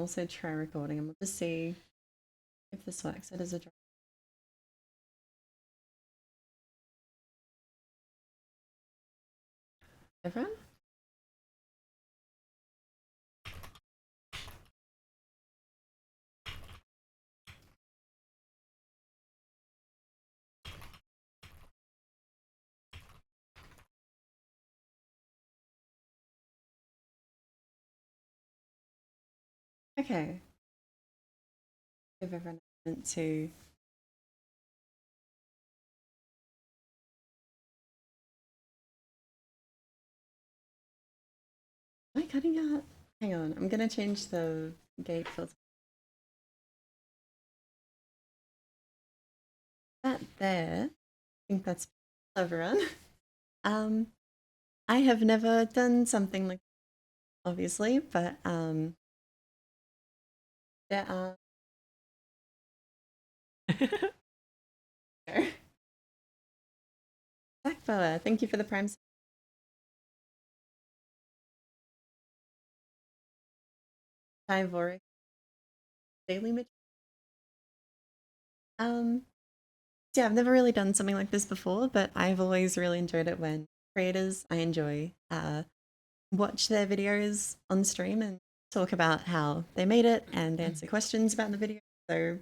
also try recording and we'll just see if this works. It is a drop. Everyone? Okay. Give everyone a moment to. Am I cutting out? Hang on, I'm gonna change the gate filter. That there. I think that's everyone. I have never done something like obviously, but there are Blackboa, thank you for the prime. Ivoric daily material. Yeah, I've never really done something like this before, but I've always really enjoyed it when creators I enjoy watch their videos on stream and talk about how they made it and answer questions about the video. So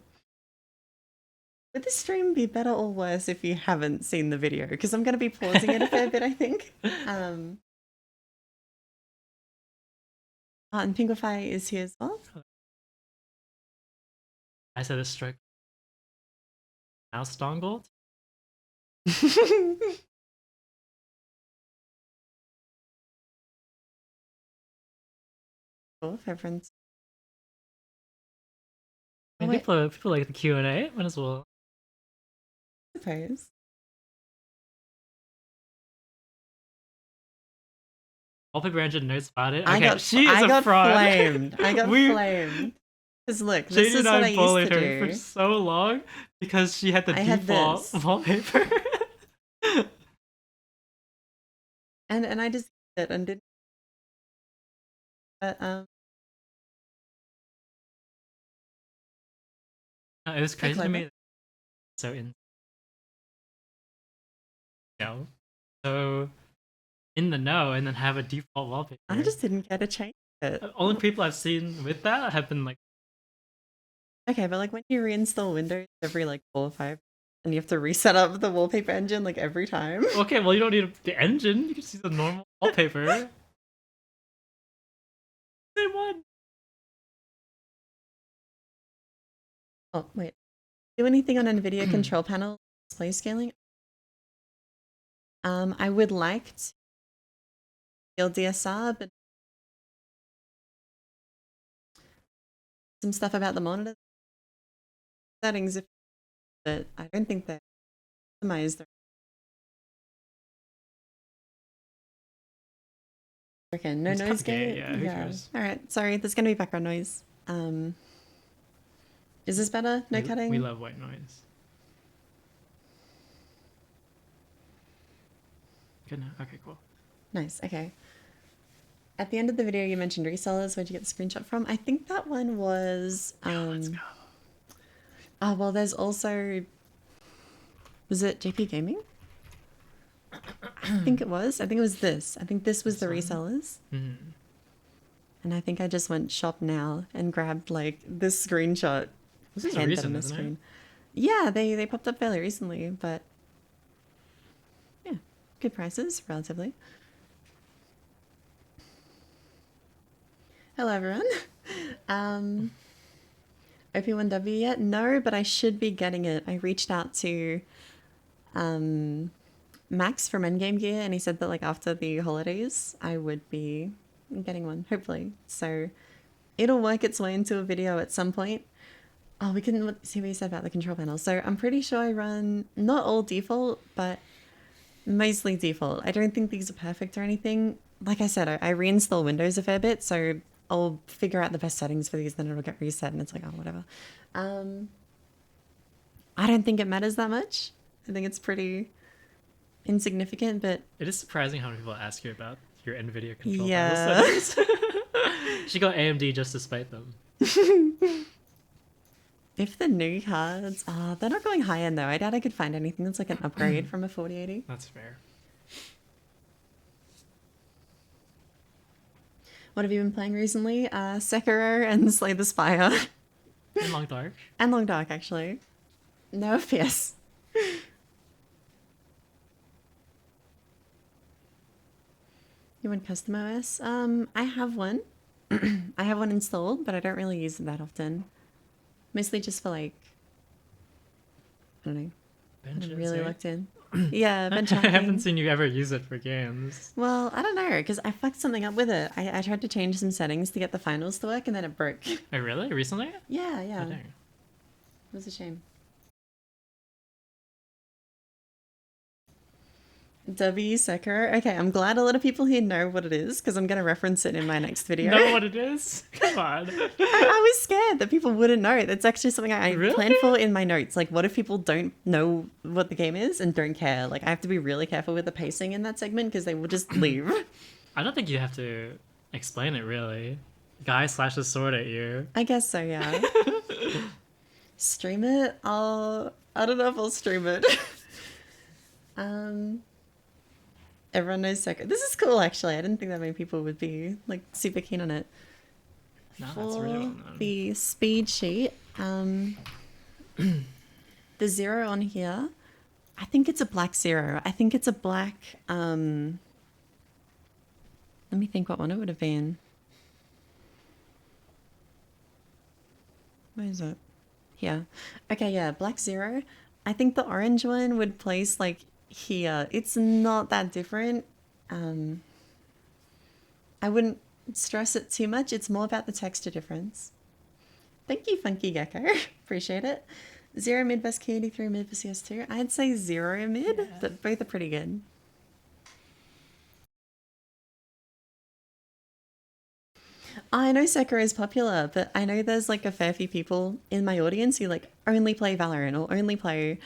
would this stream be better or worse if you haven't seen the video? Because I'm going to be pausing it a fair bit, I think. And Pinklefy is here as well. I said a stroke. Mouse dongled? Cool, everyone's. I mean, people like the Q&A. Might as well. I suppose. Wallpaper Engine knows about it. Okay, I got flamed. I got flamed. Because look, this is what I used to do. For so long because she had the default wallpaper. and I just did it and didn't. But it was crazy to me. So in the know and then have a default wallpaper. I just didn't get to change it. Only people I've seen with that have been like. Okay, but like when you reinstall Windows every like 4 or 5, and you have to reset up the wallpaper engine like every time. Okay, well you don't need the engine. You can just use the normal wallpaper. Same one. Oh wait, do anything on NVIDIA control panel display scaling? I would like to build DSR, but some stuff about the monitor settings, but I don't think they're optimized. Okay, no noise gate. Yeah. All right, sorry. There's gonna be background noise. Is this better? No cutting. We love white noise. Good now. Okay, cool. Nice. Okay. At the end of the video, you mentioned resellers. Where'd you get the screenshot from? I think that one was. Let's go. Oh well, there's also. Was it JP Gaming? I think it was. I think it was this. I think this was the resellers. And I think I just went shop now and grabbed like this screenshot. This is recent, isn't it? Yeah, they popped up fairly recently, but yeah, good prices relatively. Hello everyone. OP1W yet? No, but I should be getting it. I reached out to Max from Endgame Gear, and he said that like after the holidays I would be getting one, hopefully. So it'll work its way into a video at some point. Oh, we can see what you said about the control panel. So I'm pretty sure I run not all default, but mostly default. I don't think these are perfect or anything. Like I said, I reinstall Windows a fair bit, so I'll figure out the best settings for these, then it'll get reset and it's like, oh, whatever. I don't think it matters that much. I think it's pretty insignificant, but... It is surprising how many people ask you about your NVIDIA control panel settings. She got AMD just to spite them. If the new cards, they're not going high end though. I doubt I could find anything that's like an upgrade from a 4080. That's fair. What have you been playing recently? Sekiro and Slay the Spire. And Long Dark. And Long Dark, actually. No FPS. You want custom OS? I have one. I have one installed, but I don't really use it that often. Mostly just for like, I don't know. Benches, Really eh? locked in. Yeah, bench I haven't hacking. seen you ever use it for games. Well, I don't know, because I fucked something up with it. I tried to change some settings to get the finals to work, and then it broke. Oh, really? Recently? Yeah, Oh, yeah. It dang. was a shame. W Sekiro. Okay, I'm glad a lot of people here know what it is, because I'm going to reference it in my next video. Know what it is? Come on. I was scared that people wouldn't know. That's actually something I Really? planned for in my notes. Like, what if people don't know what the game is and don't care? Like, I have to be really careful with the pacing in that segment because they will just leave. I don't think you have to explain it, really. Guy slashes sword at you. I guess so, yeah. Stream it? I don't know if I'll stream it. Everyone knows Sekiro. This is cool, actually. I didn't think that many people would be like super keen on it. No, that's For really well known. the speed sheet, the 0 on here, I think it's a black 0. I think it's a black, let me think what one it would have been. Where is it? Here. Okay, yeah, black 0. I think the orange one would place like here. It's not that different. I wouldn't stress it too much. It's more about the texture difference. Thank you, Funky Gecko. Appreciate it. 0 mid vs K83, mid vs CS2. I'd say 0 mid, Yeah. but both are pretty good. I know Sekiro is popular, but I know there's like a fair few people in my audience who like only play Valorant or only play,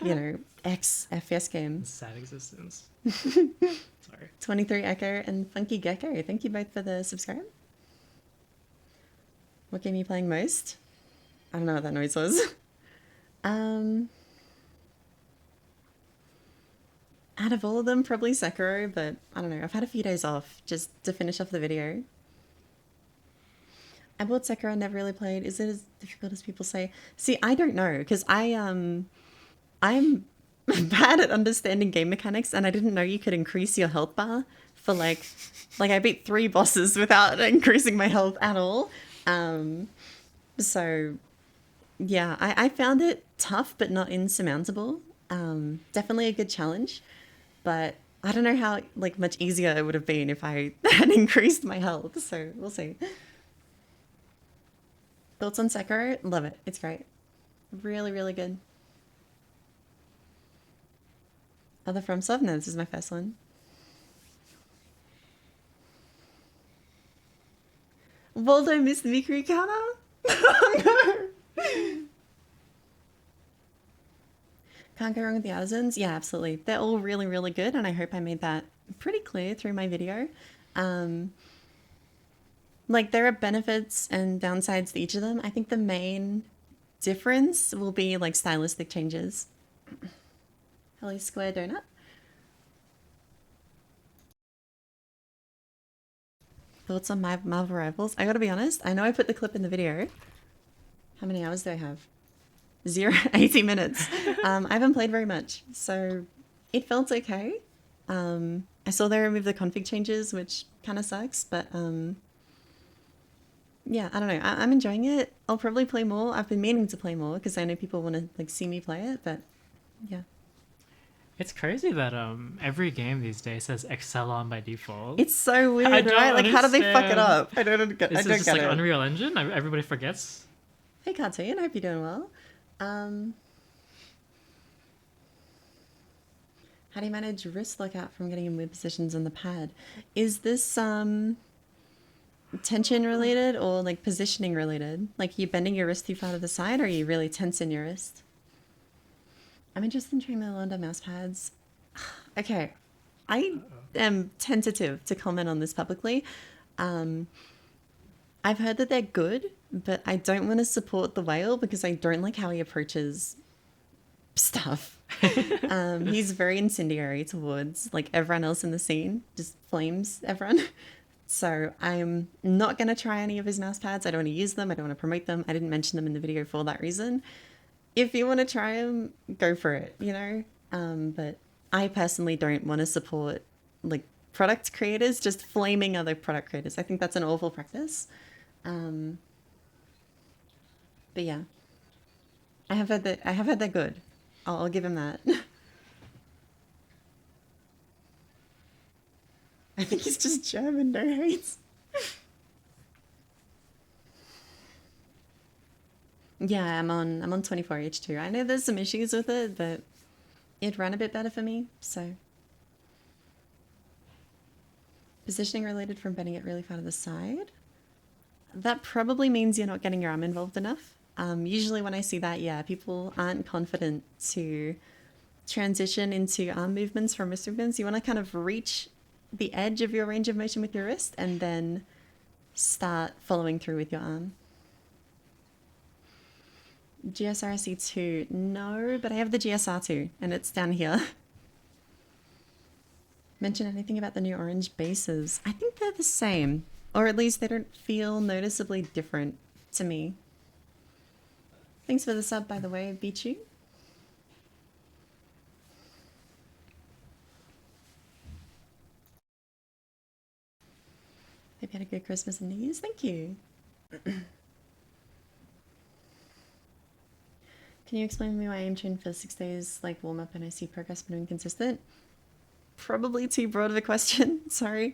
you know, X FPS games. Sad existence. Sorry. 23 Echo and Funky Gecko. Thank you both for the subscribe. What game are you playing most? I don't know what that noise was. Out of all of them, probably Sekiro, but I don't know. I've had a few days off just to finish off the video. I bought Sekiro, never really played. Is it as difficult as people say? See, I don't know, because I'm bad at understanding game mechanics, and I didn't know you could increase your health bar for like I beat 3 bosses without increasing my health at all. So yeah, I found it tough, but not insurmountable. Definitely a good challenge, but I don't know how like much easier it would have been if I had increased my health. So we'll see. Thoughts on Sekiro? Love it. It's great. Really, really good. Other FromSoft? No, this is my first one. Voldo missed the Mikuri counter? Oh no! Can't go wrong with the artisans? Yeah, absolutely. They're all really, really good, and I hope I made that pretty clear through my video. Like, there are benefits and downsides to each of them. I think the main difference will be, like, stylistic changes. Hello, Square Donut. Thoughts on my Marvel Rivals? I gotta be honest, I know I put the clip in the video. How many hours do I have? 80 minutes. I haven't played very much, so it felt okay. I saw they removed the config changes, which kind of sucks, but yeah, I don't know. I'm enjoying it. I'll probably play more. I've been meaning to play more because I know people want to like see me play it, but yeah. It's crazy that every game these days says Excel on by default. It's so weird, I don't right? Like, how do they fuck it understand. up? I don't get Is I this don't just get like it. Unreal Engine? Everybody forgets. Hey, Cartoon. I hope you're doing well. How do you manage wrist lockout from getting in weird positions on the pad? Is this tension related or like positioning related? Like, you bending your wrist too far to the side, or are you really tense in your wrist? I'm interested in trying the Londa mouse pads. Okay, I am tentative to comment on this publicly. I've heard that they're good, but I don't want to support the whale because I don't like how he approaches stuff. He's very incendiary towards like everyone else in the scene, just flames everyone. So I'm not going to try any of his mouse pads. I don't want to use them. I don't want to promote them. I didn't mention them in the video for that reason. If you want to try them, go for it, you know? But I personally don't want to support like product creators just flaming other product creators. I think that's an awful practice. But yeah, I have heard that they're good. I'll give him that. I think he's just German, no hates. Yeah, I'm on 24H2. I know there's some issues with it, but it ran a bit better for me, so. Positioning related from bending it really far to the side. That probably means you're not getting your arm involved enough. Usually when I see that, yeah, people aren't confident to transition into arm movements from wrist movements. You want to kind of reach the edge of your range of motion with your wrist and then start following through with your arm. GSRC2, no, but I have the GSR2 and it's down here. Mention anything about the new orange bases? I think they're the same, or at least they don't feel noticeably different to me. Thanks for the sub, by the way, Bichu. Hope you had a good Christmas and New Year's. Thank you. Can you explain to me why I aim train for 6 days, like warm up, and I see progress but inconsistent? Probably too broad of a question. Sorry.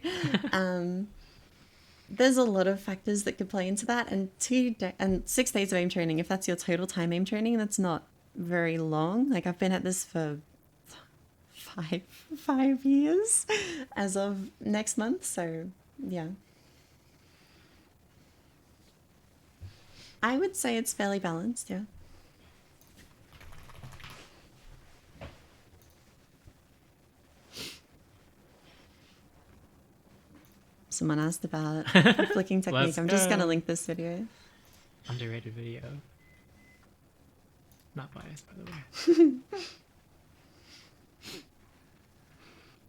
There's a lot of factors that could play into that, and 6 days of aim training, if that's your total time aim training, that's not very long. Like I've been at this for five years as of next month, so yeah. I would say it's fairly balanced, yeah. Someone asked about the flicking technique. I'm just going to link this video. Underrated video. Not biased, by the way.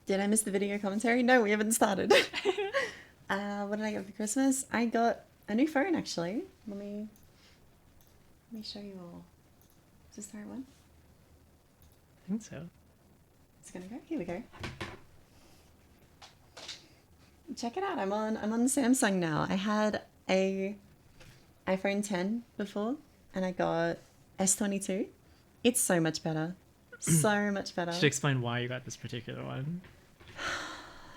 Did I miss the video commentary? No, we haven't started. What did I get for Christmas? I got a new phone, actually. Let me show you all. Is this the right one? I think so. It's going to go. Here we go. Check it out. I'm on Samsung now. I had a iPhone 10 before and I got S22. It's so much better. So much better. Should explain why you got this particular one.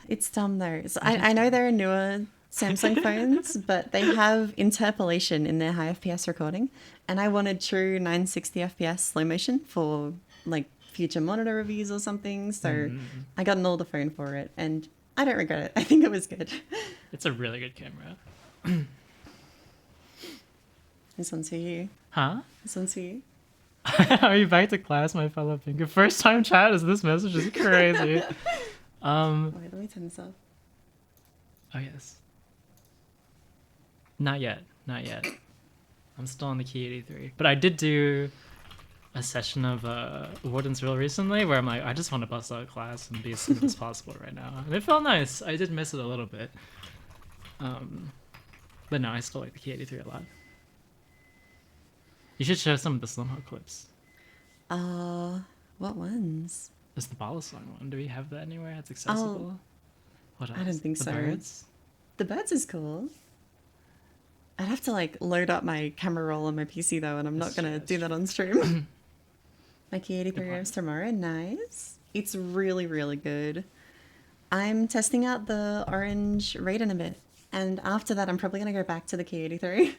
It's dumb though. So I know there are newer Samsung phones, but they have interpolation in their high FPS recording, and I wanted true 960 FPS slow motion for like future monitor reviews or something. So I got an older phone for it, and I don't regret it. I think it was good. It's a really good camera. This one's for you. Huh? This one's for you. Are you back to class, my fellow Pinker? First time chat is this message is crazy. Wait, let me turn this off. Oh yes. Not yet. Not yet. I'm still on the Key 83. But I did do a session of Warden's Rule recently where I'm like, I just want to bust out class and be as smooth as possible right now. And it felt nice. I did miss it a little bit. But no, I still like the Key 83 a lot. You should show some of the Slimho clips. What ones? It's the Bala Song one. Do we have that anywhere? It's accessible. What else? I don't think the so. Birds? The Birds is cool. I'd have to like load up my camera roll on my PC though, and I'm not gonna do that on stream. My Key 83 arrives tomorrow. Nice. It's really, really good. I'm testing out the orange Raid in a bit, and after that, I'm probably gonna go back to the Key 83.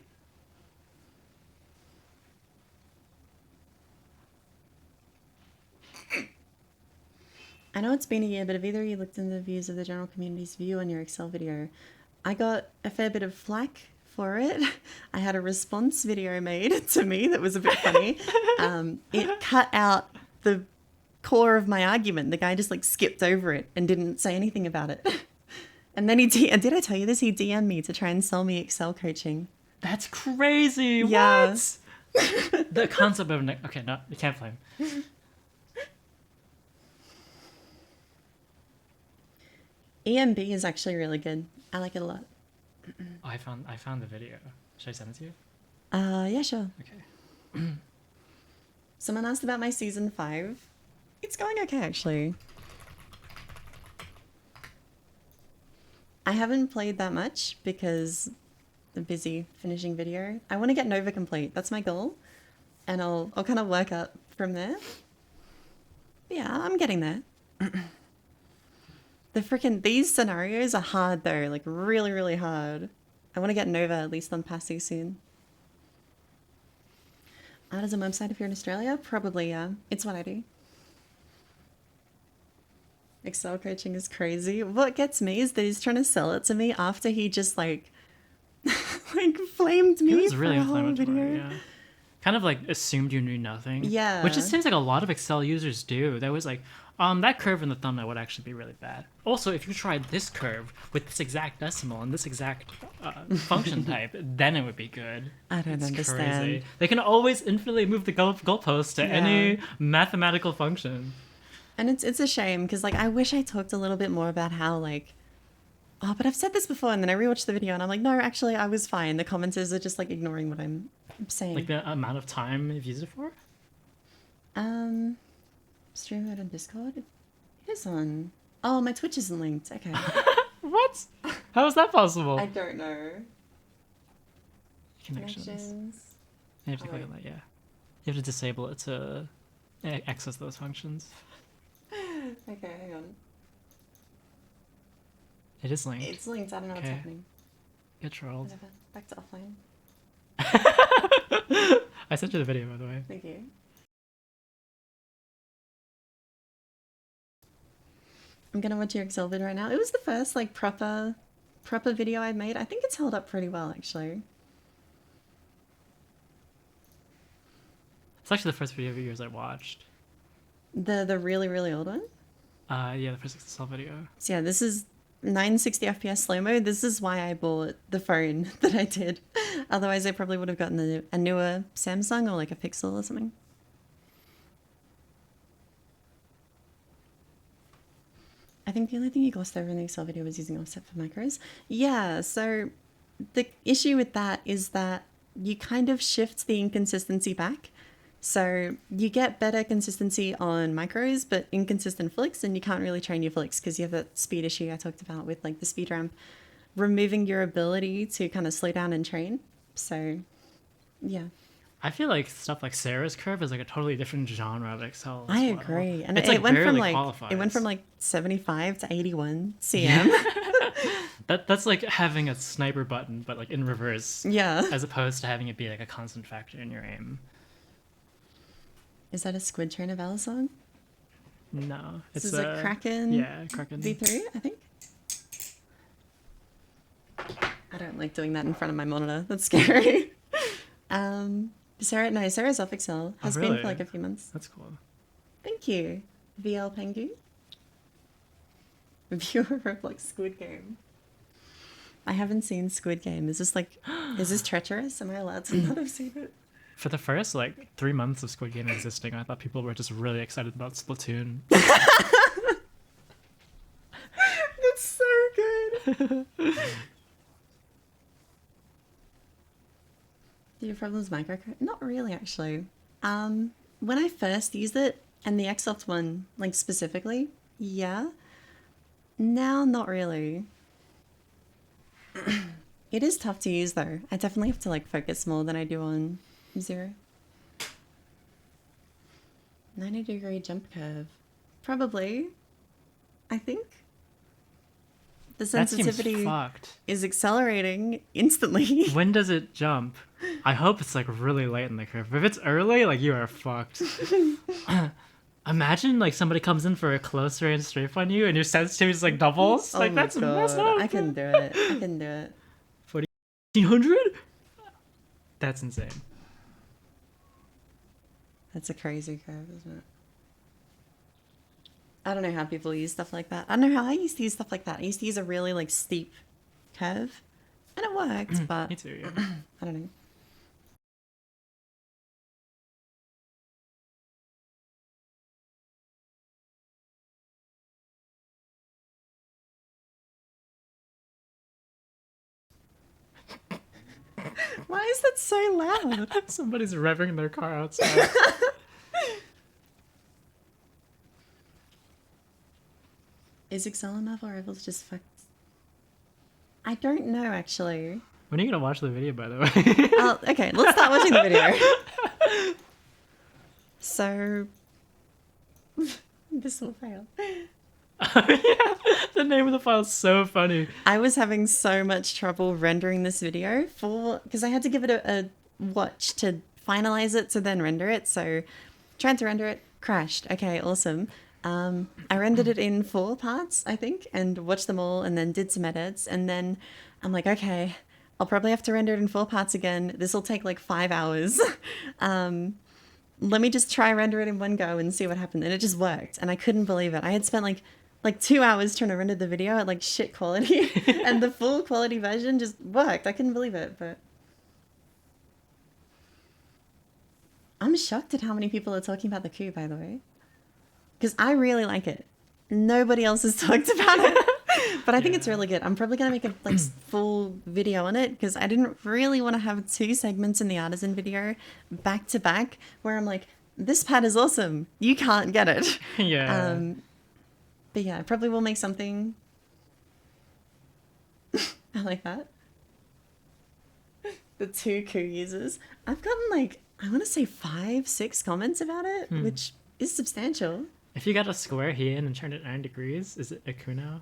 I know it's been a year, but have either of you looked into the views of the general community's view on your Excel video? I got a fair bit of flack for it. I had a response video made to me that was a bit funny. It cut out the core of my argument. The guy just like skipped over it and didn't say anything about it. And then did I tell you this? He DM'd me to try and sell me Excel coaching. That's crazy. Yeah. What? The concept of okay, no, you can't blame. EMB is actually really good. I like it a lot. Oh, I found the video. Should I send it to you? Yeah, sure. Okay. Someone asked about my season 5. It's going okay, actually. I haven't played that much because I'm busy finishing video. I want to get Nova complete. That's my goal. And I'll kind of work up from there. Yeah, I'm getting there. These scenarios are hard though, like really, really hard. I want to get Nova at least on Passy soon. Artisan website if you're in Australia? Probably, yeah. It's what I do. Excel coaching is crazy. What gets me is that he's trying to sell it to me after he just like flamed me It was for really a whole inflammatory, video. yeah. Kind of like assumed you knew nothing. Yeah. Which it seems like a lot of Excel users do. That was like, that curve in the thumbnail would actually be really bad. Also, if you tried this curve with this exact decimal and this exact function type, then it would be good. I don't understand. Crazy. They can always infinitely move the goalpost to any mathematical function. And it's a shame because like I wish I talked a little bit more about how like, oh, but I've said this before and then I rewatched the video and I'm like, no, actually I was fine. The commenters are just like ignoring what I'm saying. Like the amount of time you've used it for? Stream mode on Discord? It is on. Oh, my Twitch isn't linked. Okay. What? How is that possible? I don't know. Connections. You have to click on that, yeah. You have to disable it to access those functions. Okay, hang on. It is linked. It's linked. I don't know what's happening. Get trolled. Whatever. Back to offline. I sent you the video, by the way. Thank you. I'm gonna watch your Excel vid right now. It was the first like proper video I made. I think it's held up pretty well actually. It's actually the first video of yours I watched. The really, really old one? Yeah, the first Excel video. So yeah, this is 960 FPS slow mode. This is why I bought the phone that I did. Otherwise I probably would have gotten a newer Samsung or like a Pixel or something. I think the only thing you glossed over in the Excel video was using offset for macros. Yeah, so the issue with that is that you kind of shift the inconsistency back. So you get better consistency on macros, but inconsistent flicks, and you can't really train your flicks because you have that speed issue I talked about with like the speed ramp, removing your ability to kind of slow down and train. So, yeah. I feel like stuff like Sarah's curve is like a totally different genre of Excel. I agree, and it's it went from like qualifies. it went from like 75 to 81 cm. That's like having a sniper button, but like in reverse. Yeah. As opposed to having it be like a constant factor in your aim. Is that a Squid Trainer Valor song? No, This is a Kraken. Yeah, Kraken V3, I think. I don't like doing that in front of my monitor. That's scary. Sarah's off Excel. Has been for like a few months. That's cool. Thank you. VL Pengu. Review of Roblox Squid Game. I haven't seen Squid Game. Is this treacherous? Am I allowed to not have seen it? For the first like 3 months of Squid Game existing, I thought people were just really excited about Splatoon. It's so good. Do you have problems with microcode? Not really, actually. When I first used it, and the Xsoft one, like specifically, yeah. Now, not really. It is tough to use though. I definitely have to like focus more than I do on Zero. 90-degree jump curve. Probably. I think. The sensitivity that seems fucked. is accelerating instantly. When does it jump? I hope it's like really late in the curve. If it's early, like you are fucked. Imagine like somebody comes in for a close range strafe on you and your sensitivity is like doubles. Oh like my that's God. messed up. I can do it. I can do it. 1400? That's insane. That's a crazy curve, isn't it? I don't know how people use stuff like that. I don't know how I used to use stuff like that. I used to use a really like steep curve and it worked, but Me too, yeah. I don't know. Why is that so loud? Somebody's revving their car outside. Is Excelimab or Rebels just fucked? I don't know actually. When are you gonna watch the video, by the way? Oh, okay, let's start watching the video. So, this will fail. Yeah, the name of the file is so funny. I was having so much trouble rendering this video because I had to give it a watch to finalize it to then render it. So, tried to render it, crashed. Okay, awesome. I rendered it in 4 parts, I think, and watched them all and then did some edits. And then I'm like, okay, I'll probably have to render it in 4 parts again. This will take like 5 hours. Let me just try render it in one go and see what happened. And it just worked. And I couldn't believe it. I had spent like 2 hours trying to render the video at like shit quality and the full quality version just worked. I couldn't believe it, but I'm shocked at how many people are talking about the coup, by the way. Because I really like it. Nobody else has talked about it, but I think it's really good. I'm probably going to make a like full video on it because I didn't really want to have 2 segments in the artisan video back to back where I'm like, this pad is awesome. You can't get it. Yeah. But yeah, I probably will make something. I like that. The 2 coup users. I've gotten like, I want to say 5, 6 comments about it, which is substantial. If you got a square here and turned it 9 degrees, is it a coup now?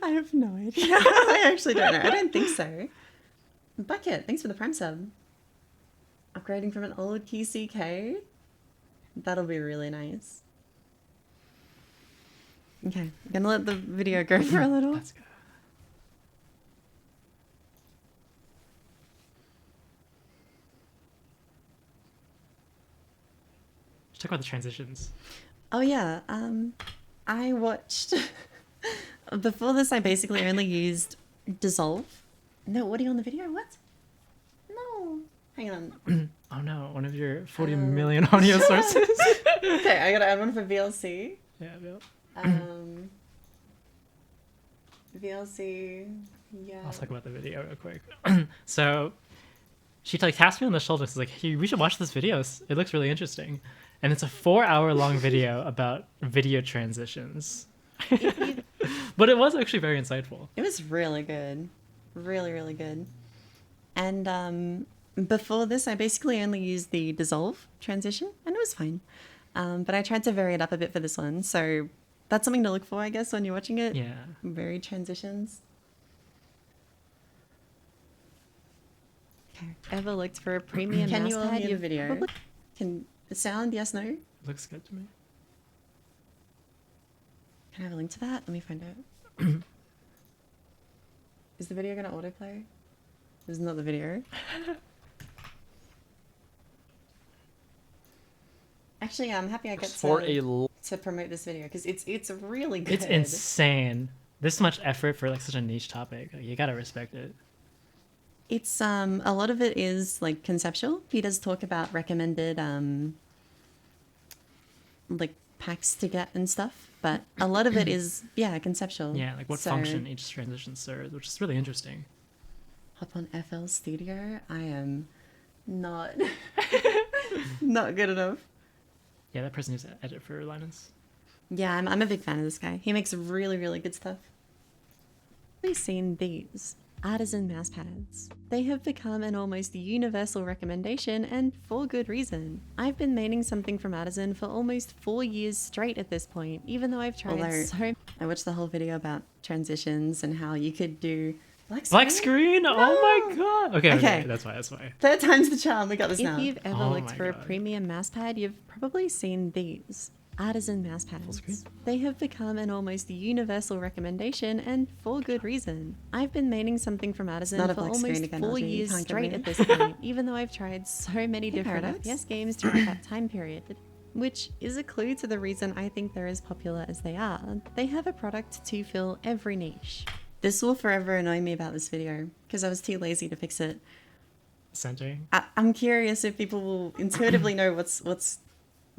I have no idea. I actually don't know. I don't think so. Bucket, thanks for the Prime sub. Upgrading from an old QCK. That'll be really nice. Okay, I'm gonna let the video go for a little. Let's go. Let's talk about the transitions. Oh yeah, I watched... Before this, I basically only used Dissolve. No audio on the video? What? No. Hang on. Oh no, one of your 40 million audio sources. Okay, I gotta add one for VLC. Yeah, Bill. VLC, yeah. I'll talk about the video real quick. So she like taps me on the shoulder. She's like, "Hey, we should watch this video. It looks really interesting." And it's a 4-hour long video about video transitions. But it was actually very insightful. It was really good. Really, really good. And before this, I basically only used the Dissolve transition, and it was fine. But I tried to vary it up a bit for this one, so that's something to look for, I guess, when you're watching it. Yeah. Varied transitions. Okay. Ever looked for a premium Can you all mousepad? hear the video? Can sound? Yes, no? Looks good to me. Can I have a link to that? Let me find out. Is the video going to autoplay? This is not the video. Actually, I'm happy I get to promote this video because it's really good. It's insane. This much effort for like such a niche topic. Like, you gotta respect it. It's a lot of it is like conceptual. He does talk about recommended like packs to get and stuff, but a lot of it is conceptual. Yeah, like what function each transition serves, which is really interesting. Hop on FL Studio. I am not not good enough. Yeah, that person needs to edit for Linus. Yeah, I'm a big fan of this guy. He makes really, really good stuff. We've seen these artisan mouse pads. They have become an almost universal recommendation, and for good reason. I've been maining something from Artisan for almost 4 years straight at this point, even though I've tried so... I watched the whole video about transitions and how you could do... Black screen? No! Oh my god! Okay, that's why. 3rd time's the charm, we got this now. If you've ever looked for a premium mousepad, you've probably seen these. Artisan mousepads. They have become an almost universal recommendation, and for good reason. I've been maining something from Artisan for almost 4 years straight at this point, even though I've tried so many different FPS games during that time period. which is a clue to the reason I think they're as popular as they are. They have a product to fill every niche. This will forever annoy me about this video because I was too lazy to fix it. Centering. I'm curious if people will intuitively know what's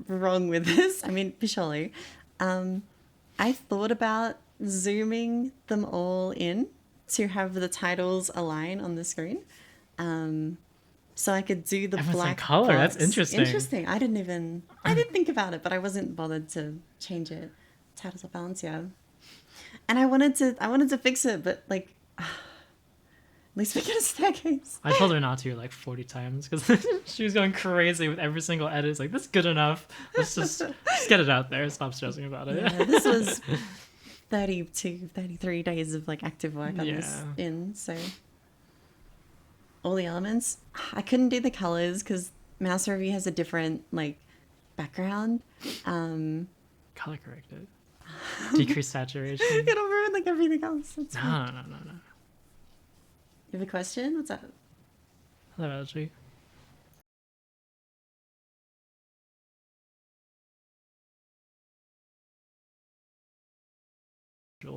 wrong with this. I mean, surely. I thought about zooming them all in to have the titles align on the screen. So I could do the Everyone's in black color. That's box. interesting. Interesting. I didn't think about it, but I wasn't bothered to change it. Titles of balance, yeah. And I wanted to fix it, but like, at least we get a staircase. I told her not to like 40 times because she was going crazy with every single edit. It's like, that's good enough. Let's just get it out there. Stop stressing about it. Yeah, this was 32, 33 days of like active work on this so all the elements. I couldn't do the colors because Mouse Review has a different like background. Color corrected. Decrease saturation. It'll ruin like everything else. That's No, fine. no, no, no. You have a question? What's up? Hello, LG.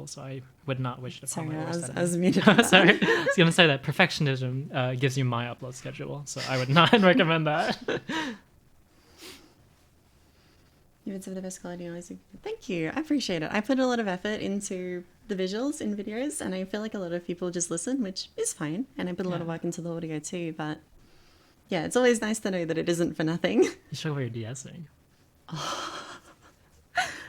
So I would not wish to Sorry, comment I or was, send I was it. muted. for that. Sorry, I was gonna say that perfectionism gives you my upload schedule, so I would not recommend that. You have some of the best quality noise. Thank you. I appreciate it. I put a lot of effort into the visuals in videos, and I feel like a lot of people just listen, which is fine. And I put a lot of work into the audio too, but yeah, it's always nice to know that it isn't for nothing. You should go where you're de-essing.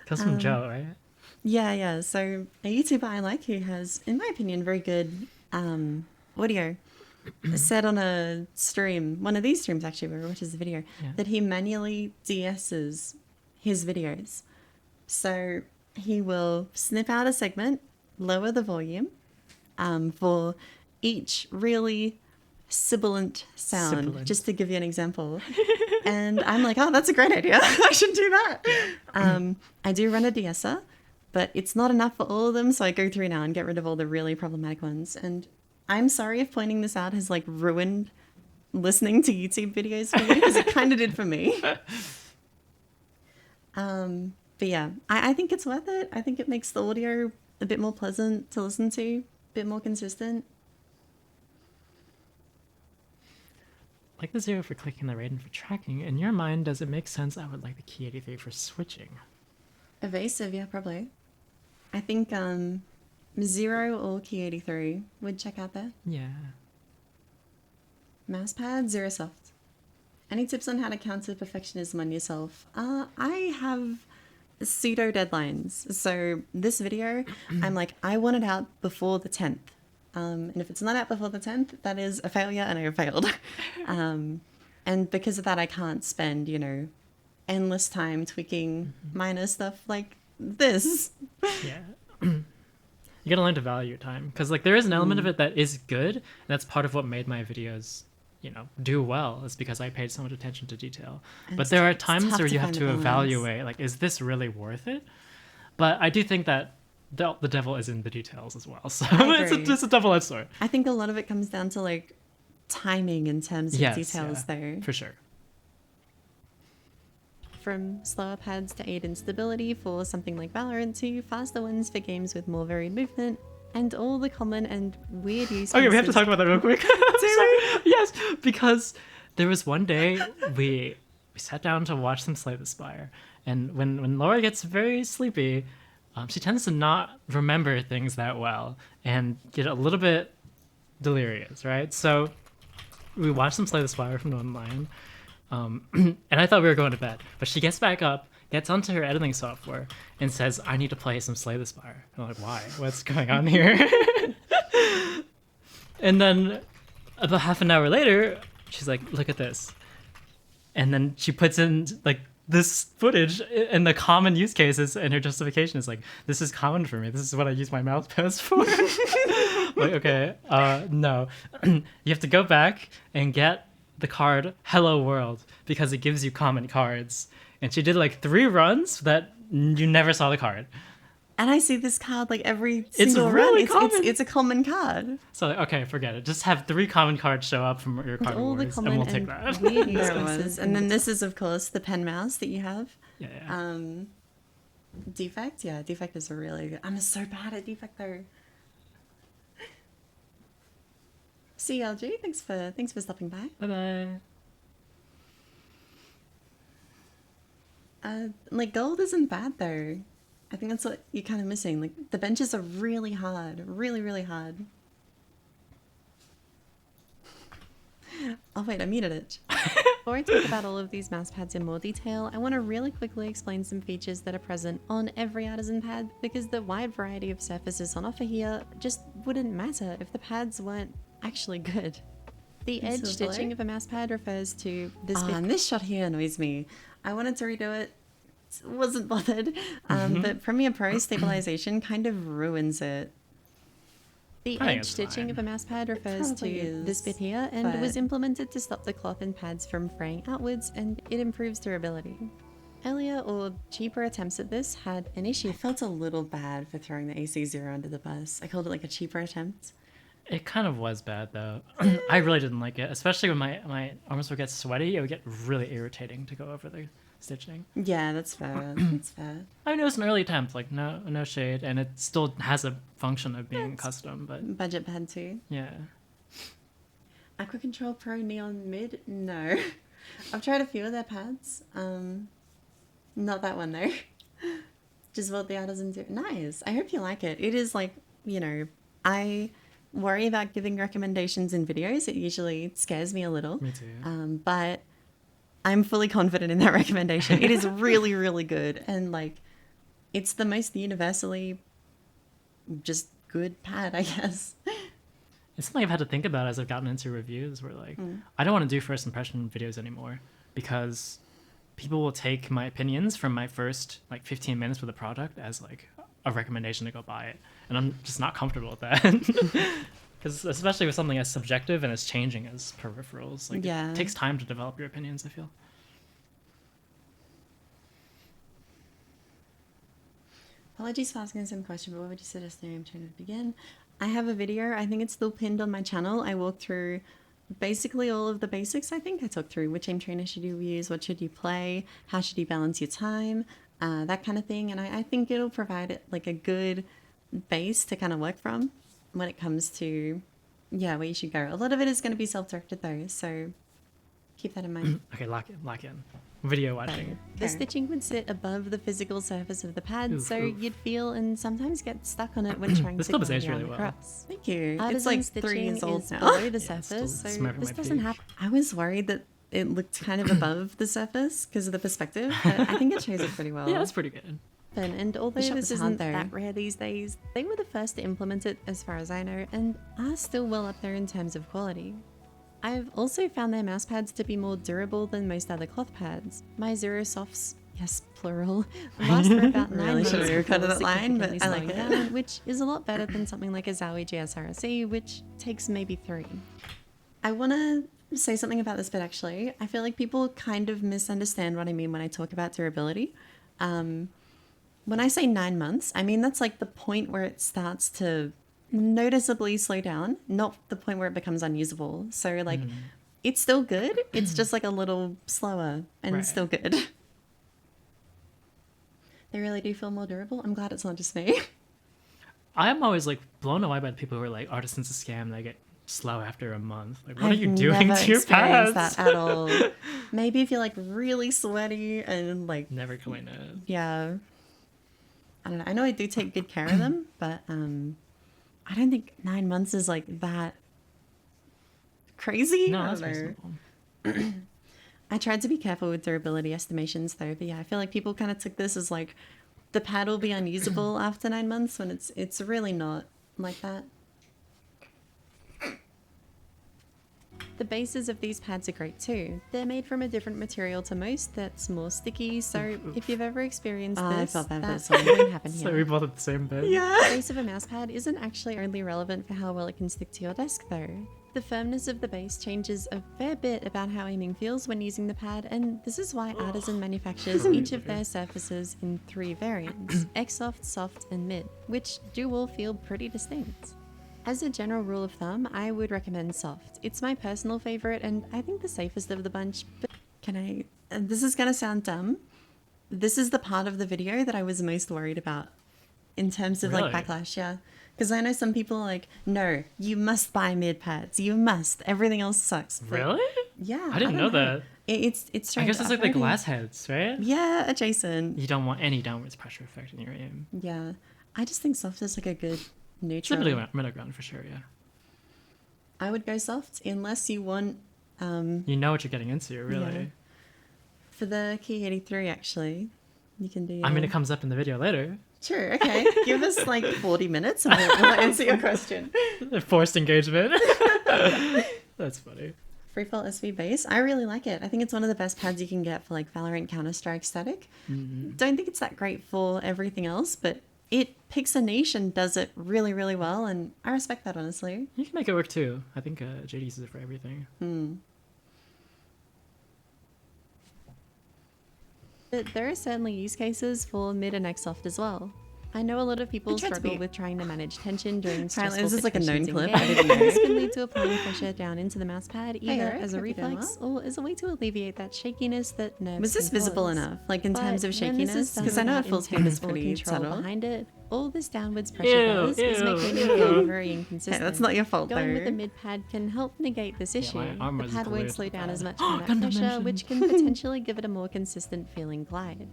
Comes from Joe, right? Yeah. So a YouTuber I like who has, in my opinion, very good audio said on a stream, one of these streams actually, where he watches the video, that he manually de-esses his videos. So he will snip out a segment, lower the volume for each really sibilant sound, just to give you an example. And I'm like, oh, that's a great idea. I should do that. I do run a de-esser, but it's not enough for all of them. So I go through now and get rid of all the really problematic ones. And I'm sorry if pointing this out has like ruined listening to YouTube videos for you, because it kind of did for me. But yeah, I think it's worth it. I think it makes the audio a bit more pleasant to listen to, a bit more consistent. Like the 0 for clicking, the rating for tracking. In your mind, does it make sense? I would like the key 83 for switching. Evasive, yeah, probably. I think 0 or key 83 would check out there. Yeah. Mousepad, 0 soft. Any tips on how to counter perfectionism on yourself? I have pseudo deadlines. So this video, I'm like, I want it out before the 10th. And if it's not out before the 10th, that is a failure and I have failed. And because of that, I can't spend, endless time tweaking minor stuff like this. Yeah. You gotta learn to value your time, because like there is an element of it that is good, and that's part of what made my videos do well, is because I paid so much attention to detail. And but there are times tough where to you have find to the balance. evaluate, like, is this really worth it? But I do think that the devil is in the details as well, so it's a double-edged sword. I think a lot of it comes down to like timing in terms of details though. For sure. From slower pads to aid in stability for something like Valorant to faster ones for games with more varied movement, and all the common and weird use cases. Okay, we have to talk about that real quick. Sorry. Yes, because there was one day we sat down to watch them slay the Spire, and when Laura gets very sleepy, she tends to not remember things that well and get a little bit delirious, right? So we watched them slay the Spire from online, and I thought we were going to bed, but she gets back up, gets onto her editing software, and says, I need to play some Slay the Spire. And I'm like, why? What's going on here? And then about half an hour later, she's like, look at this. And then she puts in like this footage and the common use cases, and her justification is like, this is common for me. This is what I use my mouse pads for. Like, okay, no. You have to go back and get the card Hello World, because it gives you common cards. And she did like 3 runs that you never saw the card. And I see this card like every It's single really run. common. It's a common card. So okay, forget it. Just have 3 common cards show up from your card all the rewards, and common we'll take and that. weird use There it cases. was. And then this is, of course, the pen mouse that you have. Yeah. Defect? Yeah, defect is a really good. I'm so bad at defect though. CLG, thanks for stopping by. Bye bye. Like gold isn't bad though. I think that's what you're kind of missing. Like the benches are really hard, really, really hard. Oh wait, I muted it. Before I talk about all of these mouse pads in more detail, I want to really quickly explain some features that are present on every artisan pad, because the wide variety of surfaces on offer here just wouldn't matter if the pads weren't actually good. The This edge is stitching below? of a mouse pad refers to this bit. And this shot here annoys me. I wanted to redo it, wasn't bothered. But Premiere Pro stabilization kind of ruins it. The I think edge it's stitching fine. of a mouse pad refers to probably this is, bit here and but- was implemented to stop the cloth and pads from fraying outwards, and it improves durability. Earlier or cheaper attempts at this had an issue. I felt a little bad for throwing the AC0 under the bus. I called it like a cheaper attempt. It kind of was bad though. I really didn't like it, especially when my arms would get sweaty. It would get really irritating to go over the stitching. Yeah, that's fair. That's fair. I mean, it was an early attempt, like no shade, and it still has a function of being That's- custom. But Budget pad too. yeah, Aqua Control Pro Neon Mid? No. I've tried a few of their pads. Not that one though. Just what the artisan do. Nice. I hope you like it. It is like, you know, I worry about giving recommendations in videos. It usually scares me a little. me too. But I'm fully confident in that recommendation. It is really, really good. And like, it's the most universally just good pad, I guess. It's something I've had to think about as I've gotten into reviews. Where like, I don't want to do first impression videos anymore because people will take my opinions from my first like 15 minutes with a product as like a recommendation to go buy it, and I'm just not comfortable with that. Because especially with something as subjective and as changing as peripherals, like Yeah. it takes time to develop your opinions, I feel. Apologies for asking the same question, but what would you suggest the name trying to begin? I have a video, I think it's still pinned on my channel. I walk through basically all of the basics. I think I talk through which aim trainer should you use, what should you play, how should you balance your time, that kind of thing. And I think it'll provide like a good base to kind of work from when it comes to, yeah, where you should go. A lot of it is going to be self-directed though, so keep that in mind. Okay, lock in. Video watching. The Okay. stitching would sit above the physical surface of the pad, Oof, so oof. you'd feel and sometimes get stuck on it when trying This to clip is glide aged really around well. across. Thank you. It's Artisan like stitching 3 years old is now. below the still surface, so smacking this my doesn't peak. happen. I was worried that it looked kind of above the surface because of the perspective, but I think it shows it pretty well. Yeah, that's pretty good. And although shop this was hard isn't though. that rare these days, they were the first to implement it as far as I know, and are still well up there in terms of quality. I've also found their mouse pads to be more durable than most other cloth pads. My Zero Softs, yes, plural, last for about 9 Really months should have before recorded that line, but significantly I like slowing it. down, which is a lot better than something like a Zowie GSRC, which takes maybe 3. I want to say something about this bit actually. I feel like people kind of misunderstand what I mean when I talk about durability. When I say 9 months, I mean that's like the point where it starts to noticeably slow down, not the point where it becomes unusable. So like it's still good, it's just like a little slower and Right. still good. They really do feel more durable. I'm glad it's not just me. I'm always like blown away by the people who are like artisans a scam. They get slow after a month. Like, what are I've you doing never to your experienced pads? that at all. Maybe if you're like really sweaty and like, Never clean it. yeah, I don't know. I know I do take good care of them, but I don't think 9 months is like that crazy. No, I that's don't know. reasonable. I tried to be careful with durability estimations though, but yeah, I feel like people kind of took this as like the pad will be unusable after 9 months when it's really not like that. The bases of these pads are great too. They're made from a different material to most that's more sticky, so if you've ever experienced I this, felt that that for this one. won't happen So we here. both at the same bed. Yeah. The base of a mouse pad isn't actually only relevant for how well it can stick to your desk though. The firmness of the base changes a fair bit about how aiming feels when using the pad, and this is why Artisan manufactures each of their surfaces in 3 variants, X-Soft, Soft, and Mid, which do all feel pretty distinct. As a general rule of thumb, I would recommend Soft. It's my personal favorite and I think the safest of the bunch, but this is gonna sound dumb. This is the part of the video that I was most worried about in terms of like Really? backlash, yeah. Because I know some people are like, no, you must buy mid pads. You must. Everything else sucks. But Really? yeah. I didn't know don't that. It's I strange. guess it's like the glass heads, right? Yeah, adjacent. You don't want any downwards pressure effect in your aim. Yeah. I just think soft is like a good It's neutral. a middle ground for sure, yeah. I would go soft unless you want You know what you're getting into, really. Yeah. For the Key 83 actually. You can do I mean, it comes up in the video later. Sure, okay. Give us like 40 minutes and we'll answer your question. Forced engagement. That's funny. Freefall SV base. I really like it. I think it's one of the best pads you can get for like Valorant Counter-Strike static. Don't think it's that great for everything else, but it picks a niche and does it really, really well, and I respect that, honestly. You can make it work too. I think JD uses it for everything. But there are certainly use cases for mid and X-Soft as well. I know a lot of people tried to struggle be- with trying to manage tension during Apparently stressful this is like a known situations in clip. game. I didn't know. This can lead to applying pressure down into the mouse pad, either Eric, as a hope you're doing reflex or as a way to alleviate that shakiness that nerves Was this can visible cause. enough? Like in But terms of when this is shakiness? done Because I know at without full speed it's intentional pretty control subtle. behind it, all this downwards pressure Ew, does is make ew, aiming ew. feel very inconsistent. Hey, that's not your fault Going with though. the mid pad can help negate this issue. my arm The was pad glued won't to slow the down pad. as much on that Gundam pressure, mention. which can potentially give it a more consistent feeling glide.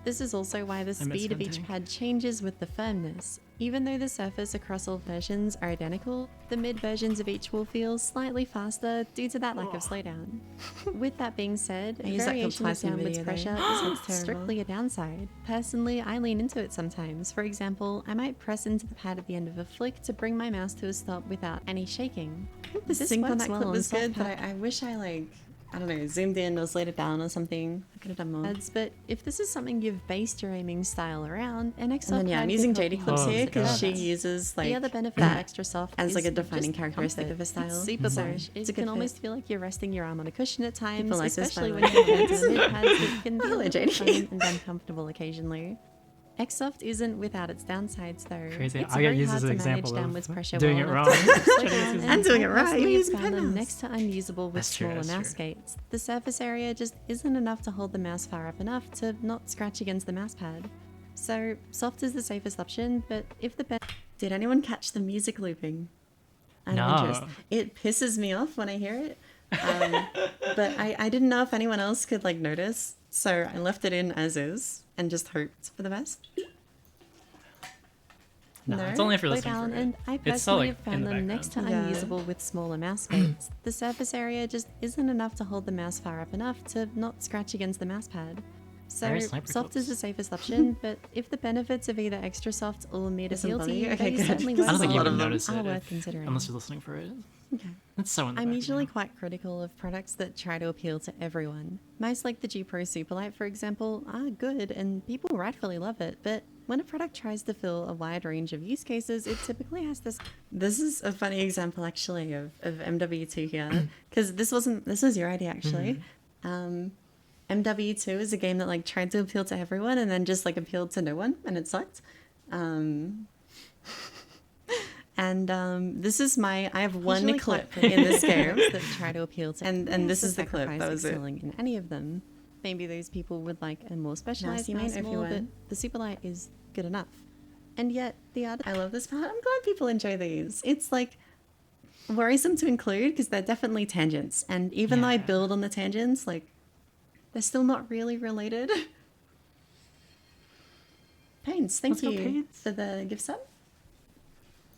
This is also why the miss speed of each hunting. pad changes with the firmness. Even though the surface across all versions are identical, the mid versions of each will feel slightly faster due to that lack of slowdown. With that being said, I use that clip variation of twice in the downwards video, though. pressure That's isn't terrible. strictly a downside. Personally, I lean into it sometimes. For example, I might press into the pad at the end of a flick to bring my mouse to a stop without any shaking. The This sync on works that well clip on was soft good, but pad I wish I like, I don't know, zoomed in or slowed it down or something. I could have done more. pads, but if this is something you've based your aiming style around, an And X-Soft then yeah, I'm pad using could help JD you clips Oh, hold here it because she together. uses like The other benefit that of extra soft as, like, is a defining just characteristic comfort. of a style. It's super So, bullish. it's a It good can almost fit. feel like you're resting your arm on a cushion at times, People like this, by especially the when way. compared to the mid pads that can be a Hello, little JD. fun and uncomfortable occasionally. X-Soft isn't without its downsides though. Crazy. It's I get very used hard as an to manage example downwards of pressure doing well it enough wrong. to slow down, I'm doing it I right. personally You're have using found them pen mouse. next to unusable with That's true, smaller that's mouse true. gates. The surface area just isn't enough to hold the mouse far up enough to not scratch against the mouse pad. So soft is the safest option, but if the Did anyone catch the music looping? Out No. of interest. It pisses me off when I hear it. But I didn't know if anyone else could like notice, so I left it in as is and just hoped for the best. No, No? it's only if you're slow listening down, for and it. I It's so, personally like, have in found the them next to background. Yeah. unusable with smaller mouse gates. The surface area just isn't enough to hold the mouse far up enough to not scratch against the mouse pad. So Very sniper soft is clips. the safest option, but if the benefits of either extra soft or mid Doesn't appeal to bother you, you? Okay, they good. certainly I work I don't think a you lot would of them notice are it worth considering. unless you're listening for it. Okay. It's so in the I'm background. usually quite critical of products that try to appeal to everyone. Mice like the G Pro Superlight, for example, are good and people rightfully love it, but when a product tries to fill a wide range of use cases, it typically has this. This is a funny example actually of MW2 here because this was your idea actually. MW2 is a game that like tried to appeal to everyone and then just like appealed to no one and it sucked. This is I have one Usually clip quite in this game. that try to appeal to And everyone this to is the clip, sacrifice that was it. excelling in any of them. Maybe those people would like a more specialized you mean mouse if you more, but want. the Superlight is good enough. And yet the other I love this part. I'm glad people enjoy these. It's like worrisome to include because they're definitely tangents. And even though I Yeah. build on the tangents, like they're still not really related. Paints, thank Let's go, you Paints. for the gift sub.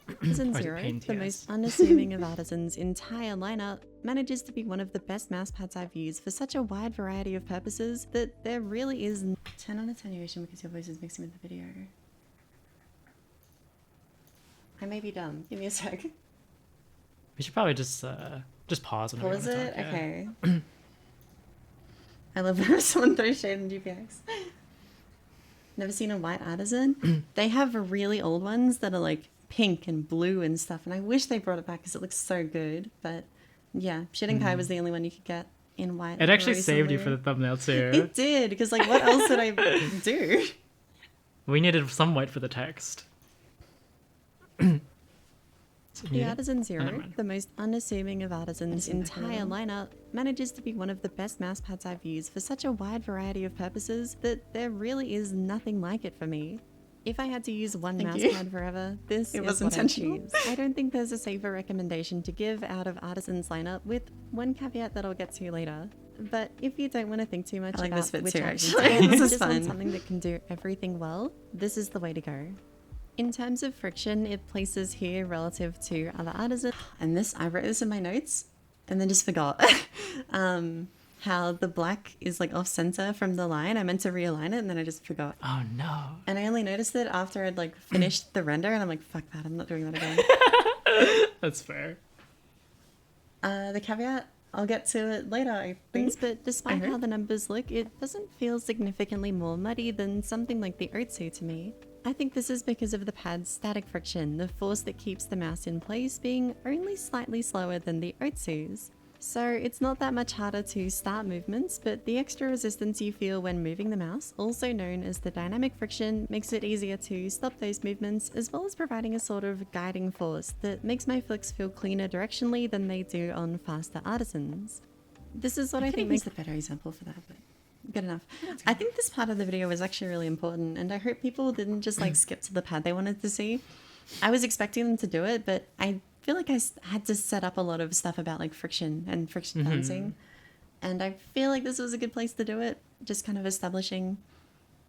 Artisan Or is it Zero, Paint, the yes? most unassuming of Artisan's entire lineup, manages to be one of the best mouse pads I've used for such a wide variety of purposes that there really is 10 on attenuation because your voice is mixing with the video. I may be dumb. Give me a sec. We should probably just pause whenever Pause you wanna it? talk, yeah. Okay. I love when someone throws shade in GPX. Never seen a white Artisan? They have really old ones that are like pink and blue and stuff, and I wish they brought it back because it looks so good, but Yeah, Shirinkai was the only one you could get in white. It actually saved you for the recently. thumbnail too. It did, because like what else did I do? We needed some white for the text. The Artisan never Zero, mind. the most unassuming of Artisan's entire lineup, manages to be one of the best mousepads I've used for such a wide variety of purposes that there really is nothing like it for me. If I had to use one Thank you. mousepad forever, this It is was what I'd intentional. choose. I don't think there's a safer recommendation to give out of Artisan's lineup, with one caveat that I'll get to later. But if you don't want to think too much I like about this bit which too, Artisan actually. to get, This is just want fun. something that can do everything well, this is the way to go. In terms of friction, it places here relative to other Artisans. And this, I wrote this in my notes and then just forgot. How the black is like off center from the line. I meant to realign it and then I just forgot. Oh no. And I only noticed it after I'd like finished the render and I'm like, fuck that, I'm not doing that again. That's fair. The caveat, I'll get to it later, I think. But despite I how hope. the numbers look, it doesn't feel significantly more muddy than something like the Otsu to me. I think this is because of the pad's static friction, the force that keeps the mouse in place being only slightly slower than the Otsu's. So it's not that much harder to start movements, but the extra resistance you feel when moving the mouse, also known as the dynamic friction, makes it easier to stop those movements, as well as providing a sort of guiding force that makes my flicks feel cleaner directionally than they do on faster Artisans. This is what I I could think have makes used a better example for that, but good enough. I think this part of the video was actually really important and I hope people didn't just like skip to the pad they wanted to see. I was expecting them to do it, but I feel like I had to set up a lot of stuff about like friction and friction balancing. And I feel like this was a good place to do it, just kind of establishing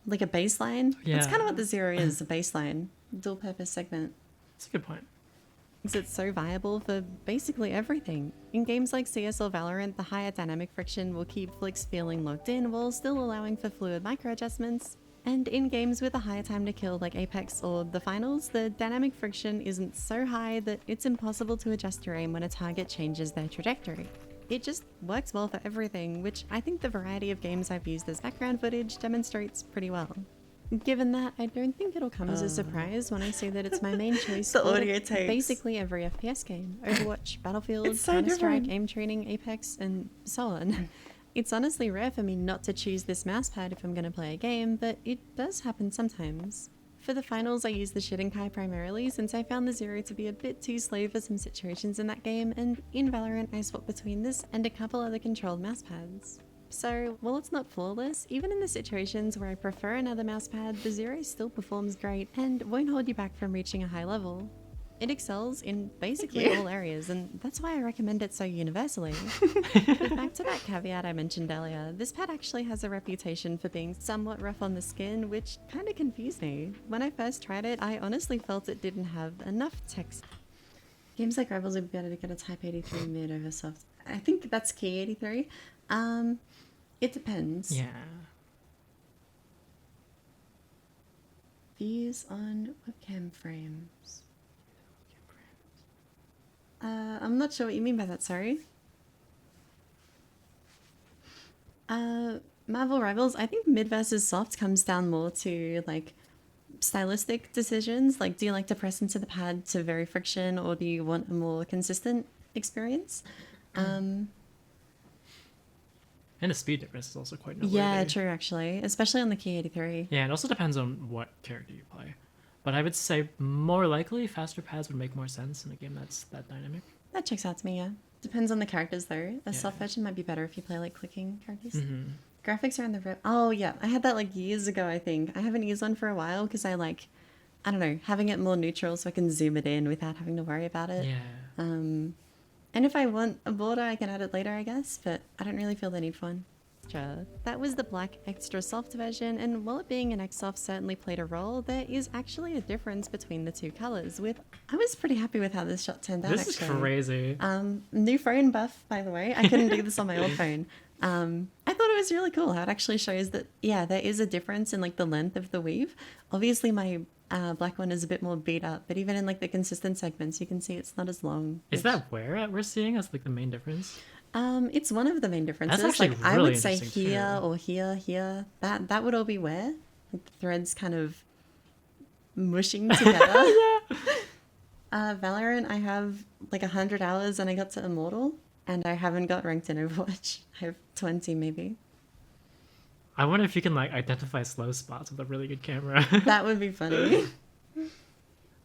like a baseline. That's kind of Yeah. what the Zero is, a baseline, dual purpose segment. That's a good point. makes it so viable for basically everything. In games like CS or Valorant, the higher dynamic friction will keep flicks feeling locked in while still allowing for fluid micro adjustments. And in games with a higher time to kill like Apex or the finals, the dynamic friction isn't so high that it's impossible to adjust your aim when a target changes their trajectory. It just works well for everything, which I think the variety of games I've used as background footage demonstrates pretty well. Given that, I don't think it'll come as a surprise when I say that it's my main choice The for audio takes. basically every FPS game. Overwatch, Battlefield, It's so Counter-Strike, different. Aim Training, Apex, and so on. It's honestly rare for me not to choose this mousepad if I'm going to play a game, but it does happen sometimes. For the finals, I used the Shirinkai primarily since I found the Zero to be a bit too slow for some situations in that game, and in Valorant I swapped between this and a couple other controlled mousepads. So, while it's not flawless, even in the situations where I prefer another mousepad, the Zero still performs great and won't hold you back from reaching a high level. It excels in basically all areas, and that's why I recommend it so universally. But back to that caveat I mentioned earlier, this pad actually has a reputation for being somewhat rough on the skin, which kind of confused me. When I first tried it, I honestly felt it didn't have enough text. Games like Rivals would be better to get a Type 83 mid over soft. I think that's key 83. It depends. Yeah. Views on webcam frames. I'm not sure what you mean by that, sorry. Marvel Rivals, I think mid versus soft comes down more to like stylistic decisions. Like, do you like to press into the pad to vary friction or do you want a more consistent experience? And the speed difference is also quite noteworthy. Yeah, true, actually. Especially on the Key 83. Yeah, it also depends on what character you play. But I would say more likely faster pads would make more sense in a game that's that dynamic. That checks out to me, yeah. Depends on the characters, though. A Yeah. soft version might be better if you play, like, clicking characters. Mm-hmm. Graphics are in the... Oh, yeah. I had that, like, years ago, I think. I haven't used one for a while because I like... I don't know, having it more neutral so I can zoom it in without having to worry about it. Yeah. And if I want a border, I can add it later, I guess. But I don't really feel the need for one. That was the black extra soft version, and while it being an X-Soft certainly played a role, there is actually a difference between the two colours, with I was pretty happy with how this shot turned out, This is actually. crazy. New phone buff, by the way. I couldn't do this on my old phone. I thought it was really cool how it actually shows that, yeah, there is a difference in like the length of the weave. Obviously, my black one is a bit more beat up, but even in like the consistent segments, you can see it's not as long. Is that where we're seeing as like the main difference? It's one of the main differences. actually Like I really would say interesting here too. or here. That would all be where like the threads kind of mushing together. Valorant, I have like 100 hours and I got to Immortal. and I haven't got ranked in Overwatch. I have 20 maybe. I wonder if you can like identify slow spots with a really good camera. That would be funny.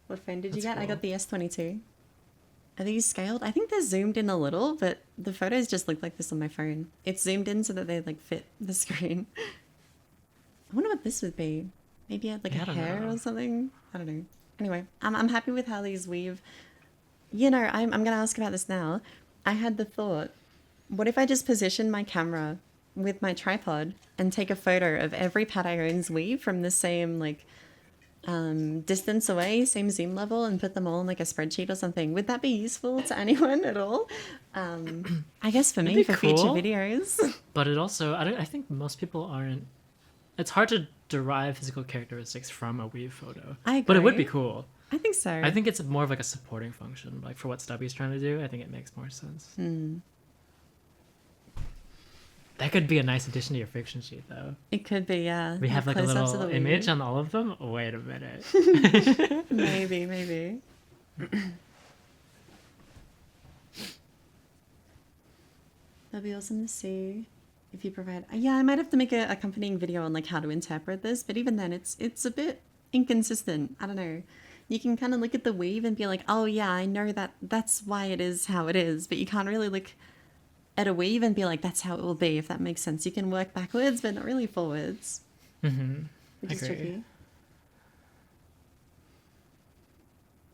What phone did you That's get? I cool. got the S22. Are these scaled? I think they're zoomed in a little, but the photos just look like this on my phone. It's zoomed in so that they like fit the screen. I wonder what this would be. Maybe I had like Yeah, I a don't hair know. or something. I don't know. Anyway, I'm happy with how these weave. You know, I'm going to ask about this now. I had the thought, what if I just position my camera with my tripod and take a photo of every pad I own's weave from the same like distance away, same zoom level, and put them all in like a spreadsheet or something? Would that be useful to anyone at all? I guess for It'd me, be for future cool. videos. But it also, I think most people aren't. It's hard to derive physical characteristics from a weave photo. I But it would be agree. cool. I think so. I think it's more of like a supporting function, like for what Stubby's trying to do. I think it makes more sense. That could be a nice addition to your fiction sheet, though. It could be, yeah. We have like a Close-ups of little the image weave. on all of them. Wait a minute. Maybe. That'd be awesome to see if you provide. Yeah, I might have to make a accompanying video on like how to interpret this, but even then, it's a bit inconsistent. I don't know. You can kind of look at the weave and be like, oh yeah, I know that that's why it is how it is, but you can't really look at a weave and be like, that's how it will be, if that makes sense. You can work backwards, but not really forwards, which is Agree. tricky.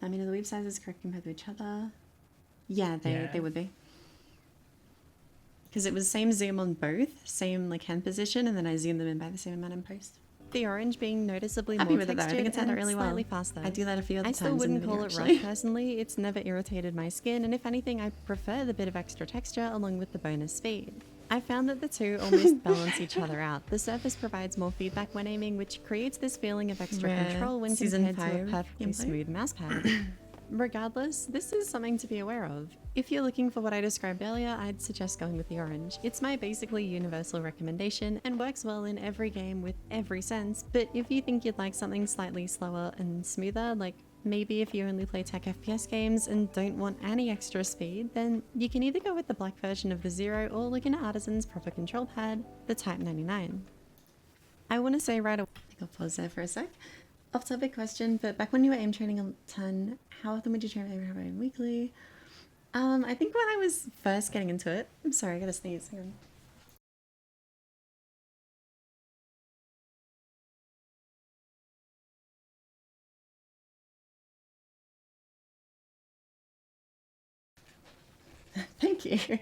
I mean, are the weave sizes correct compared to each other? Yeah, they would be. Because it was same zoom on both, same like hand position, and then I zoomed them in by the same amount in post. The orange being noticeably Happy more with it though. I think textured it turned out and really well. slightly faster. I do that a few other I times still in wouldn't the call video, it actually. rough personally. It's never irritated my skin, and if anything, I prefer the bit of extra texture along with the bonus speed. I found that the two almost balance each other out. The surface provides more feedback when aiming, which creates this feeling of extra Rare control when Season compared to a 5 perfectly gameplay. smooth mousepad. Regardless, this is something to be aware of. If you're looking for what I described earlier, I'd suggest going with the orange. It's my basically universal recommendation and works well in every game with every sense, but if you think you'd like something slightly slower and smoother, like maybe if you only play tech FPS games and don't want any extra speed, then you can either go with the black version of the Zero or look into Artisan's proper control pad, the Type 99. I want to say right away, I think I'll pause there for a sec. Off topic question, but back when you were aim training a ton, how often would you train aim weekly? I think when I was first getting into it, I'm sorry, I gotta sneeze. Hang on. Thank you.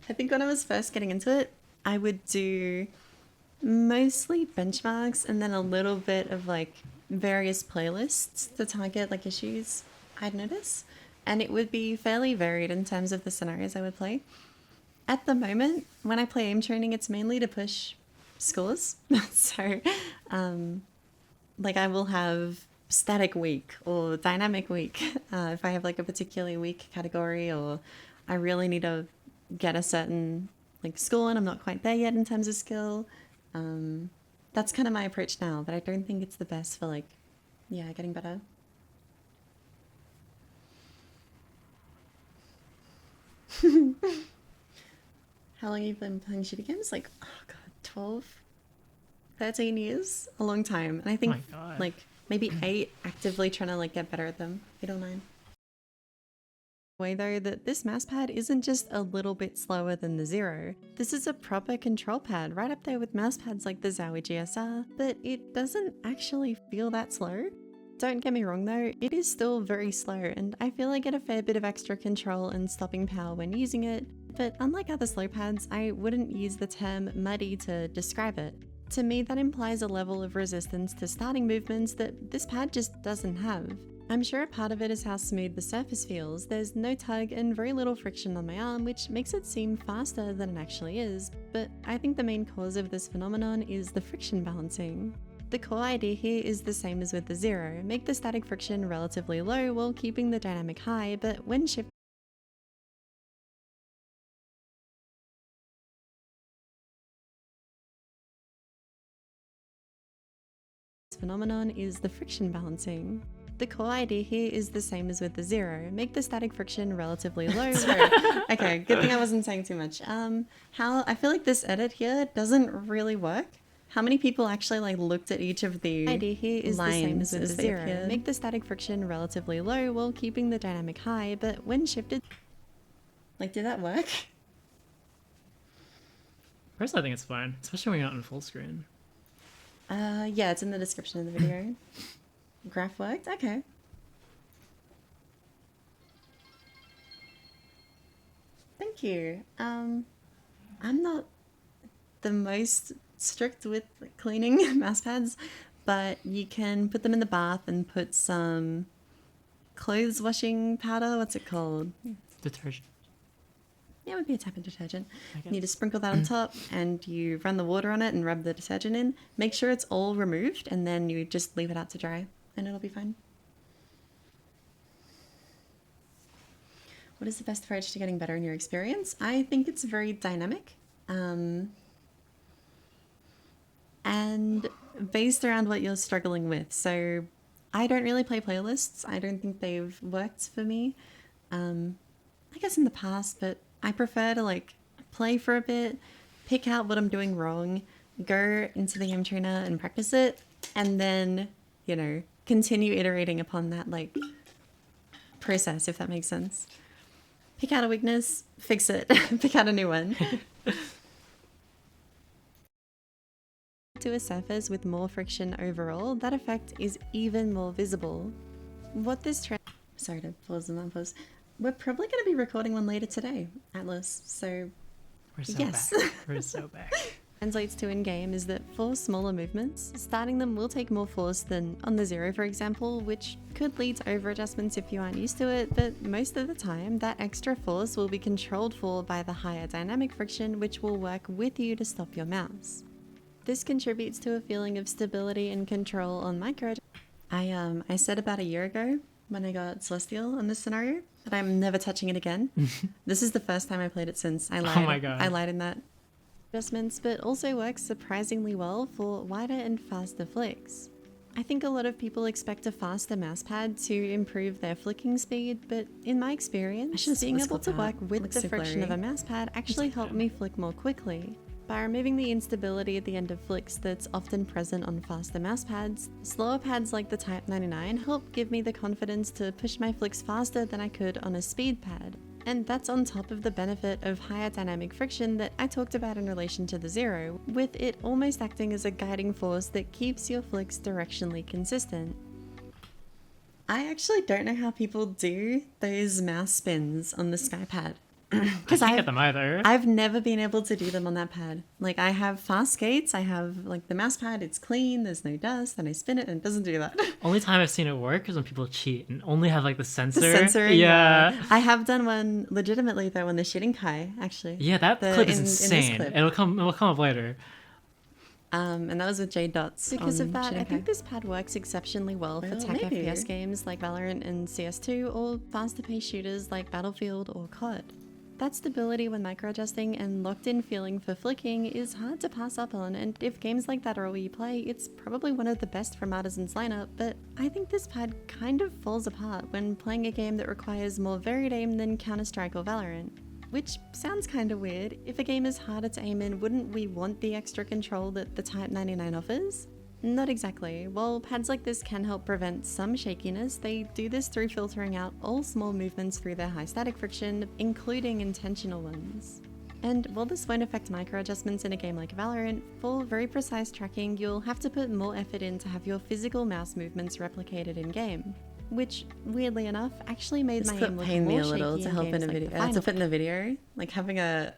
I think when I was first getting into it, I would do mostly benchmarks and then a little bit of like various playlists to target like issues I'd notice. And it would be fairly varied in terms of the scenarios I would play. At the moment, when I play aim training, it's mainly to push scores. So, like I will have static week or dynamic week if I have like a particularly weak category, or I really need to get a certain like score and I'm not quite there yet in terms of skill. That's kind of my approach now, but I don't think it's the best for like, yeah, getting better. How long have you been playing shooting games? Like, oh god, 12, 13 years? A long time. And I think My God. like maybe 8 actively trying to like get better at them. 8 or 9. Way though that this mousepad isn't just a little bit slower than the Zero. This is a proper control pad right up there with mousepads like the Zowie GSR, but it doesn't actually feel that slow. Don't get me wrong though, it is still very slow and I feel I get a fair bit of extra control and stopping power when using it, but unlike other slow pads, I wouldn't use the term muddy to describe it. To me, that implies a level of resistance to starting movements that this pad just doesn't have. I'm sure a part of it is how smooth the surface feels. There's no tug and very little friction on my arm, which makes it seem faster than it actually is, but I think the main cause of this phenomenon is the friction balancing. The core idea here is the same as with the Zero, make the static friction relatively low while keeping the dynamic high, but when shifting phenomenon is the friction balancing. The core idea here is the same as with the zero. Make the static friction relatively low. Okay, good thing I wasn't saying too much. How I feel like this edit here doesn't really work. How many people actually like looked at each of the Idea here is the same as with the they zero. appeared? Make the static friction relatively low while keeping the dynamic high, but when shifted, Like, did that work? Personally, I think it's fine, especially when you're not in full screen. Yeah, it's in the description of the video. Graph worked? Okay. Thank you. I'm not the most strict with cleaning mouse pads, but you can put them in the bath and put some clothes washing powder. What's it called? Detergent. Yeah, it would be a tap-in detergent. I guess. You just sprinkle that on top and you run the water on it and rub the detergent in. Make sure it's all removed and then you just leave it out to dry and it'll be fine. What is the best approach to getting better in your experience? I think it's very dynamic and based around what you're struggling with. So I don't really play playlists. I don't think they've worked for me. I guess in the past, but I prefer to like play for a bit, pick out what I'm doing wrong, go into the game trainer and practice it, and then, you know, continue iterating upon that like process, if that makes sense. Pick out a weakness, fix it, pick out a new one. to a surface with more friction overall, that effect is even more visible. What this trend Sorry to pause and unpause. We're probably going to be recording one later today, Atlas. So, We're so yes. back. We're so back. translates to in-game is that for smaller movements, starting them will take more force than on the zero, for example, which could lead to over-adjustments if you aren't used to it, but most of the time, that extra force will be controlled for by the higher dynamic friction, which will work with you to stop your mouse. This contributes to a feeling of stability and control on micro. I said about a year ago when I got Celestial in this scenario that I'm never touching it again. This is the first time I played it since. I lied. Oh my God. I lied in that. Adjustments, but also works surprisingly well for wider and faster flicks. I think a lot of people expect a faster mousepad to improve their flicking speed, but in my experience, should've being able split to that. work with Looks the so friction of a blurry. mousepad actually helped me flick more quickly. By removing the instability at the end of flicks that's often present on faster mousepads, slower pads like the Type 99 help give me the confidence to push my flicks faster than I could on a speed pad. And that's on top of the benefit of higher dynamic friction that I talked about in relation to the zero, with it almost acting as a guiding force that keeps your flicks directionally consistent. I actually don't know how people do those mouse spins on the SkyPad. Because I can't get them either. I've never been able to do them on that pad. Like, I have fast skates, I have like the mouse pad, it's clean, there's no dust, and I spin it and it doesn't do that. Only time I've seen it work is when people cheat and only have like the sensor. The censoring. Yeah. I have done one legitimately though on the shitting Kai, actually. Yeah, that The- clip is in this insane. clip. It'll come up later. And that was with Jade Dots. Because on of that, I Shitting think Kai. this pad works exceptionally well for Well, tech maybe. FPS games like Valorant and CS2 or faster paced shooters like Battlefield or COD. That stability when micro-adjusting and locked-in feeling for flicking is hard to pass up on, and if games like that are all you play, it's probably one of the best from Artisan's lineup, but I think this pad kind of falls apart when playing a game that requires more varied aim than Counter-Strike or Valorant. Which sounds kinda weird. If a game is harder to aim in, wouldn't we want the extra control that the Type 99 offers? Not exactly. While pads like this can help prevent some shakiness, they do this through filtering out all small movements through their high static friction, including intentional ones. And while this won't affect micro adjustments in a game like Valorant, for very precise tracking, you'll have to put more effort in to have your physical mouse movements replicated in game. Which, weirdly enough, actually made This my clip aim look pained me more a little shaky to in help in games a like video. the To final fit in a video, like having a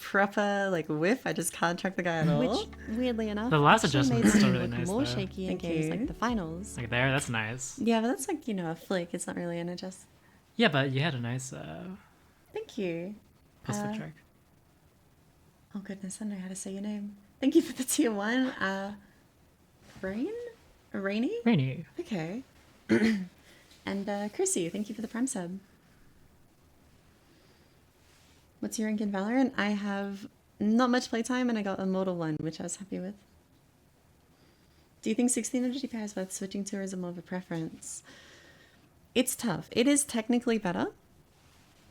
proper like whiff. I just can't track the guy at all. which, weirdly enough, The last actually adjustment made is my still aim really look nice, more though. shaky in Thank games you. like the finals. Like there, that's nice. Yeah, but that's like, you know, a flick. It's not really an adjust. Yeah, but you had a nice Thank you. post flick track. Oh goodness, I don't know how to say your name. Thank you for the tier 1. Rainy? Rainy. Okay. And Chrissy, thank you for the Prime sub. What's your rank in Valorant? I have not much playtime and I got Immortal 1, which I was happy with. Do you think 1600 DPI is worth switching to, or is it more of a preference? It's tough. It is technically better,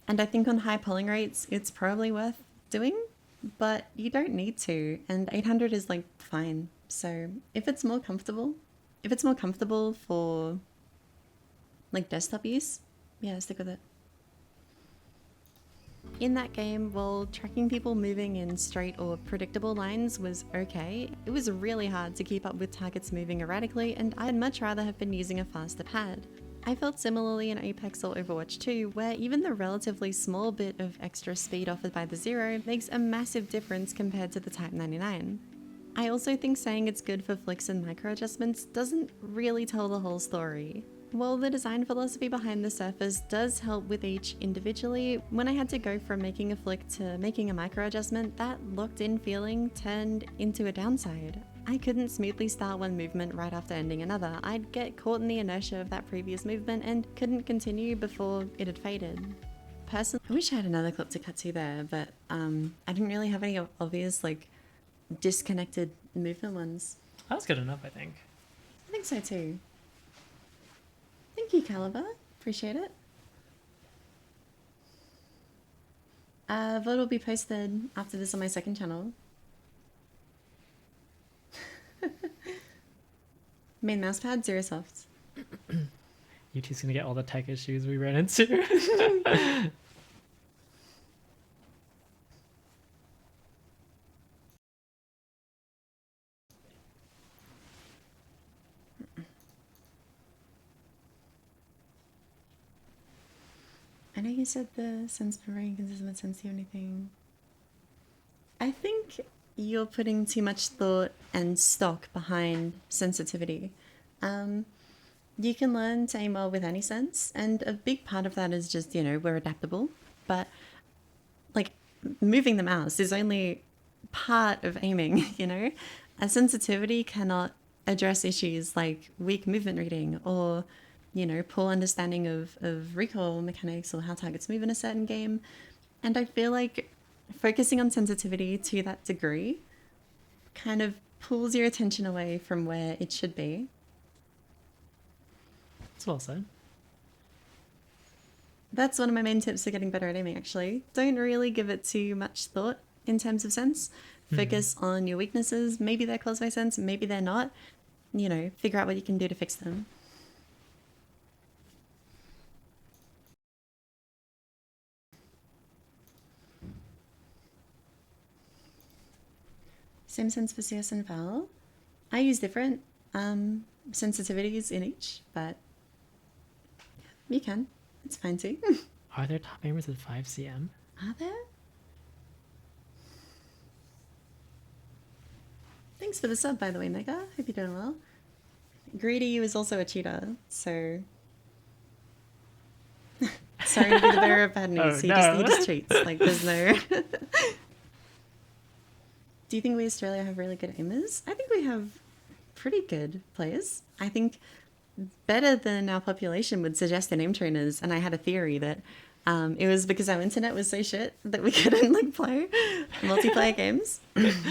and I think on high polling rates, it's probably worth doing, but you don't need to, and 800 is like fine. So if it's more comfortable for like desktop use, yeah, stick with it. In that game, while tracking people moving in straight or predictable lines was okay, it was really hard to keep up with targets moving erratically, and I'd much rather have been using a faster pad. I felt similarly in Apex or Overwatch 2, where even the relatively small bit of extra speed offered by the Zero makes a massive difference compared to the Type 99. I also think saying it's good for flicks and micro adjustments doesn't really tell the whole story. While the design philosophy behind the Surface does help with each individually, when I had to go from making a flick to making a micro adjustment, that locked in feeling turned into a downside. I couldn't smoothly start one movement right after ending another. I'd get caught in the inertia of that previous movement and couldn't continue before it had faded. Personally, I wish I had another clip to cut to there, but I didn't really have any obvious like disconnected movement ones. That's good enough, I think. I think so too. Thank you, Caliber. Appreciate it. VOD will be posted after this on my second channel. Main mousepad, zero soft. YouTube's gonna get all the tech issues we ran into. I know you said the sense per ring consistent with sense to anything. I think you're putting too much thought and stock behind sensitivity. You can learn to aim well with any sense, and a big part of that is just, you know, we're adaptable. But like moving the mouse is only part of aiming, you know? A sensitivity cannot address issues like weak movement reading or, you know, poor understanding of recoil mechanics or how targets move in a certain game. And I feel like focusing on sensitivity to that degree kind of pulls your attention away from where it should be. That's well said. That's one of my main tips for getting better at aiming, actually. Don't really give it too much thought in terms of sense. Focus on your weaknesses. Maybe they're caused by sense, maybe they're not. You know, figure out what you can do to fix them. Same sense for CS and Val. I use different sensitivities in each, but you can. It's fine too. Are there top aimers with 5 cm? Are there? Thanks for the sub, by the way, Mega. Hope you're doing well. Greedy is also a cheater, so... Sorry to be the bearer of bad news. Oh, he no. just cheats. Like, there's no... Do you think we Australia have really good aimers? I think we have pretty good players. I think better than our population would suggest in aim trainers. And I had a theory that it was because our internet was so shit that we couldn't like play multiplayer games.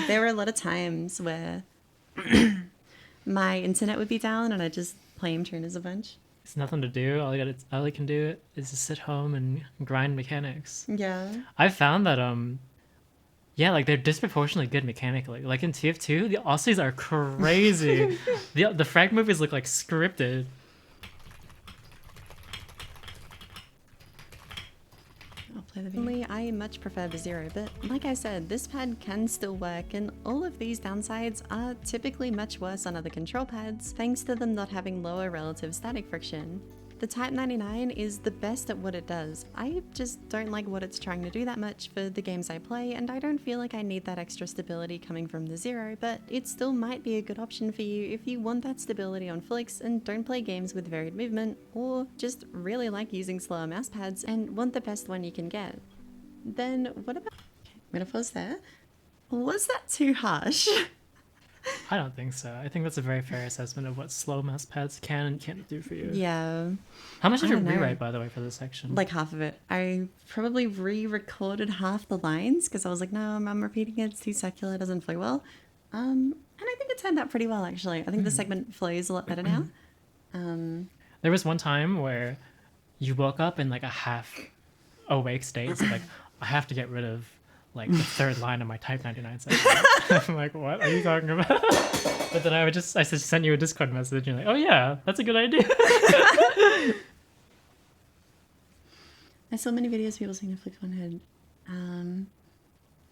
There were a lot of times where my internet would be down and I'd just play aim trainers a bunch. It's nothing to do. All I can do is just sit home and grind mechanics. Yeah. I found that yeah, like they're disproportionately good mechanically. Like in TF2, the Aussies are crazy. the frag movies look like scripted. I'll play the video. I much prefer the Zero, but like I said, this pad can still work, and all of these downsides are typically much worse on other control pads, thanks to them not having lower relative static friction. The Type 99 is the best at what it does. I just don't like what it's trying to do that much for the games I play, and I don't feel like I need that extra stability coming from the Zero, but it still might be a good option for you if you want that stability on flicks and don't play games with varied movement, or just really like using slower mouse pads and want the best one you can get. Then what about... Okay, I'm gonna pause there. Was that too harsh? I don't think so. I think that's a very fair assessment of what slow mouse pads can and can't do for you. Yeah. How much did you I don't know. rewrite, by the way, for this section? Like half of it. I probably re-recorded half the lines because I was like, no, I'm repeating it. It's too circular. It doesn't flow well. And I think it turned out pretty well, actually. I think the segment flows a lot better now. There was one time where you woke up in like a half awake state, so like I have to get rid of like the third line of my Type 99 session. I'm like, what are you talking about? But then I just sent you a Discord message, and you're like, oh yeah, that's a good idea. I saw many videos of people saying to flick one head.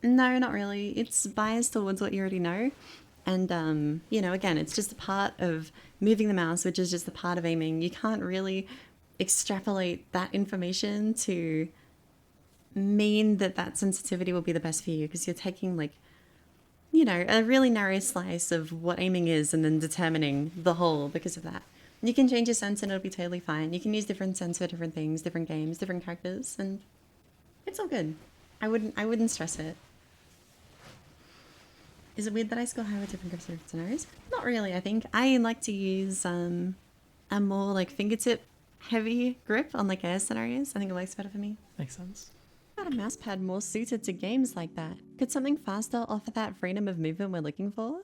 No, not really. It's biased towards what you already know. And, you know, again, it's just a part of moving the mouse, which is just a part of aiming. You can't really extrapolate that information to mean that that sensitivity will be the best for you, because you're taking, like, you know, a really narrow slice of what aiming is and then determining the whole because of that. You can change your sense and it'll be totally fine. You can use different sense for different things, different games, different characters, and it's all good. I wouldn't stress it. Is it weird that I score higher with different grips and scenarios? Not really, I think. I like to use a more like fingertip heavy grip on like air scenarios. I think it works better for me. Makes sense. Got a mouse pad more suited to games like that. Could something faster offer that freedom of movement we're looking for?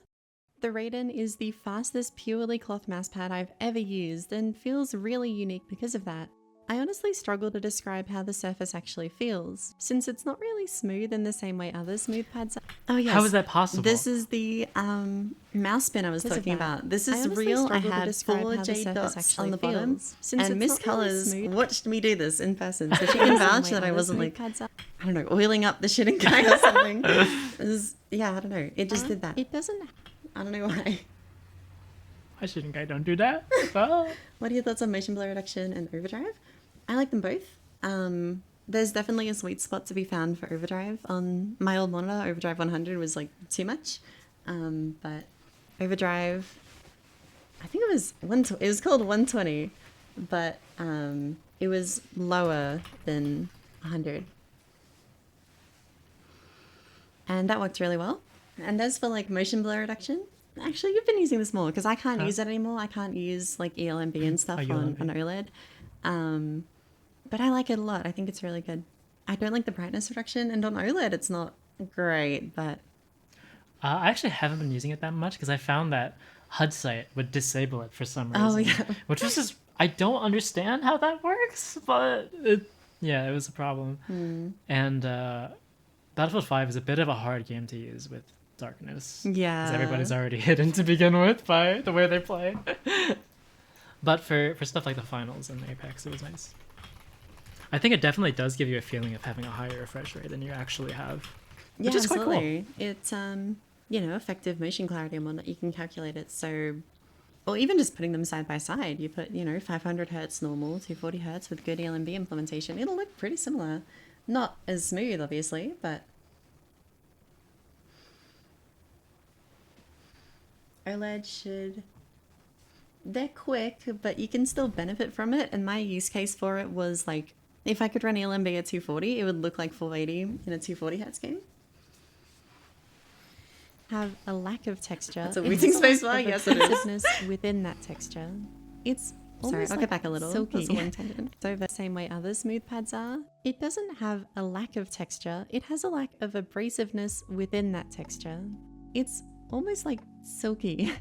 The Raiden is the fastest purely cloth mousepad I've ever used and feels really unique because of that. I honestly struggle to describe how the surface actually feels, since it's not really smooth in the same way other smooth pads are. Oh yes. How is that possible? This is the mouse spin I was talking about. This is real. I had 4 jade dots on the bottom, and Miss Colors watched me do this in person, so she can vouch that I wasn't like, I don't know, oiling up the shitting guy or something. Yeah, I don't know. It just did that. It doesn't. I don't know why. I shouldn't. I don't do that. Well, what are your thoughts on motion blur reduction and overdrive? I like them both. There's definitely a sweet spot to be found for overdrive. On my old monitor, overdrive 100 was like too much. But overdrive, I think it was called 120, but it was lower than 100. And that worked really well. And as for like motion blur reduction, actually you've been using this more because I can't use it anymore. I can't use like ELMB and stuff on OLED. But I like it a lot. I think it's really good. I don't like the brightness reduction, and on OLED it's not great, but I actually haven't been using it that much because I found that HUD site would disable it for some reason. Oh yeah. Which was just, I don't understand how that works, but it was a problem. And Battlefield 5 is a bit of a hard game to use with darkness. Yeah. Because everybody's already hidden to begin with by the way they play. But for stuff like the finals and Apex, it was nice. I think it definitely does give you a feeling of having a higher refresh rate than you actually have. Which is absolutely. Quite cool. It's you know, effective motion clarity and whatnot. You can calculate it. So, or even just putting them side by side, you put 500 hertz normal, 240 hertz with good ELMB implementation. It'll look pretty similar. Not as smooth, obviously, but OLED should. They're quick, but you can still benefit from it. And my use case for it was like, if I could run ELMB at 240, it would look like 480 in a 240 hertz game. Have a lack of texture. That's a waiting space bar. Yes, it is. Within that texture, it's sorry. I'll get back a little. Silky. That's a long tangent. So the same way other smooth pads are, it doesn't have a lack of texture. It has a lack of abrasiveness within that texture. It's almost like silky,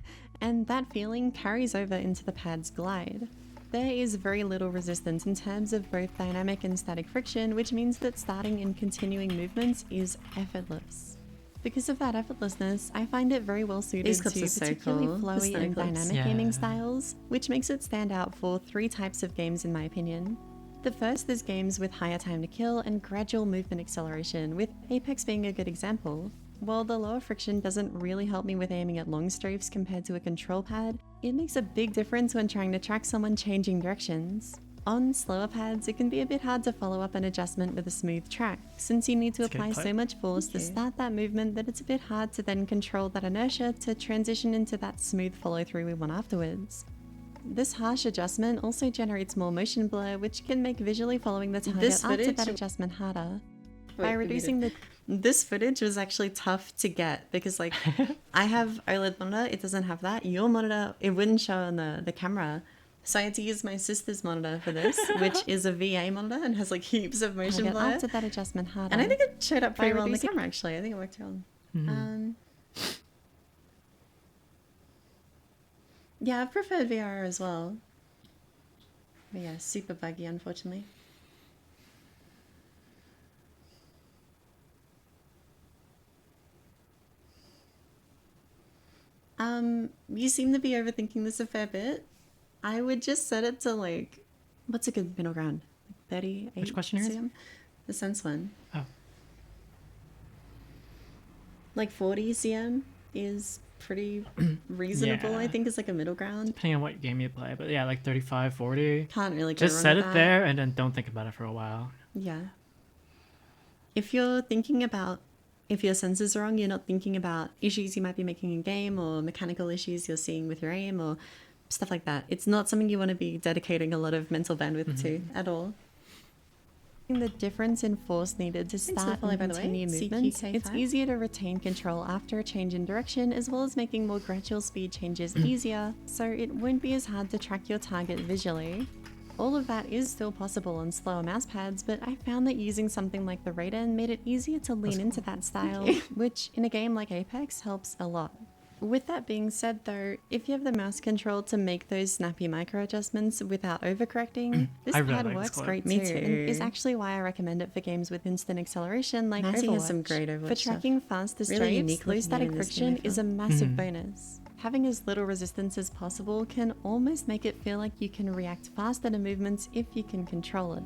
and that feeling carries over into the pad's glide. There is very little resistance in terms of both dynamic and static friction, which means that starting and continuing movements is effortless. Because of that effortlessness, I find it very well suited to particularly flowy and dynamic gaming styles, which makes it stand out for 3 types of games in my opinion. The first is games with higher time to kill and gradual movement acceleration, with Apex being a good example. While the lower friction doesn't really help me with aiming at long strafes compared to a control pad, it makes a big difference when trying to track someone changing directions. On slower pads, it can be a bit hard to follow up an adjustment with a smooth track, since you need to apply so much force to start that movement that it's a bit hard to then control that inertia to transition into that smooth follow through we want afterwards. This harsh adjustment also generates more motion blur, which can make visually following the target after that adjustment harder. By reducing this footage was actually tough to get because like I have OLED monitor, it doesn't have that. Your monitor, it wouldn't show on the camera. So I had to use my sister's monitor for this, which is a VA monitor and has like heaps of motion blur. After that adjustment harder. And I think it showed up pretty well on the camera actually. I think it worked well. Yeah, I've preferred VR as well. But yeah, super buggy, unfortunately. You seem to be overthinking this a fair bit. I would just set it to like, what's a good middle ground? Like 38 Which question is? cm? The sense one. Oh. Like 40 cm is pretty reasonable, Yeah. I think, is like a middle ground. Depending on what game you play, but yeah, like 35, 40. Can't really go Just wrong set with it that. there and then don't think about it for a while. Yeah. If you're thinking about if your senses are wrong, you're not thinking about issues you might be making in game or mechanical issues you're seeing with your aim or stuff like that. It's not something you want to be dedicating a lot of mental bandwidth to at all. The difference in force needed to start and continue movements, it's easier to retain control after a change in direction, as well as making more gradual speed changes easier, so it won't be as hard to track your target visually. All of that is still possible on slower mouse pads, but I found that using something like the Raiden made it easier to lean into that style, which in a game like Apex helps a lot. With that being said though, if you have the mouse control to make those snappy micro adjustments without overcorrecting, this I really pad like this works clip. great Me too, too. and is actually why I recommend it for games with instant acceleration like Matty Overwatch. has some great Overwatch For stuff. tracking faster Really strafes, unique low looking static in this friction game, I is a found. massive bonus. Having as little resistance as possible can almost make it feel like you can react faster to movements if you can control it.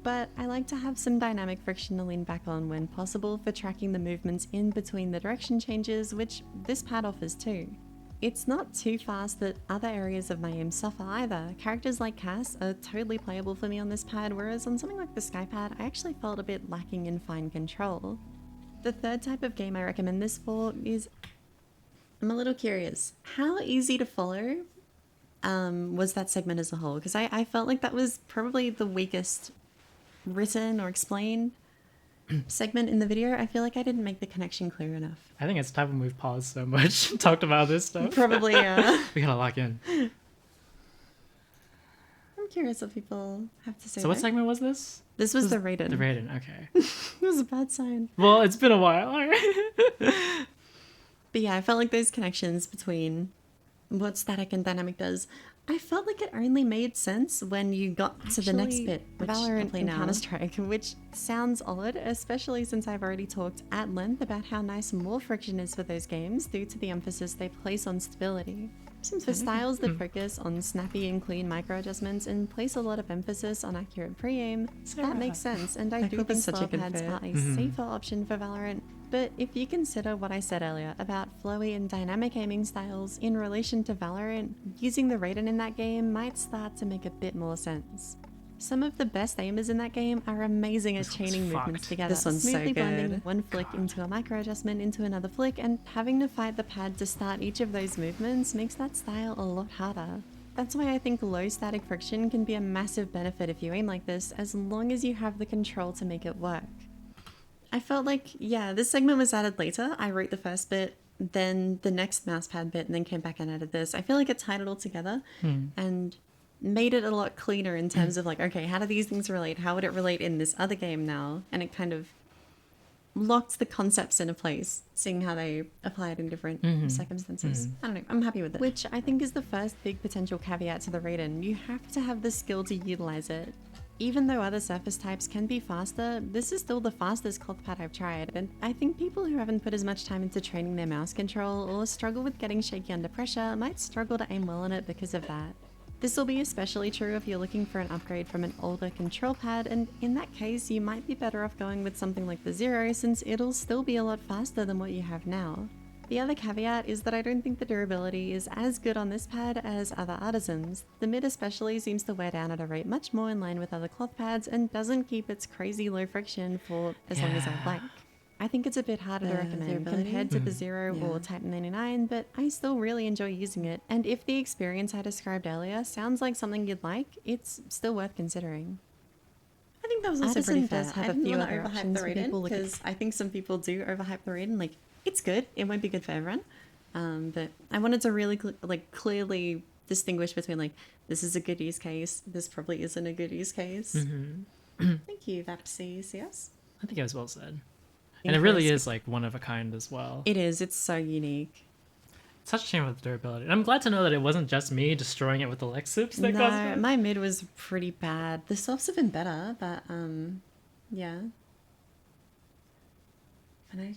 But I like to have some dynamic friction to lean back on when possible for tracking the movements in between the direction changes, which this pad offers too. It's not too fast that other areas of my aim suffer either. Characters like Cass are totally playable for me on this pad, whereas on something like the Skypad, I actually felt a bit lacking in fine control. The third type of game I recommend this for is, I'm a little curious, how easy to follow was that segment as a whole? Because I felt like that was probably the weakest written or explained segment in the video. I feel like I didn't make the connection clear enough. I think it's time when we've paused so much and talked about this stuff. Probably, yeah. We gotta lock in. I'm curious what people have to say. So what though. segment was this? This was the Raiden. The Raiden, okay. It was a bad sign. Well, it's been a while. But yeah, I felt like those connections between what static and dynamic does, I felt like it only made sense when you got to the next Actually, bit, which I'll Valorant play and now. Counter-Strike, which sounds odd, especially since I've already talked at length about how nice more friction is for those games due to the emphasis they place on stability. For styles that focus on snappy and clean micro adjustments and place a lot of emphasis on accurate pre-aim, that makes sense, and I That do clip think is such a slow good pads fit. are a safer option for Valorant. But if you consider what I said earlier about flowy and dynamic aiming styles in relation to Valorant, using the Raiden in that game might start to make a bit more sense. Some of the best aimers in that game are amazing at This one's chaining movements fucked. together, This one's so smoothly blending good. one flick into a micro adjustment into another flick, and having to fight the pad to start each of those movements makes that style a lot harder. That's why I think low static friction can be a massive benefit if you aim like this, as long as you have the control to make it work. I felt like, yeah, this segment was added later. I wrote the first bit, then the next mousepad bit, and then came back and added this. I feel like it tied it all together and made it a lot cleaner in terms of like, okay, how do these things relate? How would it relate in this other game now? And it kind of locked the concepts into place, seeing how they apply it in different circumstances. I don't know, I'm happy with it. Which I think is the first big potential caveat to the Raiden. You have to have the skill to utilize it. Even though other surface types can be faster, this is still the fastest cloth pad I've tried, and I think people who haven't put as much time into training their mouse control or struggle with getting shaky under pressure might struggle to aim well on it because of that. This will be especially true if you're looking for an upgrade from an older control pad, and in that case you might be better off going with something like the Zero, since it'll still be a lot faster than what you have now. The other caveat is that I don't think the durability is as good on this pad as other artisans. The mid especially seems to wear down at a rate much more in line with other cloth pads and doesn't keep its crazy low friction for as long as I'd like. I think it's a bit harder to recommend durability? compared to the Zero or Titan 99, but I still really enjoy using it, and if the experience I described earlier sounds like something you'd like, it's still worth considering. I think that was also Artisan pretty fair. does have I a didn't few want other to overhype options the for Raiden people looking- because I think some people do overhype the Raiden. Like, it's good. It won't be good for everyone. But I wanted to really clearly distinguish between like, this is a good use case. This probably isn't a good use case. Thank you, VapCCS. I think it was well said. And it really is like one of a kind as well. It is. It's so unique. such a shame with durability. And I'm glad to know that it wasn't just me destroying it with the Lex Sips that caused No, it. my mid was pretty bad. The softs have been better, but yeah.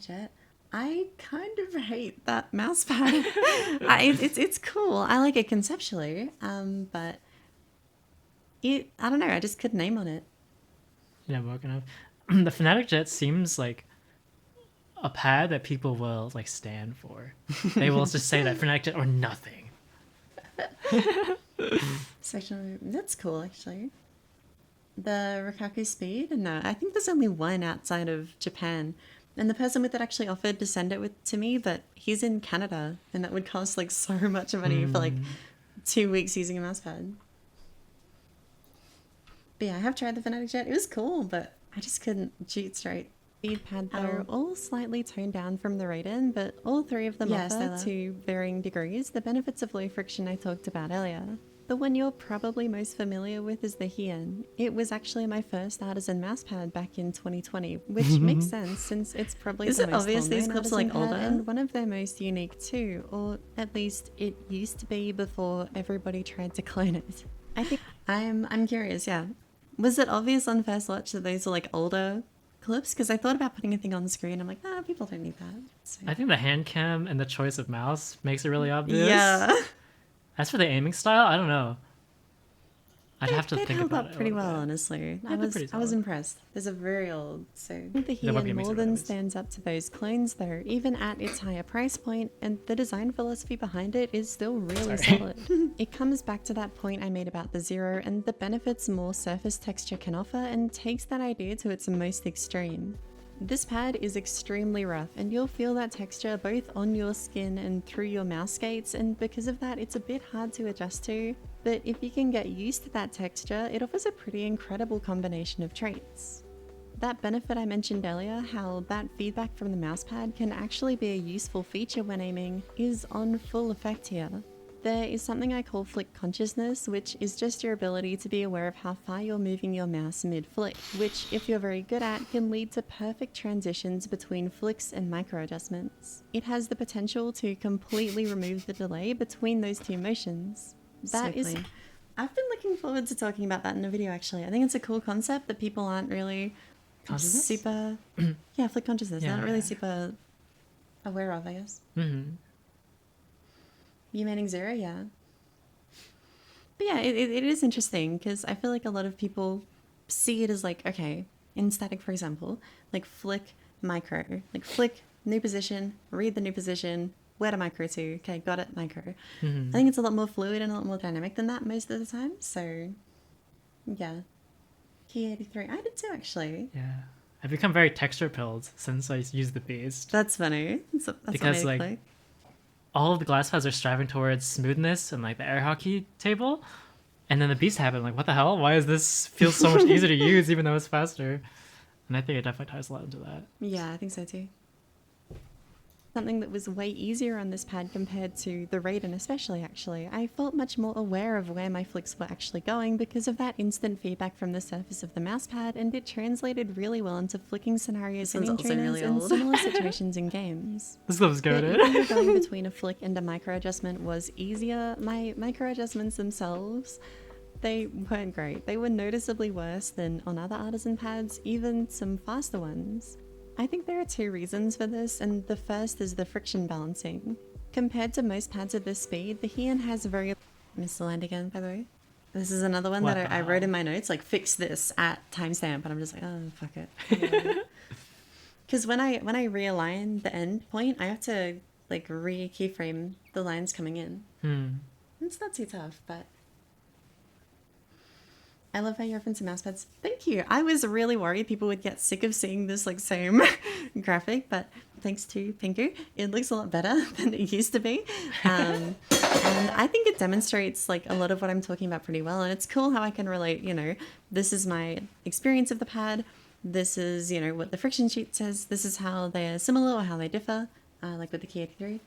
Jet. I kind of hate that mouse pad. It's cool. I like it conceptually, but I don't know. I just couldn't aim on it. Yeah, Morgan of the Fnatic Jet seems like a pad that people will like stand for. They will just say that Fnatic Jet or nothing. Section that's cool actually. The Rikaku speed? No, I think there's only one outside of Japan. And the person with it actually offered to send it to me, but he's in Canada, and that would cost like so much money for like 2 weeks using a mouse pad. But yeah, I have tried the Fnatic Jet. It was cool, but I just couldn't shoot straight. Speed pad are all slightly toned down from the Raiden, but all three of them offer to varying degrees the benefits of low friction I talked about earlier. The one you're probably most familiar with is the Hien. It was actually my first artisan mousepad back in 2020, which makes sense since it's probably the most obvious these clips are like older and one of their most unique too, or at least it used to be before everybody tried to clone it. I think I'm curious, yeah. Was it obvious on first watch that these are like older clips? Because I thought about putting a thing on the screen. I'm like, people don't need that. So. I think the hand cam and the choice of mouse makes it really obvious. Yeah. As for the aiming style, I don't know. I'd have to think held about up it pretty well, honestly. I was impressed. There's a very old, so the Hien more than stands up to those clones, though, even at its higher price point, and the design philosophy behind it is still really solid. It comes back to that point I made about the Zero and the benefits more surface texture can offer, and takes that idea to its most extreme. This pad is extremely rough, and you'll feel that texture both on your skin and through your mouse skates, and because of that it's a bit hard to adjust to, but if you can get used to that texture, it offers a pretty incredible combination of traits. That benefit I mentioned earlier, how that feedback from the mousepad can actually be a useful feature when aiming, is on full effect here. There is something I call flick consciousness, which is just your ability to be aware of how far you're moving your mouse mid-flick, which, if you're very good at, can lead to perfect transitions between flicks and micro adjustments. It has the potential to completely remove the delay between those two motions. I've been looking forward to talking about that in a video actually. I think it's a cool concept that people aren't really super... flick consciousness. They're not really super aware of, I guess. Mm-hmm. You meaning Zero? Yeah. But yeah, it is interesting because I feel like a lot of people see it as like, okay, in static, for example, like flick micro, like flick new position, read the new position, where to micro to, okay, got it, micro. I think it's a lot more fluid and a lot more dynamic than that most of the time. So yeah. Key 83. I did too, actually. Yeah. I've become very texture pilled since I used the Beast. That's funny. That's because like all of the glass pads are striving towards smoothness and like the air hockey table, and then the Beast happened. Like, what the hell? Why is this feel so much easier to use even though it's faster? And I think it definitely ties a lot into that. Yeah, I think so too. Something that was way easier on this pad compared to the Raiden especially, actually. I felt much more aware of where my flicks were actually going because of that instant feedback from the surface of the mouse pad, and it translated really well into flicking scenarios in trainers and similar situations in games. This looks good. Even going between a flick and a micro adjustment was easier. My micro adjustments themselves, they weren't great. They were noticeably worse than on other artisan pads, even some faster ones. I think there are two reasons for this, and the first is the friction balancing. Compared to most pads of this speed, the Hien has a very... Missed the land again, by the way. This is another one that I wrote in my notes, like, fix this at timestamp, and I'm just like, oh, fuck it. Because when I realign the end point, I have to, like, re-keyframe the lines coming in. It's not too tough, but... I love how you reference mouse pads. Thank you. I was really worried people would get sick of seeing this like same graphic, but thanks to Pinku, it looks a lot better than it used to be. And I think it demonstrates like a lot of what I'm talking about pretty well. And it's cool how I can relate, you know, this is my experience of the pad. This is, you know, what the friction sheet says. This is how they're similar or how they differ, like with the Key 83.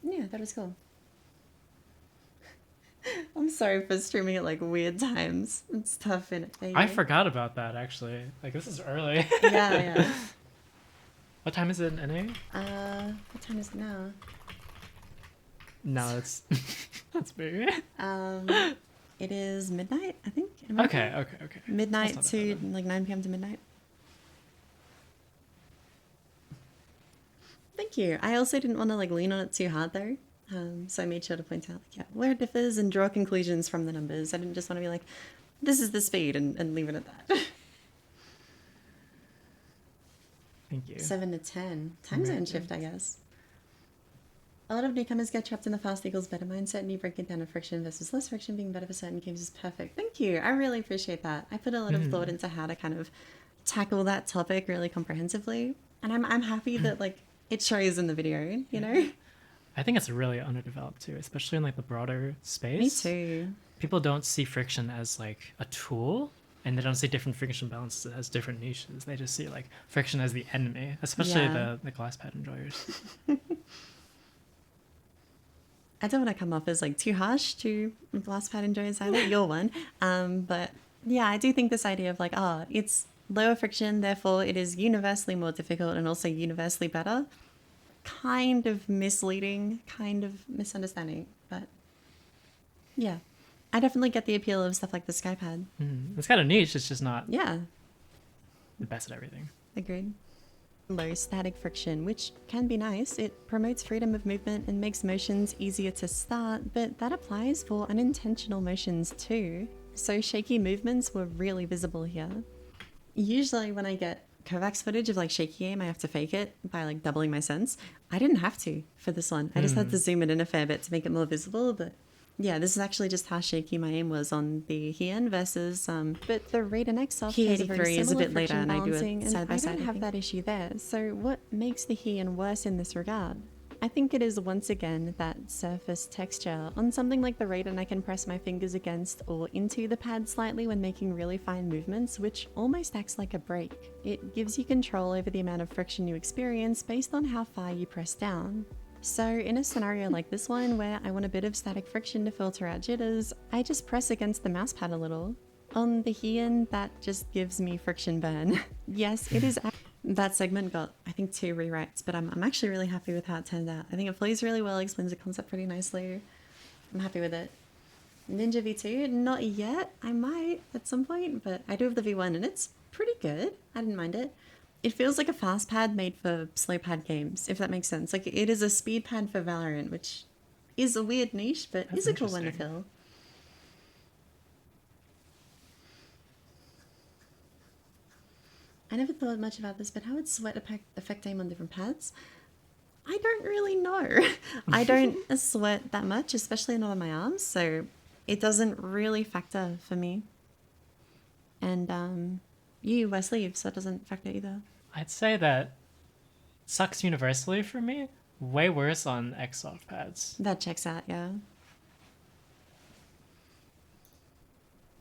Yeah, that was cool. I'm sorry for streaming at like weird times. It's tough in it. I forgot about that actually. Like, this is early. Yeah. What time is it in NA? What time is it now? No, that's that's big. It is midnight, I think. Am I Okay, right? okay. Midnight That's not to bad then. like 9 p.m. to midnight. Thank you. I also didn't want to like lean on it too hard though. So I made sure to point out like, yeah, where it differs and draw conclusions from the numbers. I didn't just want to be like, this is the speed and leave it at that. Thank you. 7 to 10. Time zone shift, I guess. A lot of newcomers get trapped in the fast equals better mindset, and you break it down to friction versus less friction being better for certain games is perfect. Thank you. I really appreciate that. I put a lot of thought into how to kind of tackle that topic really comprehensively. And I'm happy that like it shows in the video, you know? I think it's really underdeveloped too, especially in like the broader space. Me too. People don't see friction as like a tool, and they don't see different friction balances as different niches. They just see like friction as the enemy, especially Yeah. the glass pad enjoyers. I don't want to come off as like too harsh to glass pad enjoyers either. You're one. But yeah, I do think this idea of like, oh, it's lower friction, therefore it is universally more difficult and also universally better. Kind of misleading, kind of misunderstanding. But yeah, I definitely get the appeal of stuff like the Skypad. It's kind of niche. It's just not Yeah, the best at everything. agreed. Low static friction, which can be nice. It promotes freedom of movement and makes motions easier to start, but that applies for unintentional motions too. So shaky movements were really visible here. Usually when I get Kovacs footage of like shaky aim, I have to fake it by like doubling my sense. I didn't have to for this one. I just had to zoom it in a fair bit to make it more visible, but yeah, this is actually just how shaky my aim was on the Hien versus but the Raiden X off has a very 83 is a similar bit later friction and I do it balancing, and side by I side, don't I have think. that issue there. So what makes the Hien worse in this regard? I think it is once again that surface texture. On something like the Raiden, I can press my fingers against or into the pad slightly when making really fine movements, which almost acts like a brake. It gives you control over the amount of friction you experience based on how far you press down. So in a scenario like this one, where I want a bit of static friction to filter out jitters, I just press against the mouse pad a little. On the Hien, that just gives me friction burn. Yes, it is. That segment got, I think, 2 rewrites, but I'm actually really happy with how it turned out. I think it flows really well, explains the concept pretty nicely. I'm happy with it. Ninja V2, not yet. I might at some point, but I do have the V1 and it's pretty good. I didn't mind it. It feels like a fast pad made for slow pad games, if that makes sense. Like it is a speed pad for Valorant, which is a weird niche, but That's is a cool one to interesting. fill. I never thought much about this, but how would sweat affect aim on different pads? I don't really know. I don't sweat that much, especially not on my arms, so it doesn't really factor for me. And you wear sleeves, so it doesn't factor either. I'd say that sucks universally for me. Way worse on X-Soft pads. That checks out, yeah.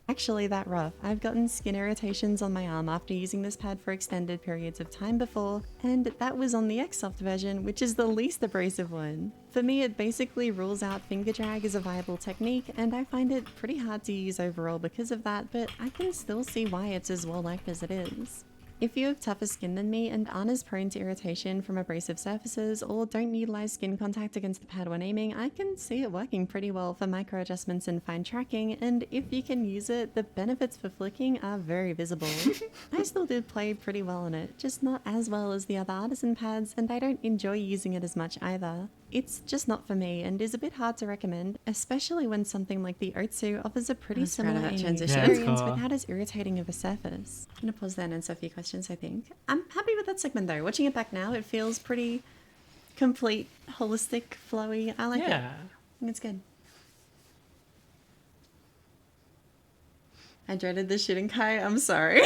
Actually that rough. I've gotten skin irritations on my arm after using this pad for extended periods of time before, and that was on the X-Soft version, which is the least abrasive one. For me, it basically rules out finger drag as a viable technique, and I find it pretty hard to use overall because of that, but I can still see why it's as well liked as it is. If you have tougher skin than me and aren't as prone to irritation from abrasive surfaces or don't utilize skin contact against the pad when aiming, I can see it working pretty well for micro adjustments and fine tracking, and if you can use it, the benefits for flicking are very visible. I still did play pretty well on it, just not as well as the other artisan pads, and I don't enjoy using it as much either. It's just not for me and is a bit hard to recommend, especially when something like the Otsu offers a pretty That's proud of similar that aiming transition. Yeah, it's experience cool. without as irritating of a surface. I'm gonna pause there and answer a few questions, I think. I'm happy with that segment though. Watching it back now, it feels pretty complete, holistic, flowy. I like it. Yeah. I think it's good. I dreaded the shooting Kai. I'm sorry.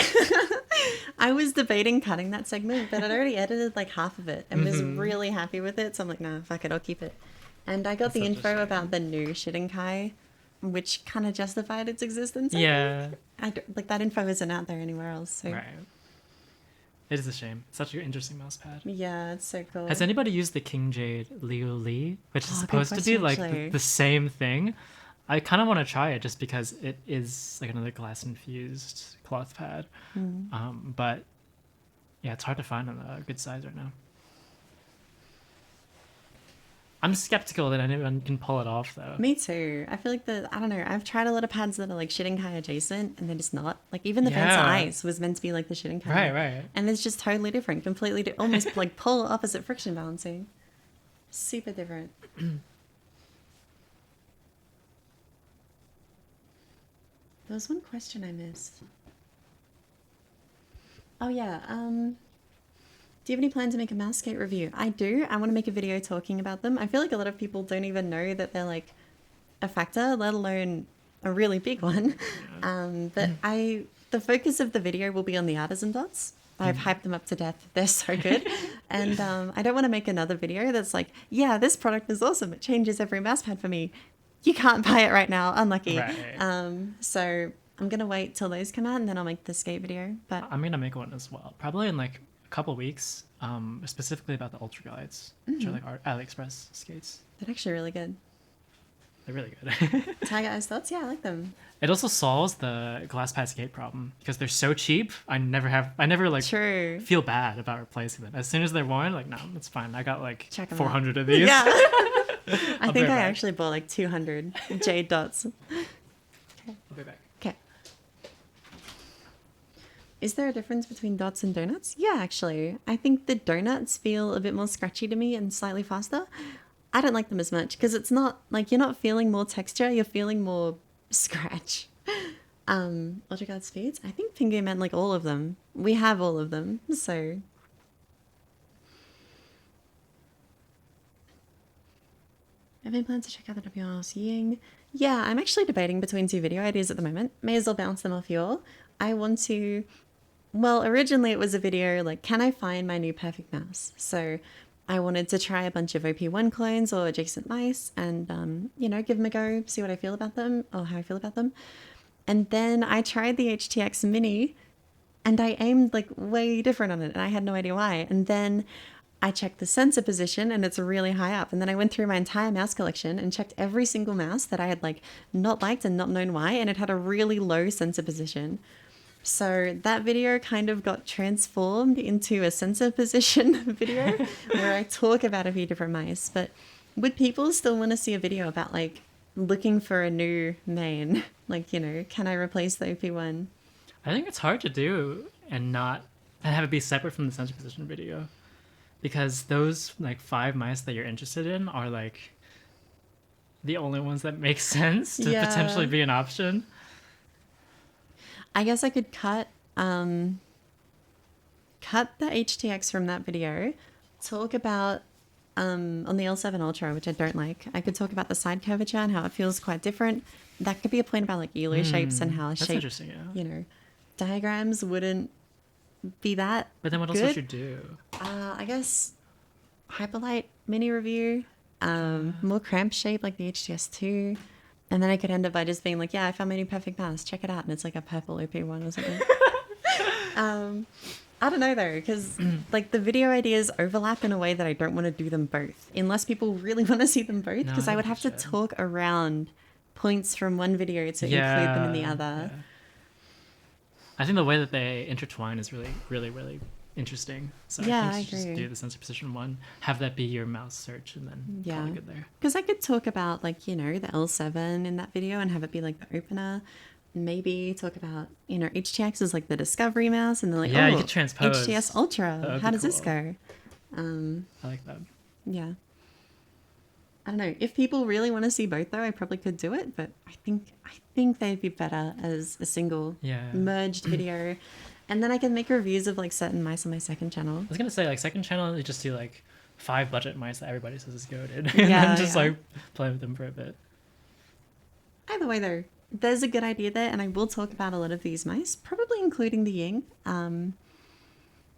I was debating cutting that segment, but I'd already edited like half of it and was really happy with it. So I'm like, nah, fuck it, I'll keep it. And I got That's the such a info shame. about the new shitting Kai, which kind of justified its existence. I Yeah. think. Like that info isn't out there anywhere else. So Right. It is a shame. It's such an interesting mouse pad. yeah, it's so cool. Has anybody used the King Jade Liu Li, which is Oh, good supposed to be question, like actually. the same thing? I kind of want to try it just because it is like another glass infused cloth pad. But yeah, it's hard to find on a good size right now. I'm skeptical that anyone can pull it off though. Me too. I feel like I don't know, I've tried a lot of pads that are like Shirinkai adjacent and they're just not. Like even the Fancy Yeah. Ice was meant to be like the Shirinkai. Right. And it's just totally different, completely almost like polar opposite friction balancing. Super different. There was one question I missed. Oh yeah, do you have any plan to make a mouse skate review? I do. I want to make a video talking about them. I feel like a lot of people don't even know that they're like a factor, let alone a really big one. But the focus of the video will be on the artisan dots. I've hyped them up to death. They're so good. And I don't want to make another video that's like, yeah, this product is awesome. It changes every mouse pad for me. You can't buy it right now. Unlucky. Right. So I'm going to wait till those come out and then I'll make the skate video. But I'm gonna make one as well, probably in like a couple weeks. Specifically about the ultra guides, which are like AliExpress skates. they're actually really good. They're really good. Tiger Eyes Dots? Yeah, I like them. It also solves the glass pad skate problem because they're so cheap. I never like True. feel bad about replacing them. As soon as they're worn, like no, it's fine. I got like Check 'em 400 of these. Yeah. I'll I be think right I back. actually bought like 200 jade dots. I'll be back. Okay. Is there a difference between dots and donuts? Yeah, actually. I think the donuts feel a bit more scratchy to me and slightly faster. I don't like them as much because it's not like you're not feeling more texture, you're feeling more scratch. Ultra Guard speeds? I think Pingu meant like all of them. We have all of them, so. Have any plans to check out the WRS Ying? Yeah, I'm actually debating between two video ideas at the moment. May as well bounce them off you all. I want to. Well, originally it was a video like, can I find my new perfect mouse? So I wanted to try a bunch of OP1 clones or adjacent mice and, give them a go, see what I feel about them or how I feel about them. And then I tried the HTX Mini and I aimed like way different on it and I had no idea why. And then I checked the sensor position and it's really high up. And then I went through my entire mouse collection and checked every single mouse that I had like not liked and not known why. And it had a really low sensor position. So that video kind of got transformed into a sensor position video where I talk about a few different mice. But would people still want to see a video about like looking for a new main? Like, can I replace the OP1? I think it's hard to do and have it be separate from the sensor position video. Because those like 5 mice that you're interested in are like the only ones that make sense to Yeah. potentially be an option. I guess I could cut the HTX from that video, talk about on the L7 Ultra, which I don't like. I could talk about the side curvature and how it feels quite different. That could be a point about like elo shapes and how That's shape, interesting, yeah. Diagrams wouldn't be that. But then what else good. would you do? I guess Hyperlight mini review, more cramped shape like the HTS2. And then I could end up by just being like, yeah, I found my new perfect mouse. Check it out. And it's like a purple OP1 or something. I don't know though, because like the video ideas overlap in a way that I don't want to do them both. Unless people really want to see them both, No, because I I would think have you to should. talk around points from one video to include them in the other. Yeah. I think the way that they intertwine is really, really, really interesting. So Yeah, I think I you should just agree. do the sensor position one, have that be your mouse search, and then Yeah. call it good there. Because I could talk about like, the L7 in that video and have it be like the opener. Maybe talk about, HTX is like the discovery mouse and then like, Yeah, you could transpose. HTS Ultra. That would How be does this cool. go? I like that. Yeah. I don't know. If people really want to see both though, I probably could do it, but I think they'd be better as a single Yeah. merged video. And then I can make reviews of like certain mice on my second channel. I was gonna say like second channel, you just do like 5 budget mice that everybody says is goaded, and Yeah, then just yeah. like play with them for a bit. Either way though, there's a good idea there and I will talk about a lot of these mice, probably including the Ying.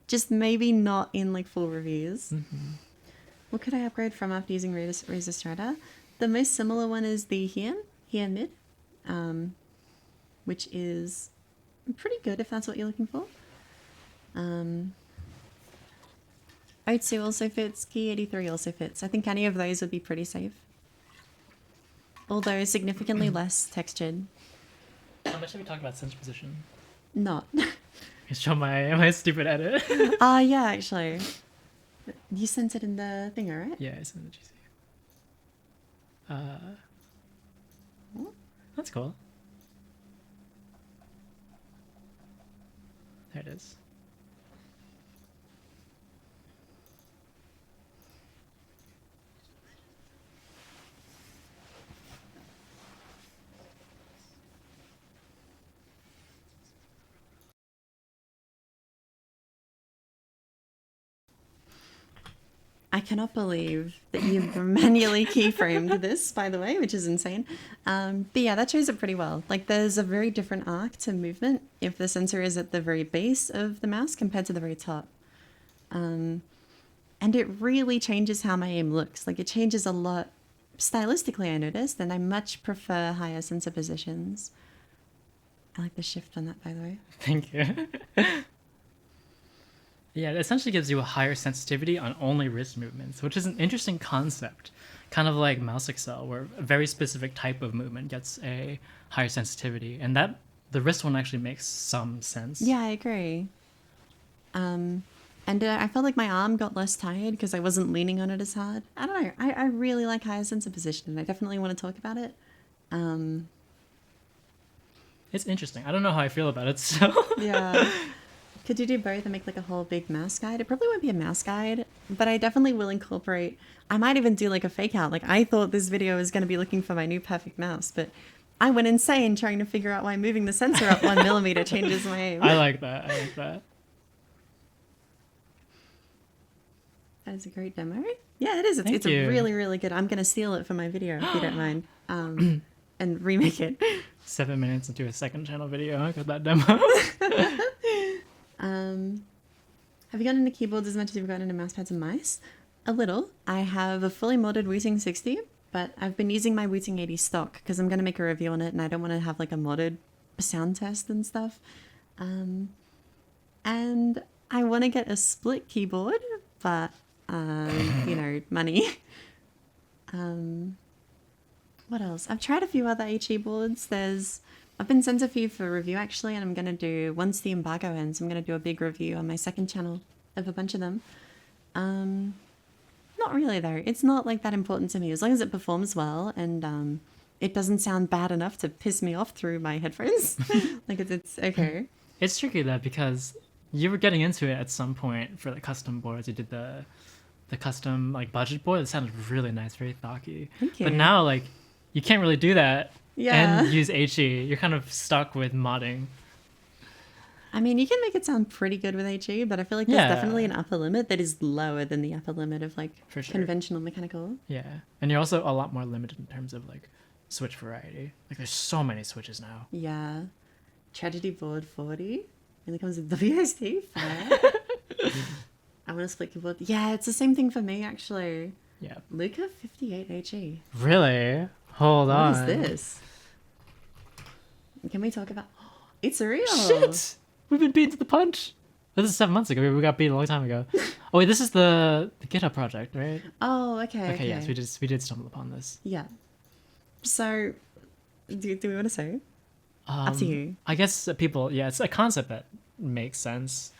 Just maybe not in like full reviews. Mm-hmm. What could I upgrade from after using Razor Strider? The most similar one is the Hien Mid, which is pretty good if that's what you're looking for. Otsu also fits, Key 83 also fits. I think any of those would be pretty safe. Although significantly less textured. How much have we talked about sensor position? Not. You show my stupid edit. Yeah, actually. You sent it in the thing, right? Yeah, it's in the GC. That's cool. There it is. I cannot believe that you've manually keyframed this, by the way, which is insane. But yeah, that shows it pretty well. Like, there's a very different arc to movement if the sensor is at the very base of the mouse compared to the very top. And it really changes how my aim looks. Like, it changes a lot stylistically, I noticed, and I much prefer higher sensor positions. I like the shift on that, by the way. Thank you. Yeah, it essentially gives you a higher sensitivity on only wrist movements, which is an interesting concept. Kind of like mouse excel, where a very specific type of movement gets a higher sensitivity. And that the wrist one actually makes some sense. Yeah, I agree. And I felt like my arm got less tired because I wasn't leaning on it as hard. I don't know. I really like higher sensor position, and I definitely want to talk about it. It's interesting. I don't know how I feel about it, so... Yeah. Could you do both and make like a whole big mouse guide? It probably won't be a mouse guide, but I definitely will incorporate... I might even do like a fake out. Like, I thought this video was going to be looking for my new perfect mouse, but I went insane trying to figure out why moving the sensor up 1 millimeter changes my aim. I like that. I like that. That is a great demo. Yeah, it is. It's Thank a you. really, really good. I'm going to steal it for my video if you don't mind, and remake it. 7 minutes into a second channel video, I got that demo. Have you gotten into keyboards as much as you've gotten into mousepads and mice? A little. I have a fully modded Wooting 60, but I've been using my Wooting 80 stock because I'm going to make a review on it and I don't want to have like a modded sound test and stuff. And I want to get a split keyboard, but, you know, money. What else? I've tried a few other HE boards. I've been sent a few for review actually, and I'm going to do, once the embargo ends, I'm going to do a big review on my second channel of a bunch of them. Not really though. It's not like that important to me as long as it performs well and it doesn't sound bad enough to piss me off through my headphones. Like it's okay. It's tricky though, because you were getting into it at some point for the custom boards. You did the custom like budget board. It sounded really nice, very thocky. Thank you. But now like you can't really do that Yeah. and use HE. You're kind of stuck with modding. I mean, you can make it sound pretty good with HE, but I feel like there's Yeah. definitely an upper limit that is lower than the upper limit of like For sure. conventional mechanical. Yeah, and you're also a lot more limited in terms of like switch variety. Like there's so many switches now. Yeah. Tragedy board 40. And it comes with WSD 5. I want to split keyboard. Yeah, it's the same thing for me actually. Yeah. Luca 58 HE. Really? Hold What on. is this? Can we talk about... It's real. Shit! We've been beaten to the punch. This is 7 months ago. We got beat a long time ago. Oh wait, this is the GitHub project, right? Oh, okay. Okay, yes, we did stumble upon this. Yeah. So, do we want to say? Up to you. I guess people, yeah, it's a concept that makes sense.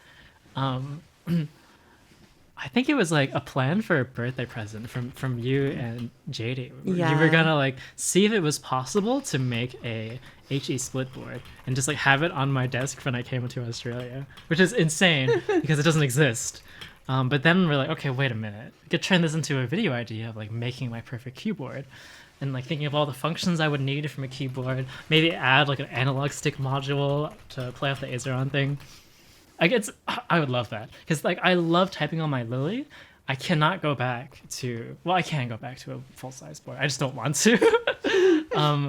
I think it was like a plan for a birthday present from you and JD. You Yeah. were gonna like see if it was possible to make a HE split board and just like have it on my desk when I came to Australia, which is insane because it doesn't exist. But then we're like, okay, wait a minute, we could turn this into a video idea of like making my perfect keyboard. And like thinking of all the functions I would need from a keyboard, maybe add like an analog stick module to play off the Azeron thing. I would love that because like I love typing on my Lily. I cannot go back to I can go back to a full size board. I just don't want to.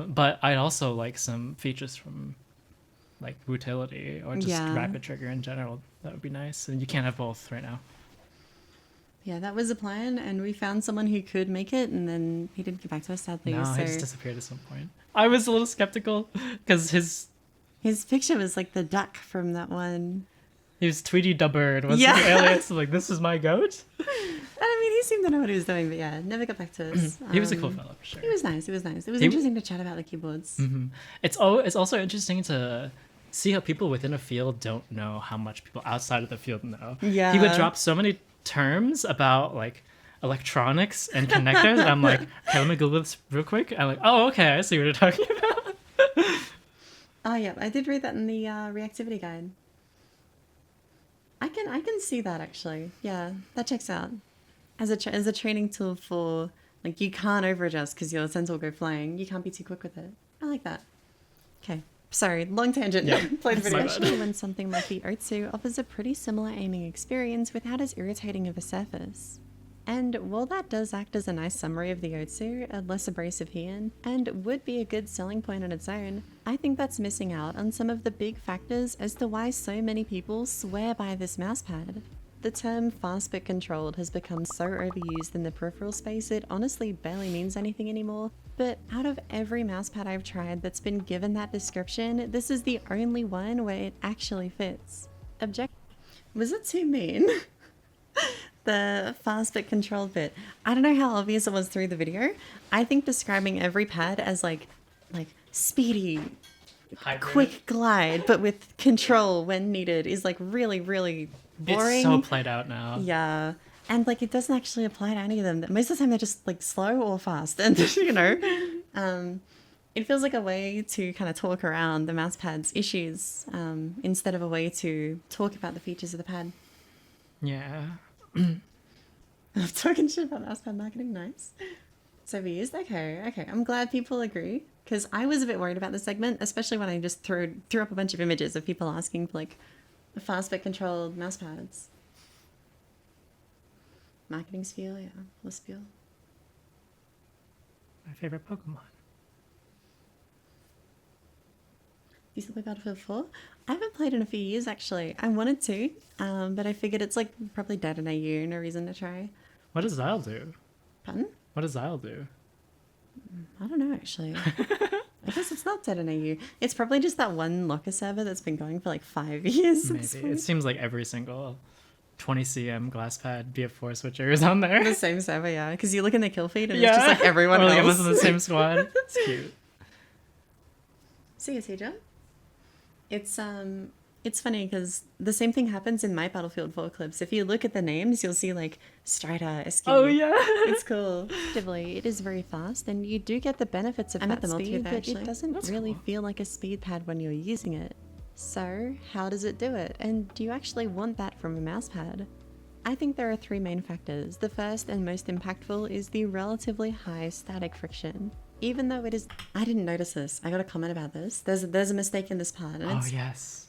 But I'd also like some features from like utility or just Yeah. rapid trigger in general. That would be nice. And you can't have both right now. Yeah, that was a plan, and we found someone who could make it, and then he didn't get back to us sadly. No, so he just disappeared at some point. I was a little skeptical because his picture was like the duck from that one. he was Tweety Dubbird was Yeah. the alias. Like this is my goat. I mean, he seemed to know what he was doing, but yeah, never got back to us. He was a cool fellow for sure. He was nice. It was nice. It was He- interesting to chat about the keyboards. It's also interesting to see how people within a field don't know how much people outside of the field know. Yeah. He would drop so many terms about like electronics and connectors. And I'm like, okay, let me Google this real quick. I'm like, oh, okay, I see what you're talking about. Oh yeah, I did read that in the reactivity guide. I can see that actually. Yeah, that checks out. As a training tool for like you can't over adjust because your sensor will go flying. You can't be too quick with it. I like that. Okay, sorry, long tangent. Yeah, Play the video. my bad. Especially when something like the Otsu offers a pretty similar aiming experience without as irritating of a surface. And while that does act as a nice summary of the Otsu, a less abrasive Heian, and would be a good selling point on its own, I think that's missing out on some of the big factors as to why so many people swear by this mousepad. The term fast but controlled has become so overused in the peripheral space it honestly barely means anything anymore, but out of every mousepad I've tried that's been given that description, this is the only one where it actually fits. Was it too mean? The fast but controlled bit. I don't know how obvious it was through the video. I think describing every pad as like speedy, Hybrid. quick glide, but with control when needed is like really, really boring. It's so played out now. Yeah. And like it doesn't actually apply to any of them. Most of the time they're just like slow or fast. And you know, it feels like a way to kind of talk around the mouse pad's issues instead of a way to talk about the features of the pad. Yeah. I'm talking shit about mousepad marketing. Nice. So overused. Okay. I'm glad people agree because I was a bit worried about this segment, especially when I just threw up a bunch of images of people asking for like fast but controlled mousepads. Marketing spiel, yeah, the spiel. My favorite Pokemon. You still play Battlefield 4? I haven't played in a few years actually. I wanted to, but I figured it's like probably dead in AU, no reason to try. What does Zyle do? Pardon? What does Zyle do? I don't know actually. I guess it's not dead in AU. It's probably just that one locker server that's been going for like 5 years. at this Maybe. It point. seems like every single 20cm GlassPad BF4 switcher is on there. The same server, yeah. Because you look in the kill feed and it's just like everyone or like else. everyone's in the same squad. It's cute. See you, Teja. It's funny because the same thing happens in my Battlefield 4 clips. If you look at the names, you'll see like Strider, Escape. Oh yeah. It's cool. Effectively, it is very fast, and you do get the benefits of I'm at that the multi speed, there, but actually. it doesn't That's really cool. feel like a speed pad when you're using it. So, how does it do it? And do you actually want that from a mouse pad? I think there are three main factors. The first and most impactful is the relatively high static friction. Even though it is... I didn't notice this. I got a comment about this. There's a mistake in this part. And Oh it's, yes.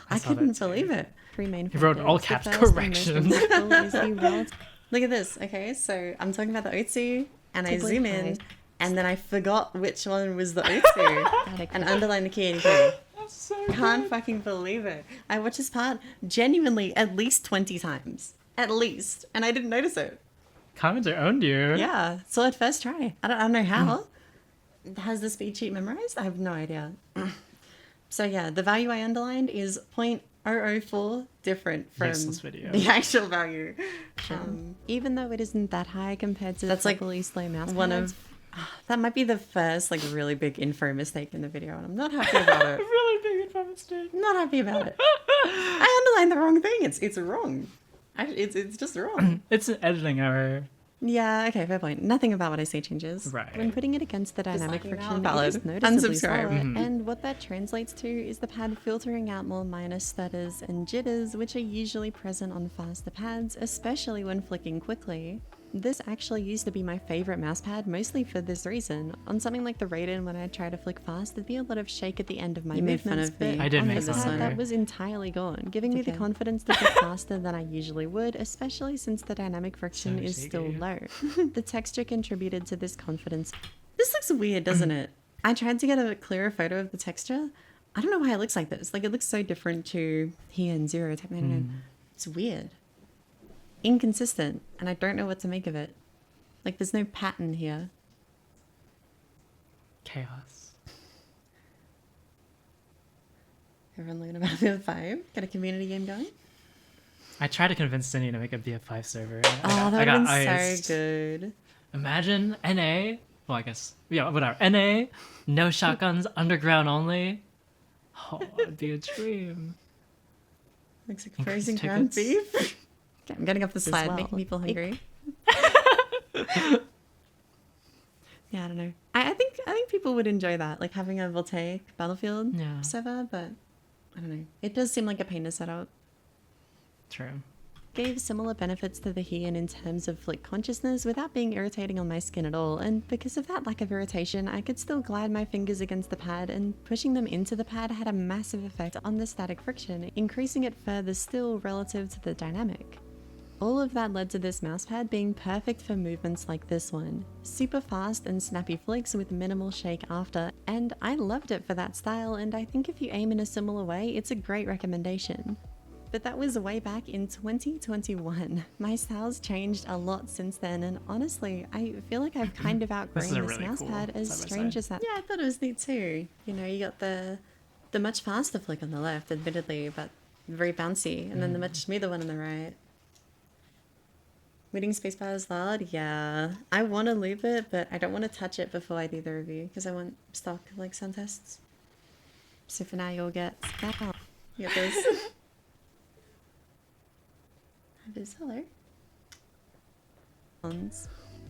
I saw couldn't that too. believe it. Three main He factors. wrote all The caps, first and most correction. impactful is the relative Look at this. Okay, so I'm talking about the Otsu, and I Typically zoom in, high. and then I forgot which one was the Otsu, static and underline the key 83. That's so Can't fucking believe it. I watched this part genuinely at least 20 times. At least. And I didn't notice it. Commenter owned you. Yeah. So at first try. I don't know how. Has the speed sheet memorized? I have no idea. So yeah, the value I underlined is 0.004 different from Useless video. the actual value. Even though it isn't that high compared to That's like properly slow mouse One pads, of... That might be the first like really big info mistake in the video, and I'm not happy about it. Really big info mistake. I'm not happy about it. I underlined the wrong thing. It's wrong. It's just wrong. It's an editing error. Yeah, okay, fair point. Nothing about what I say changes. Right. when putting it against the dynamic Disliking now, friction, valid. it is noticeably Unsubscribe. slower. Mhm. And what that translates to is the pad filtering out more minor stutters and jitters, which are usually present on faster pads, especially when flicking quickly. This actually used to be my favorite mouse pad, mostly for this reason. On something like the Raiden, when I try to flick fast, there'd be a lot of shake at the end of my You made movements, fun of me. but I did on make this fun of pad, you. that was entirely gone, giving me the Okay. confidence to flick faster than I usually would, especially since the dynamic friction So is still shaky. low. The texture contributed to this confidence. This looks weird, doesn't it? I tried to get a clearer photo of the texture. I don't know why it looks like this. Like, it looks so different to here in Zero Type 99. It's weird. Inconsistent. And I don't know what to make of it. Like, there's no pattern here. Chaos. Everyone looking about Battlefield 5. Got a community game going? I tried to convince Cindy to make a BF5 server. Oh, that would have been iced. so good. Imagine NA. Well, I guess. Yeah, whatever. NA, no shotguns, underground only. Oh, it'd be a dream. Looks like Increase frozen ground tickets. beef. Okay, I'm getting off the slide, well. making people hungry. Yeah, I don't know. I think people would enjoy that, like having a voltaic battlefield Yeah. server, but I don't know. It does seem like a pain to set up. True. Gave similar benefits to the Heian in terms of flick consciousness without being irritating on my skin at all, and because of that lack of irritation, I could still glide my fingers against the pad, and pushing them into the pad had a massive effect on the static friction, increasing it further still relative to the dynamic. All of that led to this mousepad being perfect for movements like this one. Super fast and snappy flicks with minimal shake after, and I loved it for that style, and I think if you aim in a similar way, it's a great recommendation. But that was way back in 2021. My style's changed a lot since then, and honestly, I feel like I've kind of outgrown This is a this really mousepad, cool as side by strange side. as that. Yeah, I thought it was neat too. You know, you got the much faster flick on the left, admittedly, but very bouncy, and then the much smoother one on the right. Waiting spacebar is loud? Yeah. I want to leave it, but I don't want to touch it before I do the review, because I want stock, like, sound tests. So for now, you'll get that. You get this. Hello.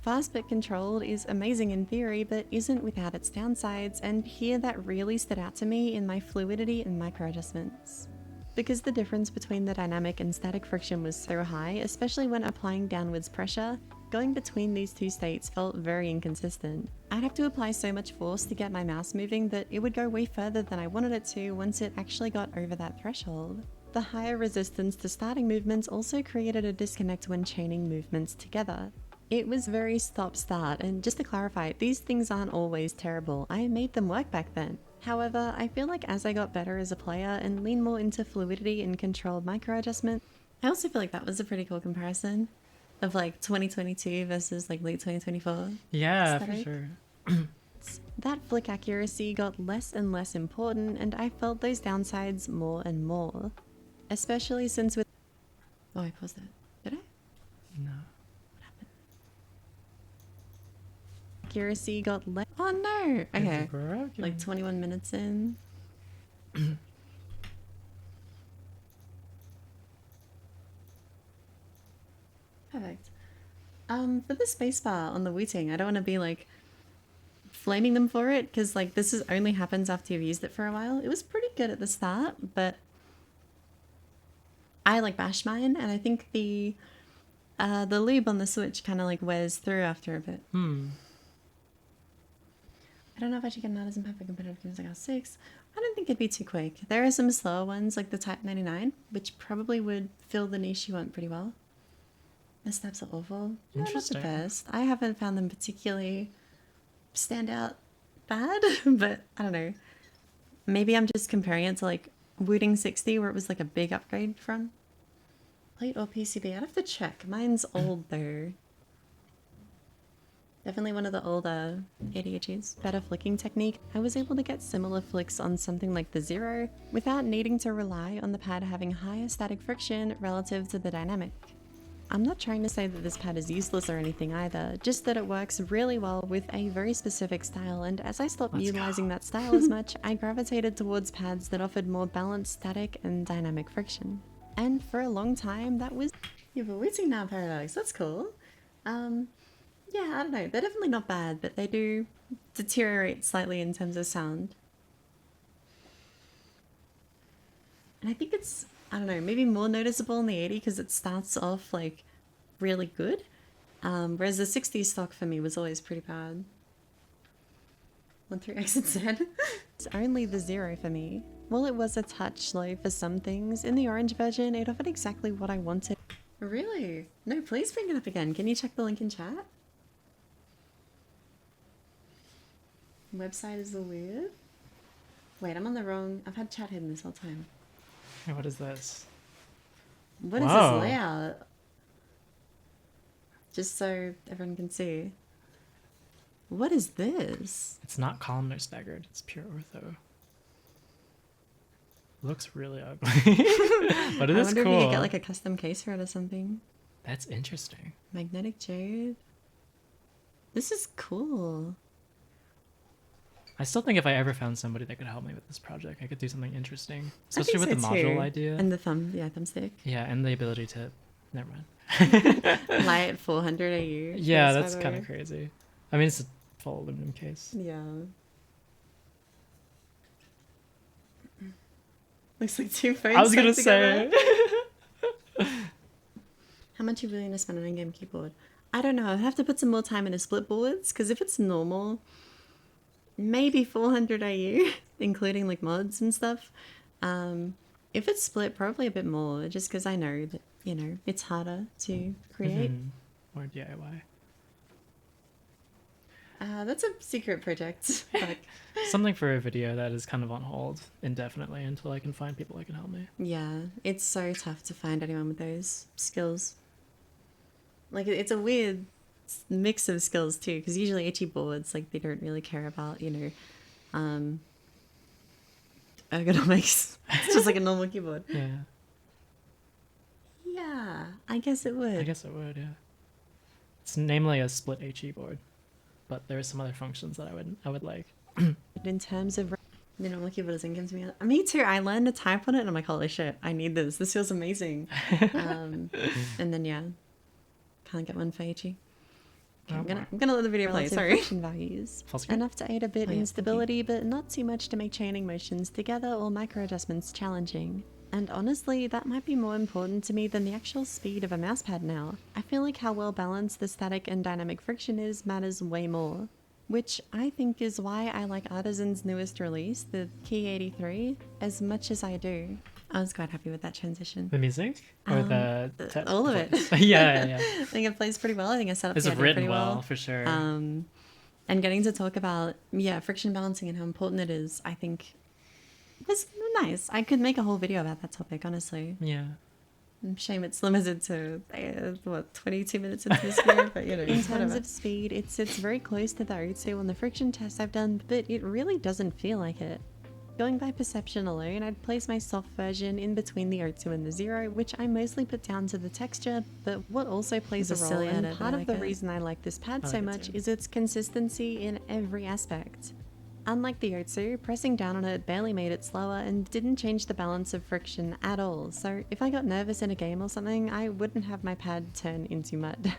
Fast but controlled is amazing in theory, but isn't without its downsides, and here that really stood out to me in my fluidity and micro adjustments. Because the difference between the dynamic and static friction was so high, especially when applying downwards pressure, going between these two states felt very inconsistent. I'd have to apply so much force to get my mouse moving that it would go way further than I wanted it to once it actually got over that threshold. The higher resistance to starting movements also created a disconnect when chaining movements together. It was very stop-start, and just to clarify, these things aren't always terrible. I made them work back then. However, I feel like as I got better as a player and leaned more into fluidity and controlled micro adjustment, I also feel like that was a pretty cool comparison of like 2022 versus like late 2024. Yeah, aesthetic. for sure. That flick accuracy got less and less important, and I felt those downsides more and more. Especially since with... Oh, I paused it. Did I? No. Accuracy got less... Oh no! Okay. It's broken. Like 21 minutes in. Perfect. For the spacebar on the Wooting, I don't want to be like flaming them for it, because like this is only happens after you've used it for a while. It was pretty good at the start, but I like bashed mine, and I think the lube on the Switch kind of like wears through after a bit. I don't know if I should get an artisan pad for competitive games like R6. I don't think it'd be too quick. There are some slower ones like the Type 99, which probably would fill the niche you want pretty well. The steps are awful. They're not the Interesting. best. I haven't found them particularly stand out bad, but I don't know. Maybe I'm just comparing it to like Wooting 60, where it was like a big upgrade from. Plate or PCB? I'd have to check. Mine's old though. Definitely one of the older ADHDs. Better flicking technique. I was able to get similar flicks on something like the Zero without needing to rely on the pad having higher static friction relative to the dynamic. I'm not trying to say that this pad is useless or anything either, just that it works really well with a very specific style, and as I stopped utilizing that style as much, I gravitated towards pads that offered more balanced static and dynamic friction. And for a long time, that was... Yeah, but we're seeing now Paradox. That's cool. Yeah, I don't know. They're definitely not bad, but they do deteriorate slightly in terms of sound. And I think it's, I don't know, maybe more noticeable in the 80 because it starts off like really good. Whereas the 60 stock for me was always pretty bad. 1-3 exit Z. It's only the Zero for me. While it was a touch slow for some things, in the orange version, it offered exactly what I wanted. Really? No, please bring it up again. Can you check the link in chat? Website is weird. Wait, I'm on the wrong... I've had chat hidden this whole time. Hey, what is this? What is Whoa. this layout? Just so everyone can see. What is this? It's not columnar staggered. It's pure ortho. Looks really ugly. But it I is wonder cool. if you could get like a custom case for it or something. That's interesting. Magnetic jade. This is cool. I still think if I ever found somebody that could help me with this project, I could do something interesting. I Especially with think the so module too. idea. And the thumbstick. Yeah, and the ability to... Never mind. Light 400 AU. Yeah, Yes, by that's the kind way. of crazy. I mean, it's a full aluminum case. Yeah. Looks like two phones I was gonna stuck together. say. How much are you willing to spend on a game keyboard? I don't know. I'd have to put some more time into split boards because if it's normal, maybe 400 AU, including like mods and stuff. If it's split, probably a bit more, just because I know that, you know, it's harder to create. Or DIY. That's a secret project. But Something for a video that is kind of on hold indefinitely until I can find people that can help me. yeah, it's so tough to find anyone with those skills. Like, it's a weird mix of skills too, because usually itchy boards, like, they don't really care about, you know, ergonomics. It's just like a normal keyboard. Yeah, Yeah, I guess it would. I guess it would. Yeah, it's namely a split HE board, but there are some other functions that I would like. In terms of the normal keyboard doesn't give me. Me too. I learned to type on it, and I'm like, holy shit, I need this. This feels amazing. And then yeah, can't get one for HE. Okay, I'm gonna let the video play. Sorry. Friction values Full screen? enough to aid a bit Oh, yeah, in thank you. stability, but not too much to make chaining motions together or micro adjustments challenging. And honestly, that might be more important to me than the actual speed of a mousepad now. I feel like how well balanced the static and dynamic friction is matters way more. Which I think is why I like Artisan's newest release, the Key 83, as much as I do. I was quite happy with that transition. The music or All of it. yeah. I think it plays pretty well. I think I set up It's the idea written pretty well for sure. And getting to talk about, yeah, friction balancing and how important it is, I think was nice. I could make a whole video about that topic, honestly. Yeah. Shame it's limited to, 22 minutes into this video, but you know, in terms of speed, it sits very close to the O2 on the friction test I've done, but it really doesn't feel like it. Going by perception alone, I'd place my soft version in between the O2 and the 0, which I mostly put down to the texture, but what also plays a It's a role, silly and edit, part I of the like it. reason I like this pad I so like it much too. is its consistency in every aspect. Unlike the O2, pressing down on it barely made it slower and didn't change the balance of friction at all, so if I got nervous in a game or something, I wouldn't have my pad turn into mud.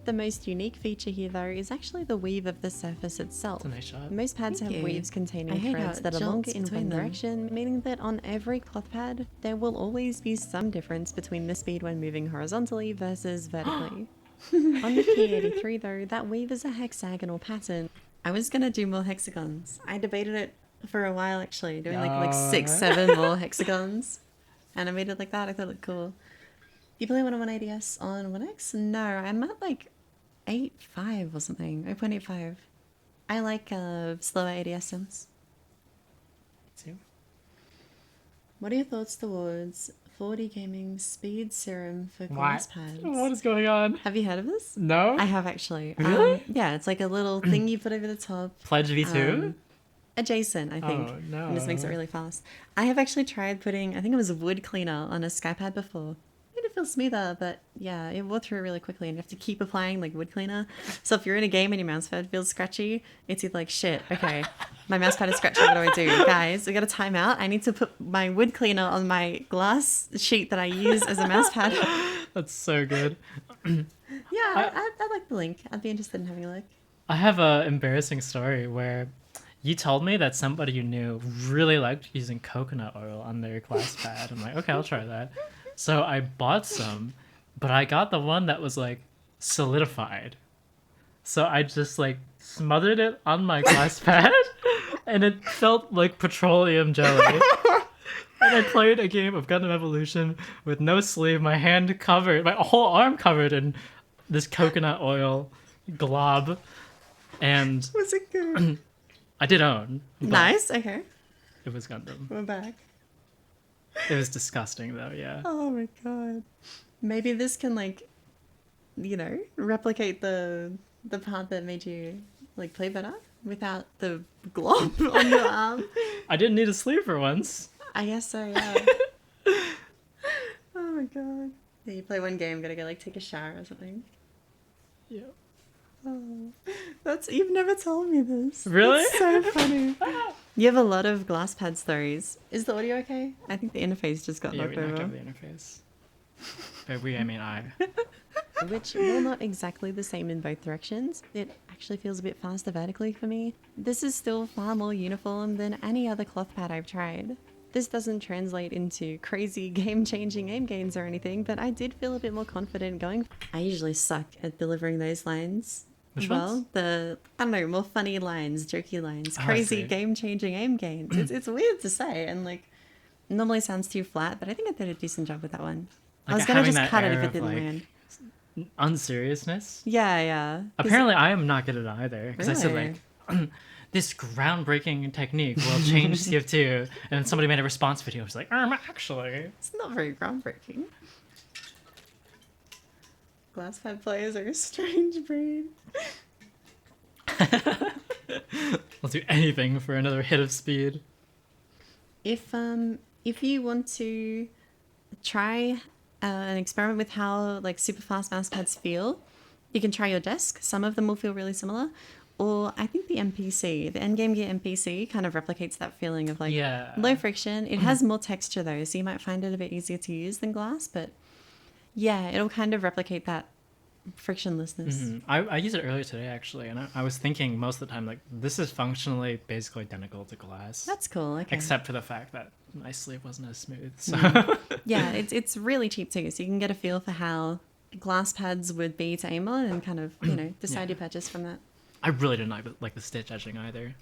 The most unique feature here though is actually the weave of the surface itself. It's a nice shot. Most pads Thank have you. weaves I containing hate how threads it that are longer jolts in between one them. direction, meaning that on every cloth pad, there will always be some difference between the speed when moving horizontally versus vertically. On the Key 83 though, that weave is a hexagonal pattern. I was gonna do more hexagons. I debated it for a while actually, doing like 6, 7 more hexagons. Animated like that, I thought it looked cool. You play 101 ADS on 1X? No, I'm at like 8.5 or something, 0.85. I like slower ADS sims. Too. What are your thoughts towards 4D gaming speed serum for glass pads? What is going on? Have you heard of this? No. I have actually. Really? Yeah, it's like a little thing you put over the top. Pledge V2. Adjacent, I think. Oh, no. And this makes it really fast. I have actually tried putting, I think it was a wood cleaner on a SkyPad before. Made it feel smoother, but yeah, it wore through really quickly and you have to keep applying like wood cleaner. So if you're in a game and your mouse pad feels scratchy, it's either like, shit, okay, my mouse pad is scratchy, what do I do? Guys, we got a timeout. I need to put my wood cleaner on my glass sheet that I use as a mouse pad. That's so good. Yeah, I like the link. I'd be interested in having a look. I have a embarrassing story where you told me that somebody you knew really liked using coconut oil on their glass pad. I'm like, okay, I'll try that. So I bought some, but I got the one that was like solidified. So I just like smothered it on my glass pad and it felt like petroleum jelly. And I played a game of Gundam Evolution with no sleeve, my hand covered, my whole arm covered in this coconut oil glob. And Was it good? I did own. But Nice, okay. It was Gundam. We're back. It was disgusting though, yeah. Oh my god. Maybe this can like, you know, replicate the part that made you like play better without the glob on your arm. I didn't need a sleeve for once. I guess so, yeah. Oh my god. Yeah, you play one game, gotta go like take a shower or something. Yeah. Oh, you've never told me this. Really? That's so funny. You have a lot of glass pad stories. Is the audio okay? I think the interface just got Yeah, knocked we knocked over. over the interface. By we, I mean I. Which, while not exactly the same in both directions, it actually feels a bit faster vertically for me. This is still far more uniform than any other cloth pad I've tried. This doesn't translate into crazy game-changing aim gains or anything, but I did feel a bit more confident going. I usually suck at delivering those lines. Which well, ones? the, I don't know, more funny lines, jokey lines, Oh, I crazy see. game-changing aim gains. It's weird to say, and like, normally sounds too flat, but I think I did a decent job with that one. I Like was gonna having just that cut it air if it of, didn't like, land. unseriousness. Yeah, yeah. 'Cause- Apparently, I am not good at it either. Because I said, Really? like, this groundbreaking technique will change CF2. And then somebody made a response video. It was like, actually. It's not very groundbreaking. Glass pad players are a strange breed. I'll do anything for another hit of speed. If you want to try an experiment with how like super fast mouse pads feel, you can try your desk. Some of them will feel really similar. Or I think the MPC, the Endgame Gear MPC, kind of replicates that feeling of like Yeah. low friction. It has more texture though, so you might find it a bit easier to use than glass. But yeah, it'll kind of replicate that frictionlessness. Mhm. I used it earlier today, actually. And I was thinking most of the time, like, this is functionally basically identical to glass. That's cool. Okay. Except for the fact that my sleeve wasn't as smooth. So. Yeah, it's really cheap too, so you can get a feel for how glass pads would be to aim on and kind of, you know, decide Yeah. your purchase from that. I really didn't like the stitch etching either.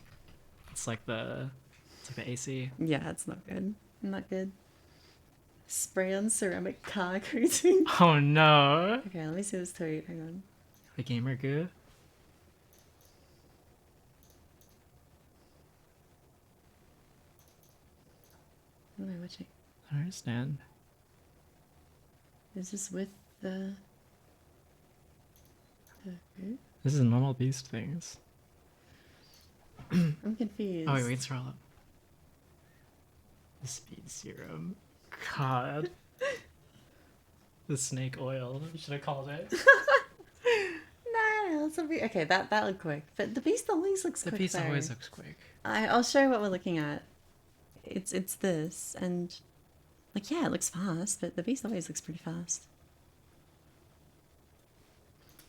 It's like the AC. Yeah, it's not good. Not good. Spray on ceramic car coating. Oh no. Okay, let me see this tweet. Hang on. The gamer goo. What am I watching? I don't understand. Is this with the group? This is normal beast things. I'm confused. Oh wait, wait, scroll up. The speed serum. God. The snake oil. Should I called it? No, it's a bit... Okay, that looked quick. But the beast always looks The quick piece though. always looks quick. I'll show you what we're looking at. It's this, and like, yeah, it looks fast, but the beast always looks pretty fast.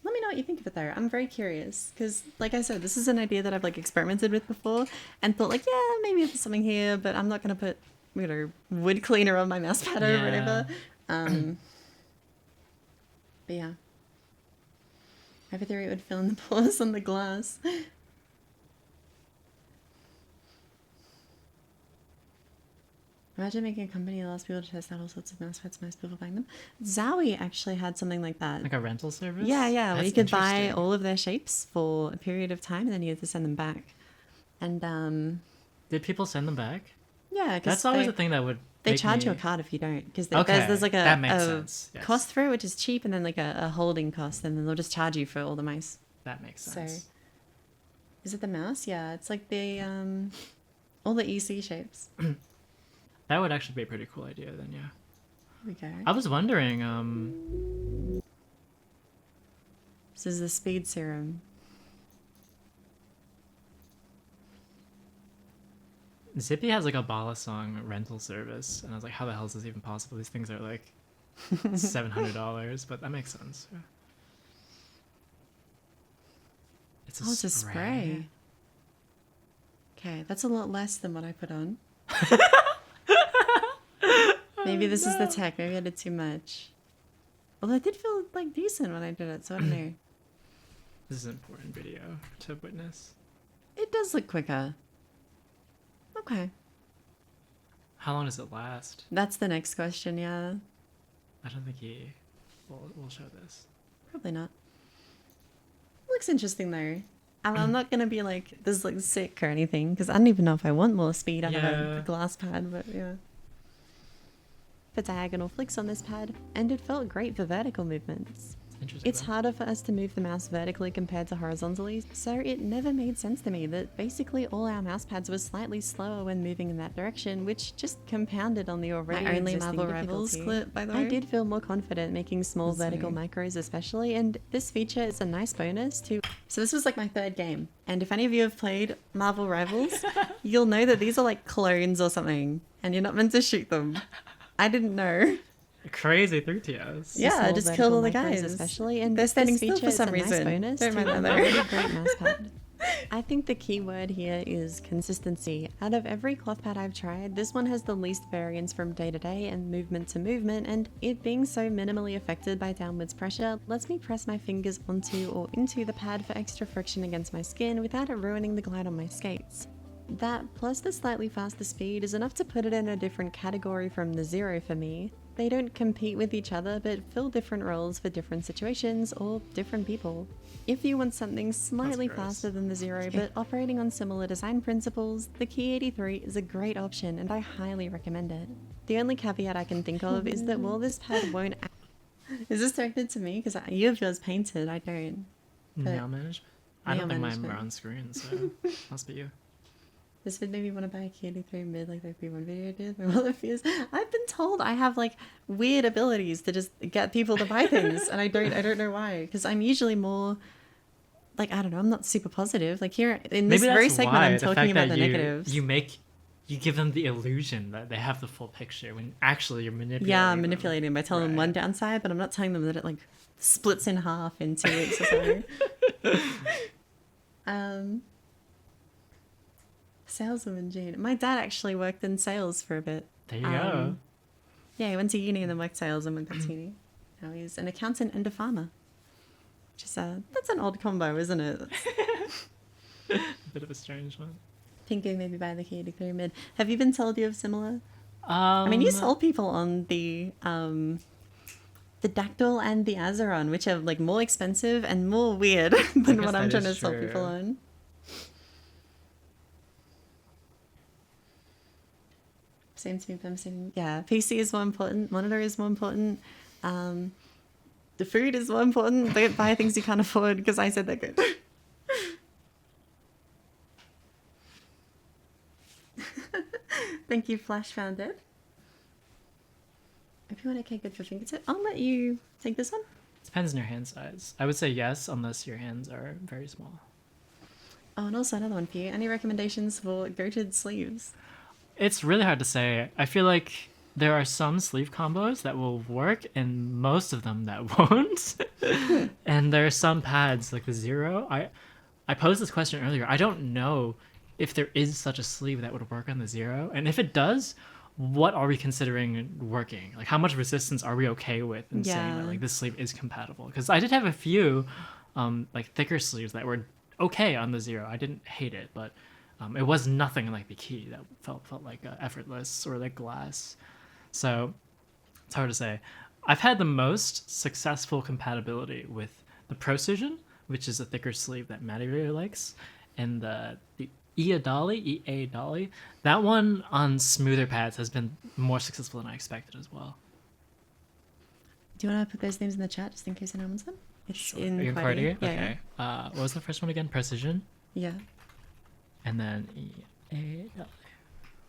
Let me know what you think of it though. I'm very curious because, like I said, this is an idea that I've like experimented with before and thought like, yeah, maybe there's something here, but I'm not gonna put, you know, wood cleaner on my mouse pad or Yeah. whatever. But yeah, I have a theory it would fill in the pores on the glass. Imagine making a company that allows people to test out all sorts of mouse pads, most people buying them. Zowie actually had something like that. Like a rental service? Yeah, yeah, where you That's could buy interesting. all of their shapes for a period of time and then you had to send them back. And Did people send them back? yeah, because That's always a thing that would they make charge you a me- card if you don't. Because Okay, there's like that makes a sense, yes. cost for it, which is cheap, and then like a holding cost, and then they'll just charge you for all the mice. That makes So- sense. Is it the mouse? Yeah, it's like the all the EC shapes. That would actually be a pretty cool idea then, yeah. Here we go. I was wondering, This is the speed serum. Zippy has like a Bala song rental service, and I was like, how the hell is this even possible? These things are like $700, but that makes sense. Yeah. It's a Oh, it's a spray. Okay, that's a lot less than what I put on. Maybe this is the tech. Maybe I did too much. Although I did feel like decent when I did it, so I don't know. This is an important video to witness. It does look quicker. Okay. How long does it last? That's the next question, yeah. I don't think he will show this. Probably not. Looks interesting though. I'm not gonna be like, this looks sick or anything, because I don't even know if I want more speed out of Yeah. a glass pad, but yeah. For diagonal flicks on this pad, and it felt great for vertical movements. Interesting. It's harder for us to move the mouse vertically compared to horizontally, so it never made sense to me that basically all our mouse pads were slightly slower when moving in that direction, which just compounded on the already My only existing Marvel Rivals difficulty. clip, by the I way. did feel more confident making small Sorry. vertical micros especially, and this feature is a nice bonus to... So this was like my third game, and if any of you have played Marvel Rivals, you'll know that these are like clones or something, and you're not meant to shoot them. I didn't know. crazy 3TOs. Yeah, just killed all the vertical micros guys. especially, and They're with standing this still feature, for some it's a nice reason. bonus Don't to mind a that though. already great mouse pad. I think the key word here is consistency. Out of every cloth pad I've tried, this one has the least variance from day to day and movement to movement, and it being so minimally affected by downwards pressure lets me press my fingers onto or into the pad for extra friction against my skin without it ruining the glide on my skates. That, plus the slightly faster speed, is enough to put it in a different category from the Zero for me. They don't compete with each other, but fill different roles for different situations or different people. If you want something slightly gross. faster than the Zero, but operating on similar design principles, the Key 83 is a great option and I highly recommend it. The only caveat I can think of is that while this pad won't Is this directed to me? Because you have yours painted, I don't. But Nail management? I nail don't think mine management. were on screen, so must be you. This would make me want to buy a Key 83 mid like the P1 video did. My mother fears. I've been told I have like weird abilities to just get people to buy things, and I don't know why. Because I'm usually more like, I don't know, I'm not super positive. Like here in this Maybe very that's segment, why I'm the talking fact about that the you, negatives. you give them the illusion that they have the full picture when actually you're manipulating. Yeah, I'm them. manipulating by telling them one Right. downside, but I'm not telling them that it like splits in half in 2 weeks or so. Saleswoman Jean. My dad actually worked in sales for a bit. There you go. Yeah, he went to uni and then worked sales and went back to uni. Now he's an accountant and a farmer. Which is that's an odd combo, isn't it? A bit of a strange one. Pinko maybe buy the Key 83 mid. Have you been told you have similar? I mean, you sold people on the Dactyl and the Azeron, which are like more expensive and more weird than guess what I'm that trying to is sell people true. on. Same to me, but I'm saying, yeah, PC is more important, monitor is more important, the food is more important. Don't buy things you can't afford because I said they're good. Thank you, Flash found it. If you want okay, good for fingertip, I'll let you take this one. Depends on your hand size. I would say yes, unless your hands are very small. Oh, and also another one for you. Any recommendations for goated sleeves? It's really hard to say. I feel like there are some sleeve combos that will work and most of them that won't. And there are some pads like the Zero. I posed this question earlier. I don't know if there is such a sleeve that would work on the Zero. And if it does, what are we considering working? Like how much resistance are we okay with in saying that Yeah. like this sleeve is compatible? Because I did have a few like thicker sleeves that were okay on the Zero. I didn't hate it, but it was nothing like the Key that felt like effortless or like glass. So it's hard to say. I've had the most successful compatibility with the Procision, which is a thicker sleeve that Maddie really likes, and the EA Dolly. That one on smoother pads has been more successful than I expected as well. Do you want to put those names in the chat just in case anyone wants them? It's Are you in Cardi. Cardi? Okay. What was the first one again? Precision, Yeah. and then EA Dolly.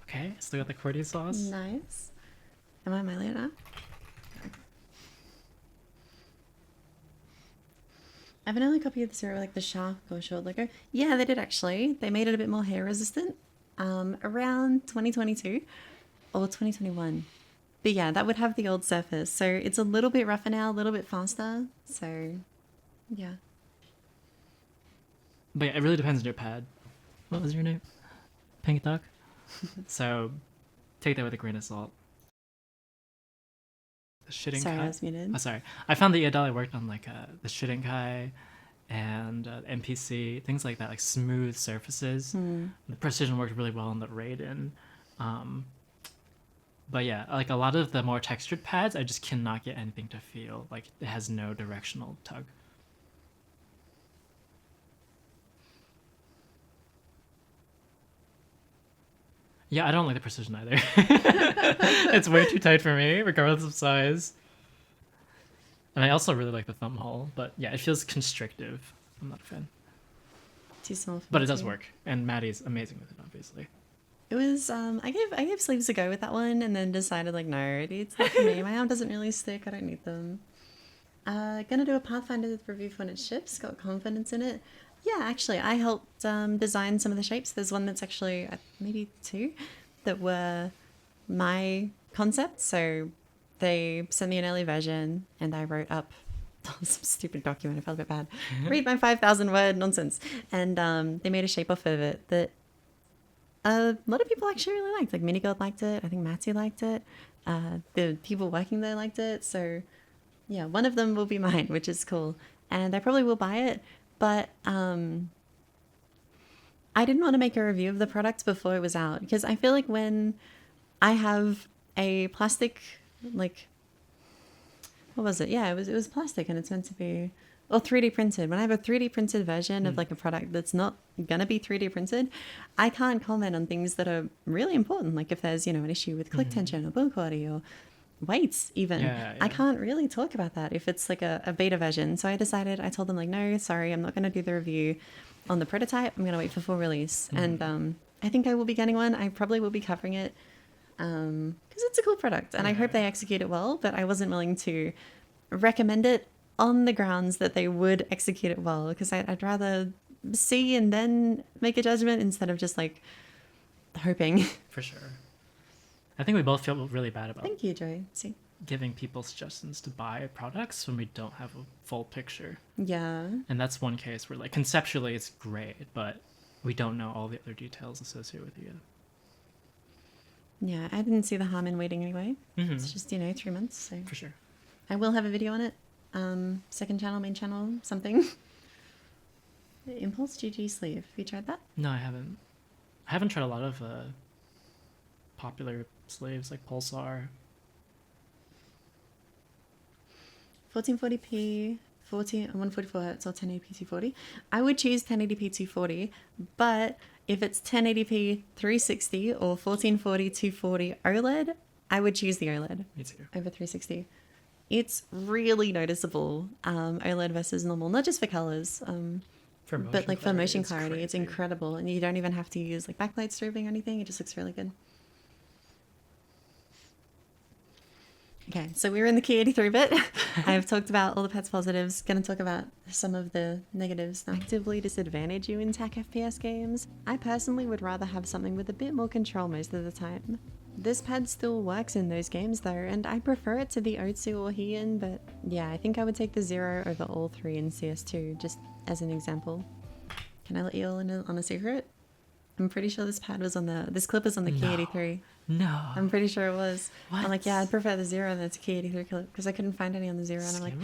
Okay, still got the Cordy sauce. Nice. Am I on my layer now? I have an early copy of the Zero, like the sharp or short logo. Yeah, they did actually. They made it a bit more hair resistant around 2022 or 2021. But yeah, that would have the old surface. So it's a little bit rougher now, a little bit faster. So yeah. But yeah, it really depends on your pad. What was your name? Pink Duck? So take that with a grain of salt. The Shitting Sorry, I Kai. was muted. Oh, sorry. I found that Yadali worked on like the Shitting Kai and NPC, things like that, like smooth surfaces. The Precision worked really well on the Raiden. But yeah, like a lot of the more textured pads, I just cannot get anything to feel like it has no directional tug. Yeah, I don't like the Precision either. It's way too tight for me, regardless of size. And I also really like the thumb hole, but yeah, it feels constrictive. I'm not a fan. Too small for But me it does too. work, and Maddie's amazing with it, obviously. It was I gave sleeves a go with that one and then decided like no, it's not for me. My arm doesn't really stick. I don't need them. Gonna do a Pathfinder review for when it ships. Got confidence in it. Yeah, actually, I helped design some of the shapes. There's one that's actually maybe two that were my concept. So they sent me an early version and I wrote up some stupid document. I felt a bit bad. Read my 5,000 word nonsense. And they made a shape off of it that a lot of people actually really liked. Like Minigold liked it. I think Matty liked it. The people working there liked it. So yeah, one of them will be mine, which is cool. And I probably will buy it. But I didn't want to make a review of the product before it was out because I feel like when I have a plastic, like, what was it? Yeah, it was plastic and it's meant to be, or 3D printed. When I have a 3D printed version of like a product that's not gonna be 3D printed, I can't comment on things that are really important. Like if there's, an issue with click tension or build quality or weights even. I can't really talk about that if it's like a beta version. So I told them like, no, sorry, I'm not gonna do the review on the prototype. I'm gonna wait for full release. And I think I will be getting one. I probably will be covering it because it's a cool product and I hope they execute it well, but I wasn't willing to recommend it on the grounds that they would execute it well because I'd rather see and then make a judgment instead of just like hoping. For sure. I think we both feel really bad about Thank you, Joy. See? giving people suggestions to buy products when we don't have a full picture. Yeah. And that's one case where like conceptually it's great, but we don't know all the other details associated with it yet. Yeah, I didn't see the harm in waiting anyway. Mm-hmm. It's just, 3 months. So For sure. I will have a video on it. Second channel, main channel, something. Impulse GG sleeve. Have you tried that? No, I haven't. I haven't tried a lot of popular sleeves like Pulsar. 1440p, 144 Hz or 1080p 240. I would choose 1080p 240, but if it's 1080p 360 or 1440 240 OLED, I would choose the OLED Me too. over 360. It's really noticeable, OLED versus normal, not just for colors, but like for motion clarity, it's incredible. And you don't even have to use like backlight strobing or anything. It just looks really good. Okay, so we were in the key 83 bit. I've talked about all the pet's positives. Going to talk about some of the negatives that actively disadvantage you in TAC FPS games. I personally would rather have something with a bit more control most of the time. This pad still works in those games though, and I prefer it to the Otsu or Heian, but yeah, I think I would take the Zero over all 3 in CS2, just as an example. Can I let you all in on a secret? I'm pretty sure this clip is on the Key 83. No. I'm pretty sure it was. What? I'm like, yeah, I'd prefer the Zero than the Key 83 clip because I couldn't find any on the Zero. And I'm like,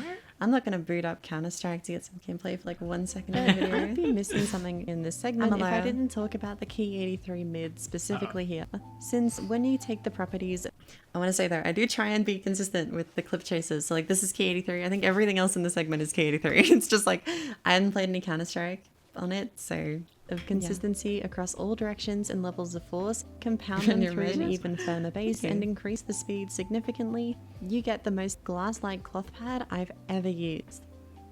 I'm not going to boot up Counter-Strike to get some gameplay for like 1 second of the video. I'd be missing something in this segment if I didn't talk about the Key 83 mid specifically here. Since when you take the properties, I want to say though, I do try and be consistent with the clip chases. So like this is Key 83. I think everything else in the segment is Key 83. It's just like I hadn't played any Counter-Strike on it, so of consistency across all directions and levels of force, compound them through an even firmer base and increase the speed significantly, you get the most glass-like cloth pad I've ever used.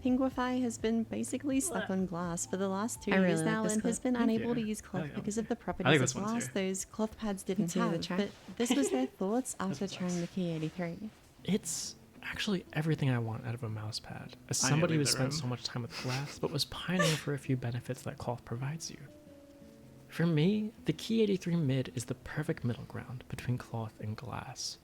Pinguify has been basically stuck on glass for the last 2 years now and has been unable to use cloth because of the properties of glass those cloth pads didn't have, but this was their thoughts after trying the Key 83. It's actually everything I want out of a mouse pad. As somebody who spent so much time with glass, but was pining for a few benefits that cloth provides you. For me, the Key 83 mid is the perfect middle ground between cloth and glass.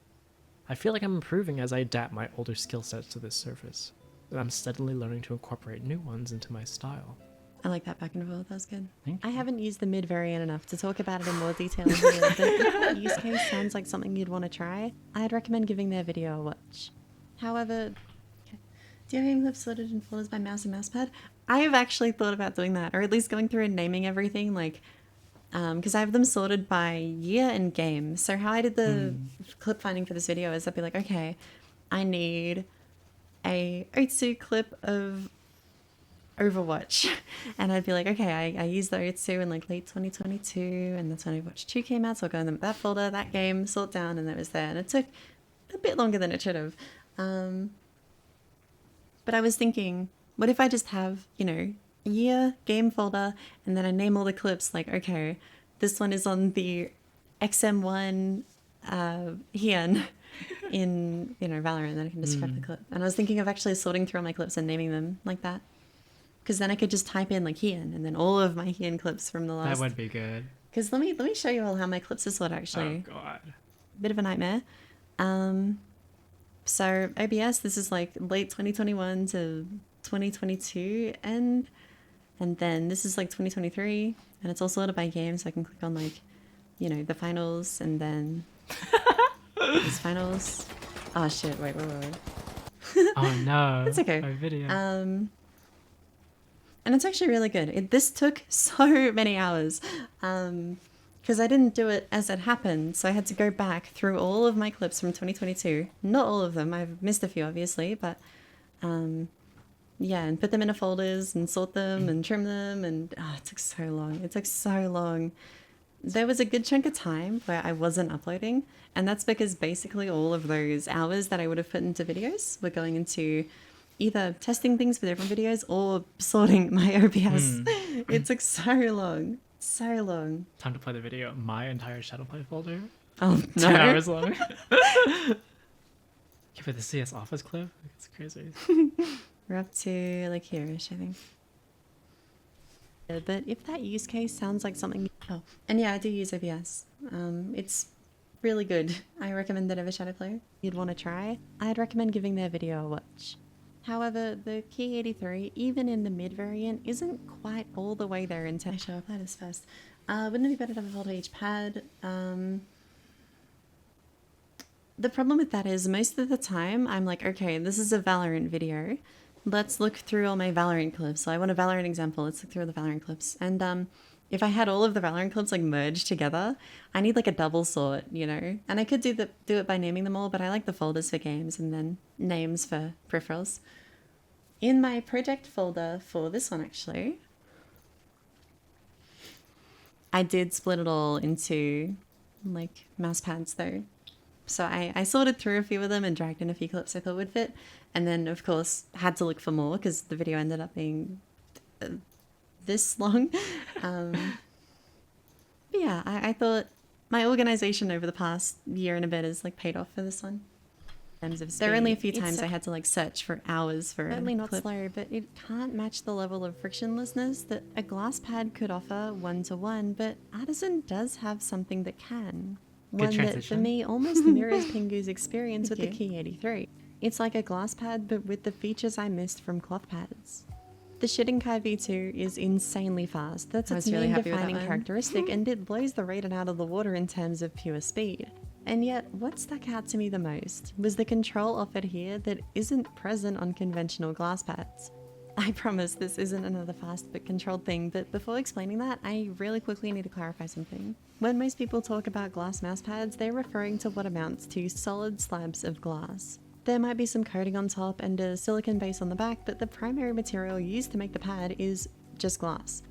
I feel like I'm improving as I adapt my older skill sets to this surface, and I'm steadily learning to incorporate new ones into my style. I like that back and forth, that was good. Thank I haven't used the mid variant enough to talk about it in more detail here, but if that use case sounds like something you'd want to try, I'd recommend giving their video a watch. However, do you have any clips sorted in folders by mouse and mousepad? I have actually thought about doing that, or at least going through and naming everything, like, because I have them sorted by year and game. So how I did the clip finding for this video is I'd be like, okay, I need a Otsu clip of Overwatch, and I'd be like, okay, I used the Otsu in like late 2022, and that's when Overwatch 2 came out, so I'll go in that folder, that game, sort down, and it was there, and it took a bit longer than it should have. But I was thinking, what if I just have, year, game folder, and then I name all the clips, like, okay, this one is on the XM1 Heian in, Valorant, and then I can describe the clip. And I was thinking of actually sorting through all my clips and naming them like that. Because then I could just type in, like, Heian, and then all of my Heian clips from the last... That would be good. Because let me show you all how my clips are sorted, actually. Oh, God. Bit of a nightmare. So OBS, this is like late 2021 to 2022, and then this is like 2023, and it's all sorted by game, so I can click on like, you know, the finals, and then these finals. Oh shit! Wait. Oh no. It's okay. My video. And it's actually really good. This took so many hours, because I didn't do it as it happened, so I had to go back through all of my clips from 2022. Not all of them. I've missed a few, obviously, but yeah, and put them into folders and sort them and trim them, and it took so long. It took so long. There was a good chunk of time where I wasn't uploading, and that's because basically all of those hours that I would have put into videos were going into either testing things for different videos or sorting my OBS. It took so long. So long. Time to play the video. My entire Shadowplay folder. Oh, 10 no. hours long. Yeah, but the CS Office clip? It's crazy. We're up to like here-ish, I think. Yeah, but if that use case sounds like something... Oh, and yeah, I do use OBS. It's really good. I recommend that every shadow player you'd want to try, I'd recommend giving their video a watch. However, the Key 83, even in the mid variant, isn't quite all the way there in tech. I should apply this first. Wouldn't it be better to have a folder each pad? The problem with that is most of the time I'm like, okay, this is a Valorant video. Let's look through all my Valorant clips. So I want a Valorant example. Let's look through all the Valorant clips. And if I had all of the Valorant clips like merged together, I need like a double sort, you know? And I could do it by naming them all, but I like the folders for games and then names for peripherals. In my project folder for this one, actually, I did split it all into like mouse pads though. So I sorted through a few of them and dragged in a few clips I thought would fit. And then, of course, had to look for more because the video ended up being this long. But yeah, I thought my organization over the past year and a bit has like paid off for this one. There are only a few times I had to like search for hours for Certainly a not clip. slow, but it can't match the level of frictionlessness that a glass pad could offer one-to-one, but Artisan does have something that can. Good One that, for transition. me, almost mirrors Pingu's experience with the Thank Key 83. It's like a glass pad, but with the features I missed from cloth pads. The Shiddinkai V2 is insanely fast. That's I its was really main happy with that defining one. characteristic, and it blows the Raiden out of the water in terms of pure speed. And yet, what stuck out to me the most was the control offered here that isn't present on conventional glass pads. I promise this isn't another fast but controlled thing, but before explaining that, I really quickly need to clarify something. When most people talk about glass mouse pads, they're referring to what amounts to solid slabs of glass. There might be some coating on top and a silicone base on the back, but the primary material used to make the pad is just glass.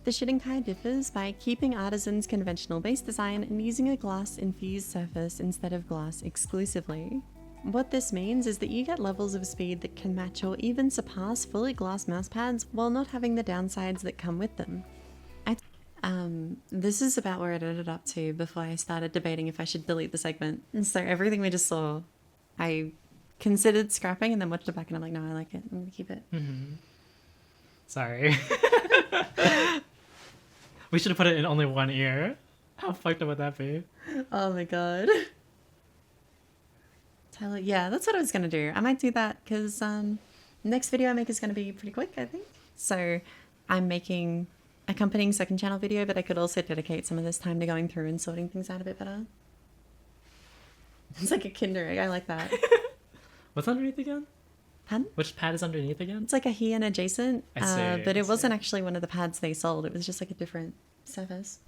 The Shiddinkai differs by keeping Artisan's conventional base design and using a glass-infused surface instead of glass exclusively. What this means is that you get levels of speed that can match or even surpass fully glass mouse pads while not having the downsides that come with them. This is about where it ended up to before I started debating if I should delete the segment. And so everything we just saw, I considered scrapping and then watched it back and I'm like, no, I like it. I'm gonna keep it. Sorry. We should have put it in only one ear. How fucked up would that be? Oh my god. Tyler, yeah, that's what I was gonna do. I might do that because next video I make is gonna be pretty quick, I think. So I'm making accompanying second channel video, but I could also dedicate some of this time to going through and sorting things out a bit better. It's like a Kinder egg. I like that. What's underneath again? Pardon? Which pad is underneath again? It's like a Heian adjacent, I see, but I it wasn't see. actually one of the pads they sold. It was just like a different surface.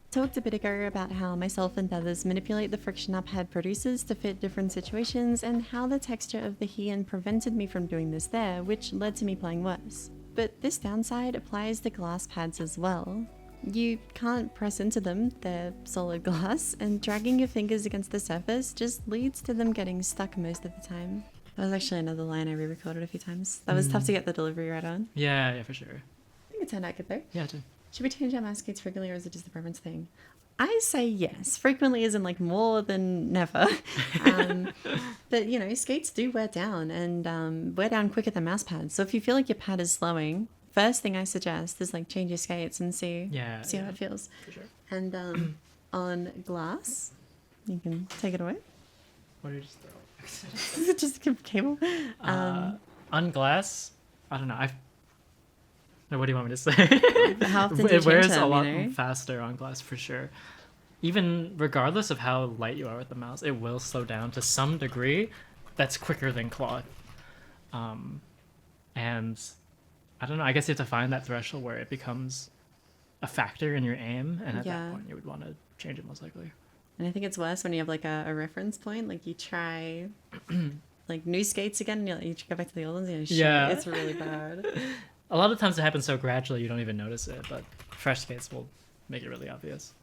Talked a bit ago about how myself and others manipulate the friction our pad produces to fit different situations and how the texture of the Heian prevented me from doing this there, which led to me playing worse. But this downside applies to glass pads as well. You can't press into them, they're solid glass, and dragging your fingers against the surface just leads to them getting stuck most of the time. That was actually another line I re-recorded a few times. That was tough to get the delivery right on. Yeah, for sure. I think it turned out good though. Yeah, too. Should we change our mouse skates frequently or is it just a preference thing? I say yes. Frequently isn't like more than never. But you know, skates do wear down and wear down quicker than mouse pads. So if you feel like your pad is slowing, first thing I suggest is like change your skates and see how it feels. For sure. And on glass, you can take it away. What did you just throw? Is it just a cable? On glass, I don't know. No, what do you want me to say? How often do you It wears change a them, lot you know? faster on glass for sure. Even regardless of how light you are with the mouse, it will slow down to some degree. That's quicker than cloth. And I don't know. I guess you have to find that threshold where it becomes a factor in your aim, and at Yeah. that point, you would want to change it most likely. And I think it's worse when you have like a reference point. Like you try like new skates again, and you go back to the old ones. And Yeah. It's really bad. A lot of times it happens so gradually you don't even notice it, but fresh skates will make it really obvious.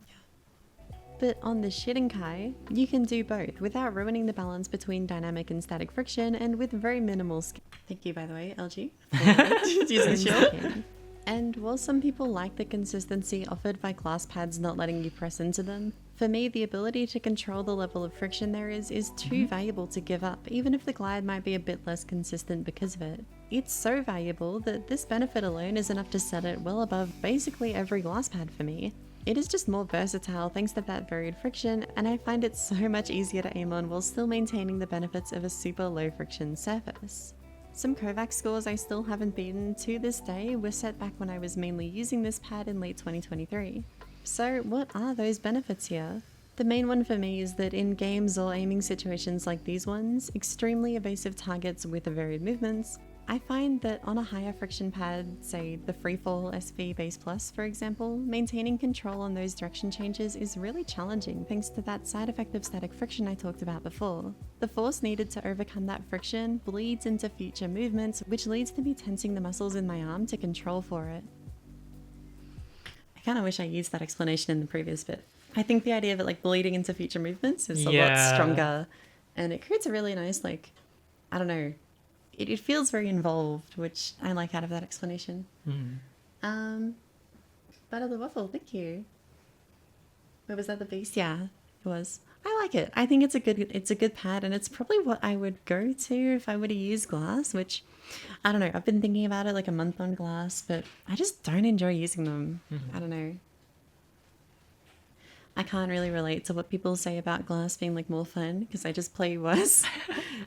But on the Shirinkai, you can do both without ruining the balance between dynamic and static friction, and with very minimal skill. Thank you, by the way, LG, for using the shield. And while some people like the consistency offered by glass pads not letting you press into them, for me the ability to control the level of friction there is too valuable to give up, even if the glide might be a bit less consistent because of it. It's so valuable that this benefit alone is enough to set it well above basically every glass pad for me. It is just more versatile thanks to that varied friction, and I find it so much easier to aim on while still maintaining the benefits of a super low friction surface. Some Kovac scores I still haven't beaten to this day were set back when I was mainly using this pad in late 2023. So what are those benefits here? The main one for me is that in games or aiming situations like these ones, extremely evasive targets with varied movements, I find that on a higher friction pad, say the Freefall SV Base Plus for example, maintaining control on those direction changes is really challenging thanks to that side effect of static friction I talked about before. The force needed to overcome that friction bleeds into future movements, which leads to me tensing the muscles in my arm to control for it. I kind of wish I used that explanation in the previous bit. I think the idea of it like bleeding into future movements is a lot stronger, and it creates a really nice, like, I don't know, it feels very involved, which I like out of that explanation. Butter the waffle, thank you. Where was that, the beast? Yeah, it was. I like it. I think it's a good pad, and it's probably what I would go to if I were to use glass, which I don't know. I've been thinking about it like a month on glass, but I just don't enjoy using them. I don't know. I can't really relate to what people say about glass being like more fun because I just play worse.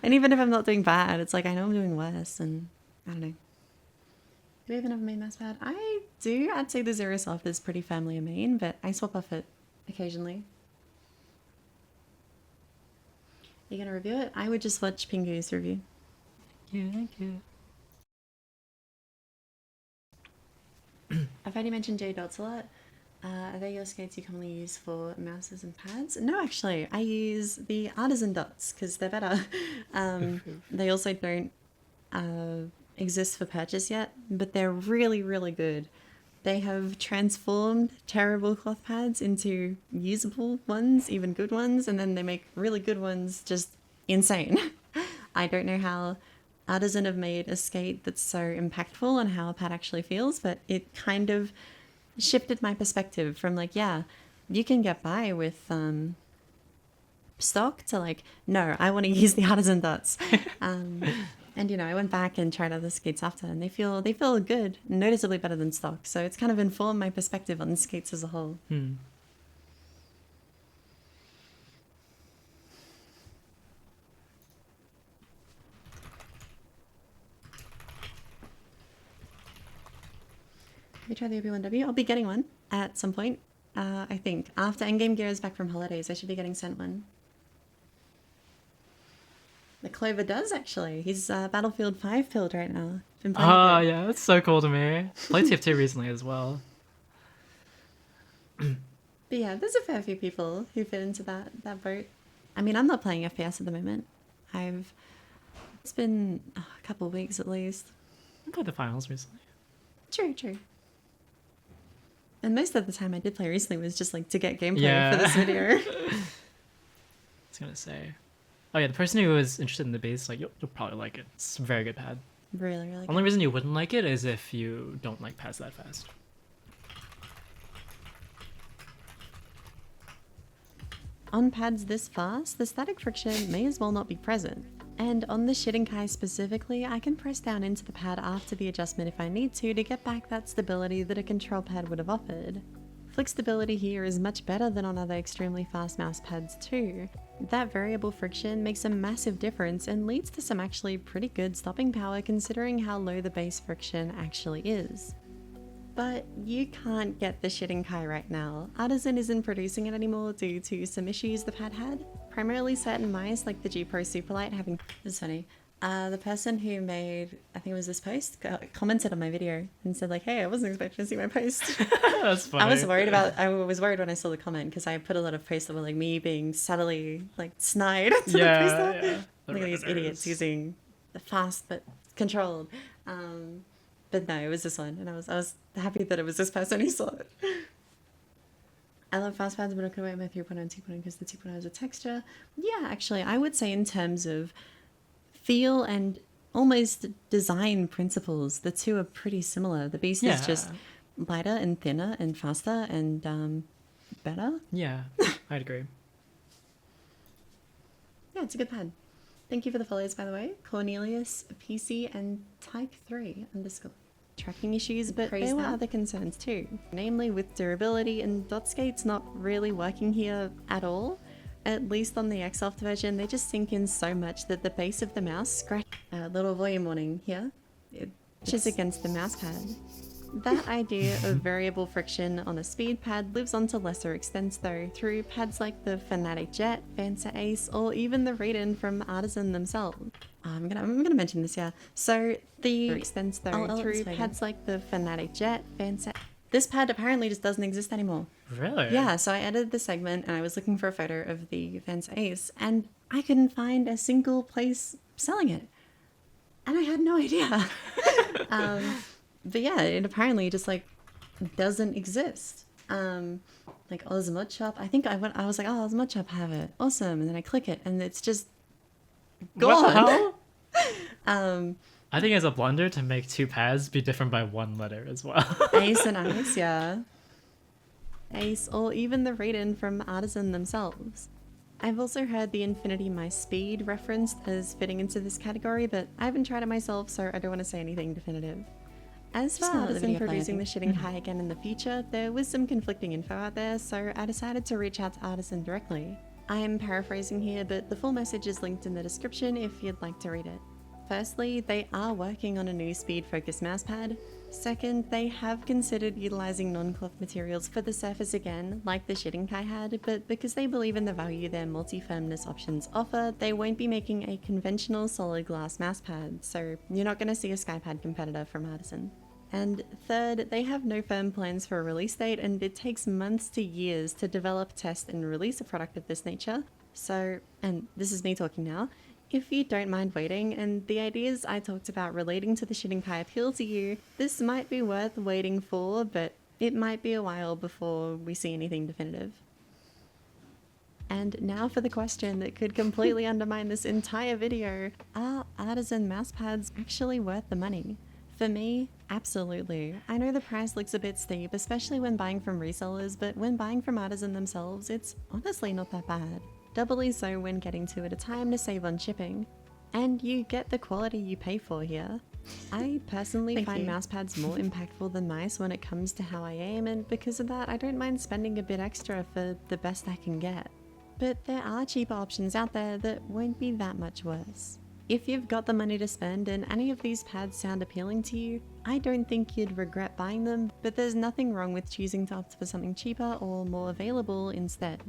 And even if I'm not doing bad, it's like I know I'm doing worse, and I don't know. Do we even have a main mousepad? I do. I'd say the Zero Soft is pretty firmly a main, but I swap off it occasionally. You gonna review it? I would just watch Pingu's review. Thank you. I've already mentioned J Dots a lot. Are they your skates you commonly use for mouses and pads? No, actually, I use the artisan dots because they're better. They also don't exist for purchase yet, but they're really, really good. They have transformed terrible cloth pads into usable ones, even good ones, and then they make really good ones just insane. I don't know how Artisan have made a skate that's so impactful on how a pad actually feels, but it kind of shifted my perspective from like, yeah, you can get by with stock to like, no, I want to use the artisan dots. And you know, I went back and tried other skates after, and they feel good, noticeably better than stock. So it's kind of informed my perspective on skates as a whole. Have you tried the OP1W? I'll be getting one at some point. I think after Endgame Gear is back from holidays, I should be getting sent one. The Clover does actually. He's Battlefield 5 pilled right now. Been playing Oh with it. yeah, that's so cool to me. Played TF2 recently as well. But yeah, there's a fair few people who fit into that boat. I mean, I'm not playing FPS at the moment. It's been a couple of weeks at least. I played the finals recently. True. And most of the time I did play recently was just like to get gameplay for this video. I was gonna say. Oh yeah, the person who was interested in the base, like you'll probably like it. It's a very good pad. Really, really good. Only reason you wouldn't like it is if you don't like pads that fast. On pads this fast, the static friction may as well not be present. And on the Shirinkai specifically, I can press down into the pad after the adjustment if I need to get back that stability that a control pad would have offered. Click stability here is much better than on other extremely fast mouse pads too. That variable friction makes a massive difference and leads to some actually pretty good stopping power considering how low the base friction actually is. But you can't get the Shitting-Kai right now. Artisan isn't producing it anymore due to some issues the pad had. Primarily certain mice like the G Pro Superlight having... It's funny. The person who made, I think it was this post, commented on my video and said like, hey, I wasn't expecting to see my post. That's funny. I was worried when I saw the comment because I put a lot of posts that were like me being subtly like snide to the poster. Yeah. Look at these idiots using the fast but controlled. But no, it was this one, and I was happy that it was this person who saw it. I love fast pads, but I could wait my 3.0 and 2.0 because the 2.0 has a texture. Yeah, actually, I would say in terms of feel and almost design principles, the two are pretty similar. The Beast is just lighter and thinner and faster and better. Yeah, I'd agree. Yeah, it's a good pad. Thank you for the follows, by the way. Cornelius, PC, and Tyke3 _ tracking issues, but there were other concerns too. Namely with durability, and Dotskate's not really working here at all. At least on the Xsoft version, they just sink in so much that the base of the mouse scratch. Little volume warning here. It pushes against the mouse pad. That idea of variable friction on a speed pad lives on to lesser extents though, through pads like the Fanatic Jet, Fancer Ace, or even the Raiden from Artisan themselves. I'm gonna mention this here. So the extents though, through pads like the Fanatic Jet, Fancer. This pad apparently just doesn't exist anymore. Really? Yeah, so I edited the segment and I was looking for a photo of the Fancer Ace and I couldn't find a single place selling it. And I had no idea. But yeah, it apparently just like doesn't exist. Like Oz Mod Shop, I think I was like, oh, Oz Mod Shop have it, awesome, and then I click it and it's just gone. What the hell? I think it's a blunder to make two pads be different by one letter as well. Ace and Ice, yeah. Ace, or even the Raiden from Artisan themselves. I've also heard the Infinity My Speed referenced as fitting into this category, but I haven't tried it myself, so I don't want to say anything definitive. As for Artisan producing the Shitting-Kai again in the future, there was some conflicting info out there, so I decided to reach out to Artisan directly. I am paraphrasing here, but the full message is linked in the description if you'd like to read it. Firstly, they are working on a new speed-focused mousepad. Second, they have considered utilizing non-cloth materials for the surface again, like the Shitting-Kai had, but because they believe in the value their multi-firmness options offer, they won't be making a conventional solid glass mousepad, so you're not going to see a SkyPad competitor from Artisan. And third, they have no firm plans for a release date, and it takes months to years to develop, test, and release a product of this nature. So, and this is me talking now, if you don't mind waiting and the ideas I talked about relating to the Shitting-Kai appeal to you, this might be worth waiting for, but it might be a while before we see anything definitive. And now for the question that could completely undermine this entire video. Are Artisan mousepads actually worth the money? For me, absolutely. I know the price looks a bit steep, especially when buying from resellers, but when buying from Artisan themselves, it's honestly not that bad. Doubly so when getting two at a time to save on shipping. And you get the quality you pay for here. I personally find mousepads more impactful than mice when it comes to how I aim, and because of that I don't mind spending a bit extra for the best I can get. But there are cheaper options out there that won't be that much worse. If you've got the money to spend and any of these pads sound appealing to you, I don't think you'd regret buying them, but there's nothing wrong with choosing to opt for something cheaper or more available instead.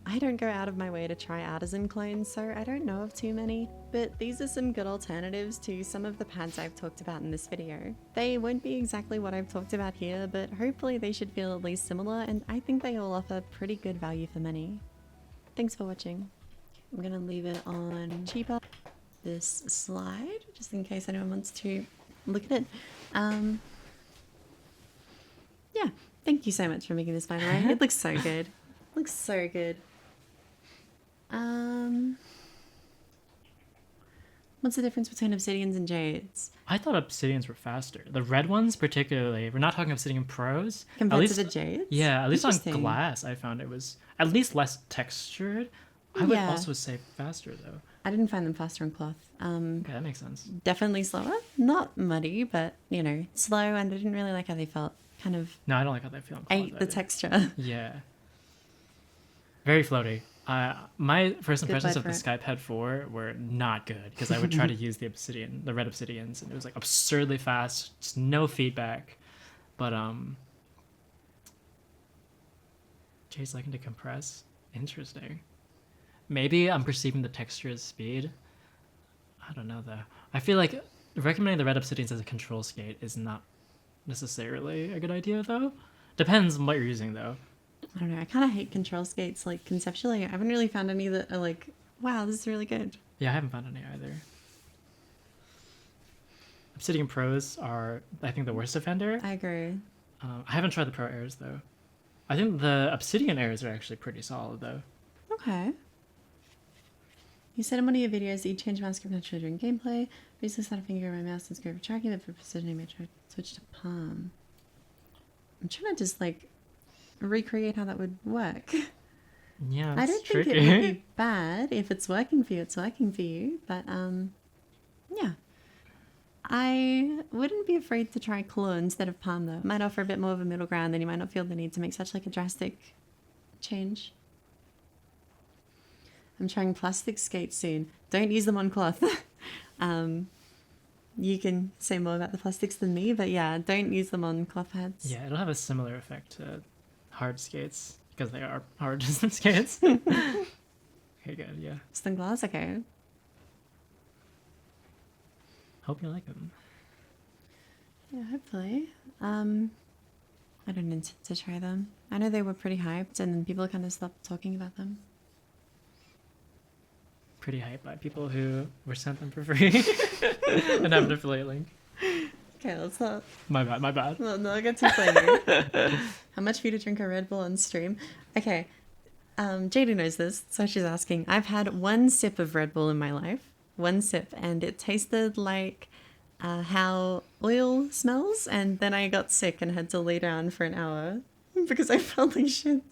I don't go out of my way to try Artisan clones, so I don't know of too many, but these are some good alternatives to some of the pads I've talked about in this video. They won't be exactly what I've talked about here, but hopefully they should feel at least similar, and I think they all offer pretty good value for money. Thanks for watching. I'm gonna leave it on cheaper, this slide, just in case anyone wants to look at it. Yeah, thank you so much for making this, by the way. It looks so good. Looks so good. What's the difference between obsidians and jades? I thought obsidians were faster. The red ones particularly. We're not talking obsidian pros. Compared to the jades? Yeah, at least on glass I found it was at least less textured. I would also say faster though. I didn't find them faster on cloth. Okay, that makes sense. Definitely slower. Not muddy, but you know, slow, and I didn't really like how they felt. kind of No, I don't like how they feel on cloth ate the either. texture. Yeah. Very floaty. My first Good impressions word of for the it. SkyPad 4 were not good because I would try to use the red obsidians, and it was like absurdly fast, just no feedback. But Jay's liking to compress. Interesting. Maybe I'm perceiving the texture as speed. I don't know though. I feel like recommending the red obsidians as a control skate is not necessarily a good idea though. Depends on what you're using though. I don't know. I kind of hate control skates. Like conceptually, I haven't really found any that are like, wow, this is really good. Yeah, I haven't found any either. Obsidian Pros are, I think, the worst offender. I agree. I haven't tried the Pro Airs though. I think the Obsidian Airs are actually pretty solid though. Okay. You said in one of your videos that you change mouse grip naturally during gameplay. Basically, set a finger on my mouse and grip tracking, but for precision, I may try to switch to palm. I'm trying to just like recreate how that would work. Yeah, I it's don't tricky. think it would be bad if it's working for you. It's working for you, but yeah. I wouldn't be afraid to try claw instead of palm though. It might offer a bit more of a middle ground, then you might not feel the need to make such like a drastic change. I'm trying plastic skates soon. Don't use them on cloth. You can say more about the plastics than me, but yeah, don't use them on cloth pads. Yeah, it'll have a similar effect to hard skates because they are hard distance skates. Okay, good. Yeah. Just on glass, okay. Hope you like them. Yeah, hopefully. I don't intend to try them. I know they were pretty hyped, and then people kind of stopped talking about them. Pretty hyped by people who were sent them for free and have an affiliate link. Okay, let's not. My bad. Well, no, I'll get too flaming. How much for you to drink a Red Bull on stream? Okay, JD knows this, so she's asking. I've had one sip of Red Bull in my life, one sip, and it tasted like how oil smells, and then I got sick and had to lay down for an hour because I felt like shit.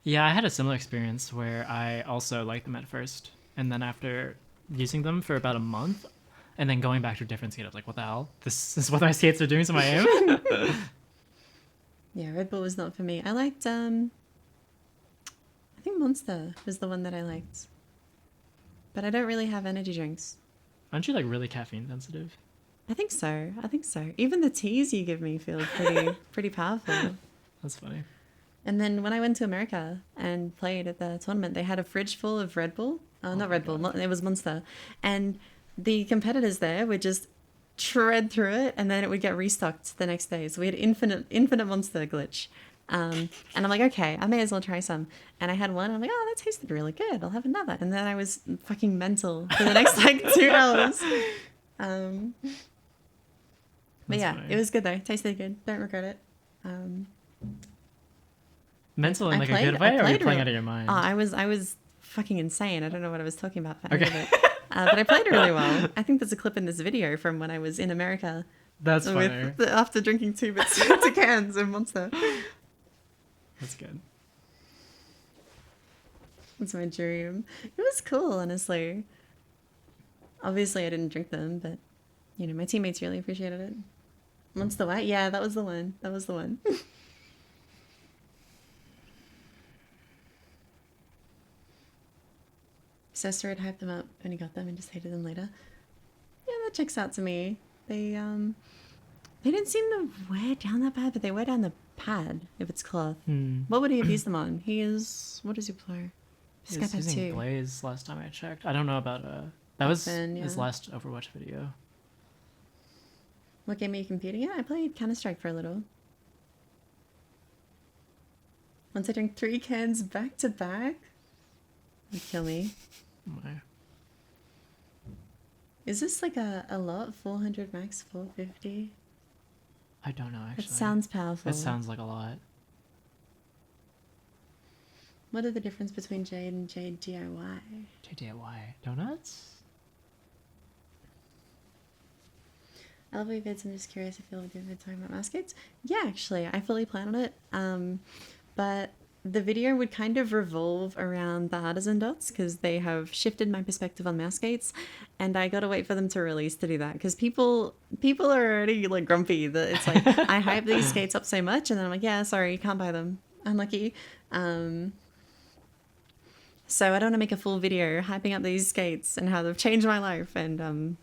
Yeah, I had a similar experience where I also liked them at first, and then after using them for about a month, and then going back to a different skate, I was like, what the hell? This is what my skates are doing to my aim? Yeah, Red Bull was not for me. I liked, I think Monster was the one that I liked. But I don't really have energy drinks. Aren't you like really caffeine sensitive? I think so. I think so. Even the teas you give me feel pretty powerful. That's funny. And then when I went to America and played at the tournament, they had a fridge full of Red Bull. Not my Red Bull, God. it was Monster. And the competitors there would just tread through it, and then it would get restocked the next day. So we had infinite Monster glitch. And I'm like, okay, I may as well try some. And I had one, and I'm like, oh, that tasted really good. I'll have another. And then I was fucking mental for the next like 2 hours. But That's yeah, funny. it was good though. Tasted good. Don't regret it. Mental in I like played- a good I way, or are you played playing real- out of your mind? Oh, I was fucking insane. I don't know what I was talking about for any Okay. of it. But I played it really well. I think there's a clip in this video from when I was in America That's funny. after drinking 2 cans of Monster. That's good. That's my dream. It was cool, honestly. Obviously, I didn't drink them, but you know, my teammates really appreciated it. Monster White, yeah, that was the one. That was the one. Sister had hyped them up when he got them and just hated them later. Yeah, that checks out to me. They didn't seem to wear down that bad, but they wear down the pad if it's cloth. What would he have used them on? What does he play? He was Skypad using 2. Blaze last time I checked. I don't know about that was Then, his yeah. last Overwatch video. What game are you competing at? I played Counter-Strike for a little. Once I drank 3 cans back to back, it'd kill me. My. Is this like a lot? 400 max, 450? I don't know actually. It sounds powerful. It sounds like a lot. What are the difference between Jade and Jade DIY? JDIY donuts. I love your vids. I'm just curious if you'll do a vid talking about mouse skates. Yeah, actually, I fully plan on it. But the video would kind of revolve around the artisan dots because they have shifted my perspective on mouse skates, and I gotta wait for them to release to do that because people are already like grumpy that it's like I hype these skates up so much and then I'm like, yeah, sorry, you can't buy them, unlucky. So I don't want to make a full video hyping up these skates and how they've changed my life and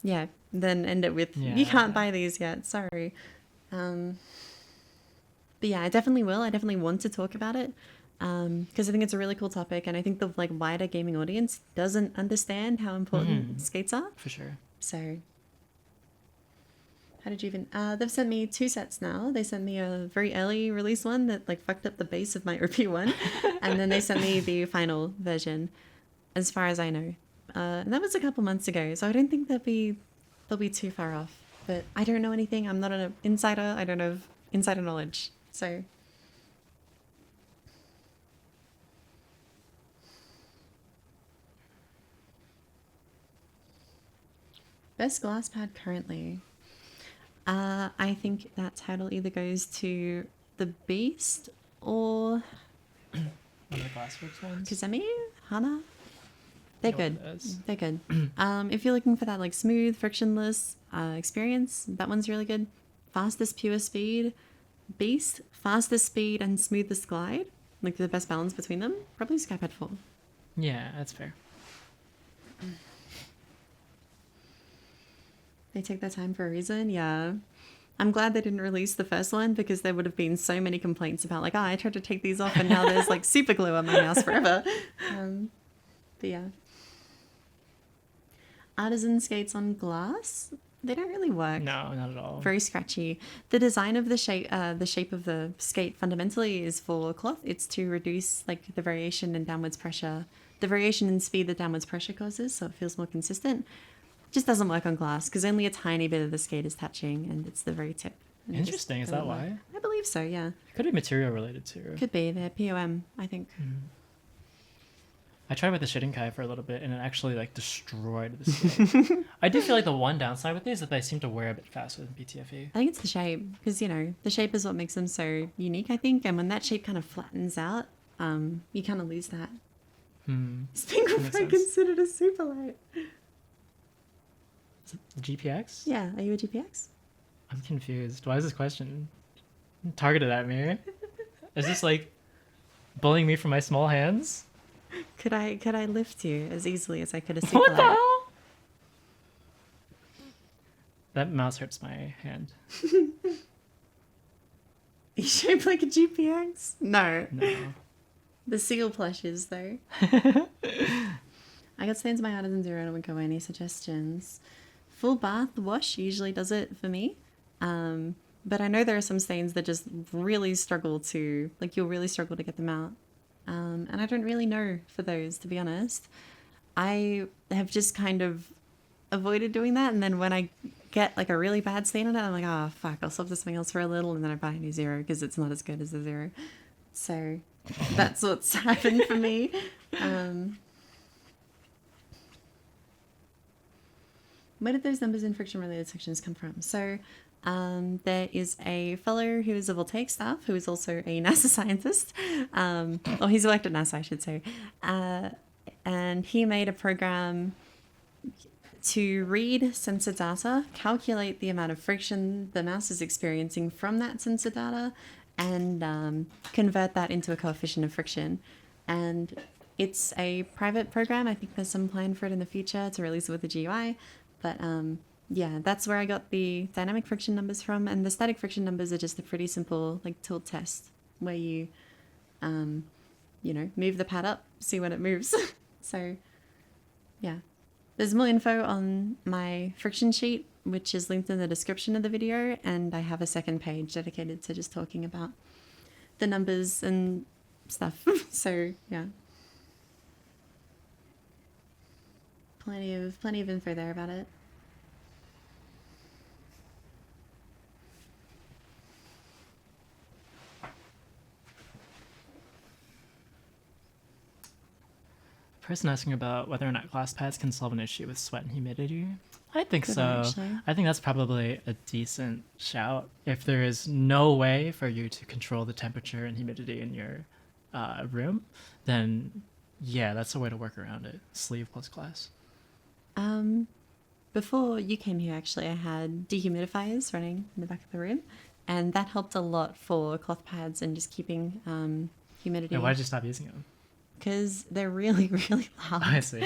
yeah, then end it with you can't buy these yet, sorry. But yeah, I definitely will. I definitely want to talk about it because I think it's a really cool topic, and I think the like wider gaming audience doesn't understand how important skates are. For sure. So, how did you even? They've sent me 2 sets now. They sent me a very early release one that like fucked up the base of my OP1, and then they sent me the final version, as far as I know. And that was a couple months ago, so I don't think they'll be too far off. But I don't know anything. I'm not an insider. I don't have insider knowledge. So best glass pad currently. I think that title either goes to the Beast or One of the Glassworks ones. Kazemi, Hana. They're know good. what it is. They're good. If you're looking for that like smooth, frictionless experience, that one's really good. Fastest pure speed, Beast, fastest speed and smoothest glide, like the best balance between them, probably Skypad 4. Yeah, that's fair. They take their time for a reason, yeah. I'm glad they didn't release the first one because there would have been so many complaints about like, I tried to take these off and now there's like super glue on my mouse forever. But yeah. Artisan skates on glass, they don't really work. No, not at all. Very scratchy. The design of the shape of the skate fundamentally is for cloth. It's to reduce like the variation in downwards pressure, the variation in speed that downwards pressure causes, so it feels more consistent. Just doesn't work on glass because only a tiny bit of the skate is touching, and it's the very tip. And it just Interesting. Is that doesn't work. why? I believe so. Yeah, It could be material related too. could be. They're POM, I think. I tried with the Shirinkai for a little bit, and it actually like destroyed the skate. I do feel like the one downside with these is that they seem to wear a bit faster than BTFE. I think it's the shape because the shape is what makes them so unique. I think, and when that shape kind of flattens out, you kind of lose that. Is Pingle Makes Pro sense. considered a super light? Is it the GPX? Yeah, are you a GPX? I'm confused. Why is this question targeted at me? Is this like bullying me for my small hands? Could I lift you as easily as I could a super What the light? hell? That mouse hurts my hand. You shaped like a GPX? No. No. The seal plushes, though. I got stains on my Artisan Zero and I would go any suggestions. Full bath wash usually does it for me. But I know there are some stains that just really struggle to, like you'll really struggle to get them out. And I don't really know for those, to be honest. I have just kind of avoided doing that. And then when I get like a really bad stain on it, I'm like, oh, fuck, I'll swap to something else for a little. And then I buy a new Zero because it's not as good as the Zero. So that's what's happened for me. Where did those numbers in friction related sections come from? So there is a fellow who is a voltaic staff who is also a NASA scientist. Or he's worked at NASA, I should say. And he made a program to read sensor data, calculate the amount of friction the mouse is experiencing from that sensor data, and convert that into a coefficient of friction. And it's a private program. I think there's some plan for it in the future to release it with the GUI. But yeah, that's where I got the dynamic friction numbers from. And the static friction numbers are just a pretty simple like tilt test where you, move the pad up, see when it moves. So yeah, there's more info on my friction sheet, which is linked in the description of the video. And I have a second page dedicated to just talking about the numbers and stuff. So yeah. Plenty of info there about it. Person asking about whether or not glass pads can solve an issue with sweat and humidity. I think Good so. one, actually. I think that's probably a decent shout. If there is no way for you to control the temperature and humidity in your room, then yeah, that's a way to work around it. Sleeve plus glass. Before you came here, actually, I had dehumidifiers running in the back of the room, and that helped a lot for cloth pads and just keeping humidity. Yeah, why did you stop using them? Because they're really, really loud. I see.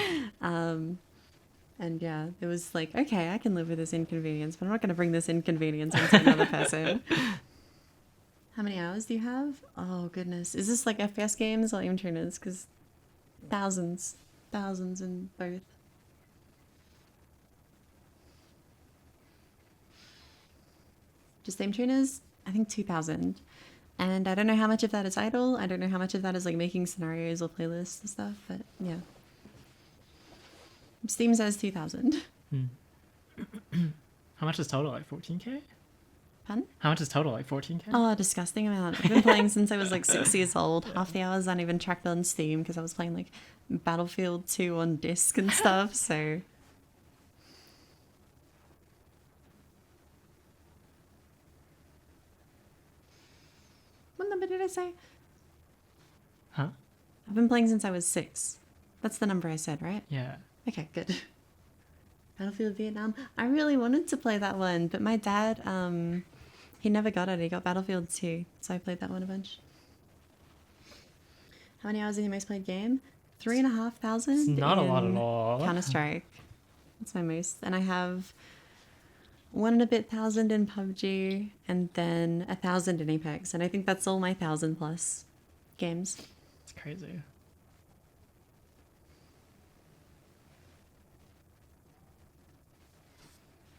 And yeah, it was like, okay, I can live with this inconvenience, but I'm not going to bring this inconvenience onto another person. How many hours do you have? Oh, goodness. Is this like FPS games or aim tuners? Because thousands in both. Just aim tuners, I think 2,000. And I don't know how much of that is idle. I don't know how much of that is like making scenarios or playlists and stuff, but yeah. Steam says 2,000. How much is total? Like 14K? Pardon? How much is total? Like 14K? Oh, disgusting amount. I've been playing since I was like 6 years old. Half the hours aren't even tracked on Steam because I was playing like Battlefield 2 on disc and stuff, so... What number did I say? Huh? I've been playing since I was 6. That's the number I said, right? Yeah. Okay, good. Battlefield Vietnam. I really wanted to play that one, but my dad, he never got it. He got Battlefield 2, so I played that one a bunch. How many hours in your most played game? 3,500. It's not a lot at all. Counter-Strike. That's my most. And I have 1 and a bit thousand in PUBG, and then 1,000 in Apex. And I think that's all my 1,000 plus games. It's crazy.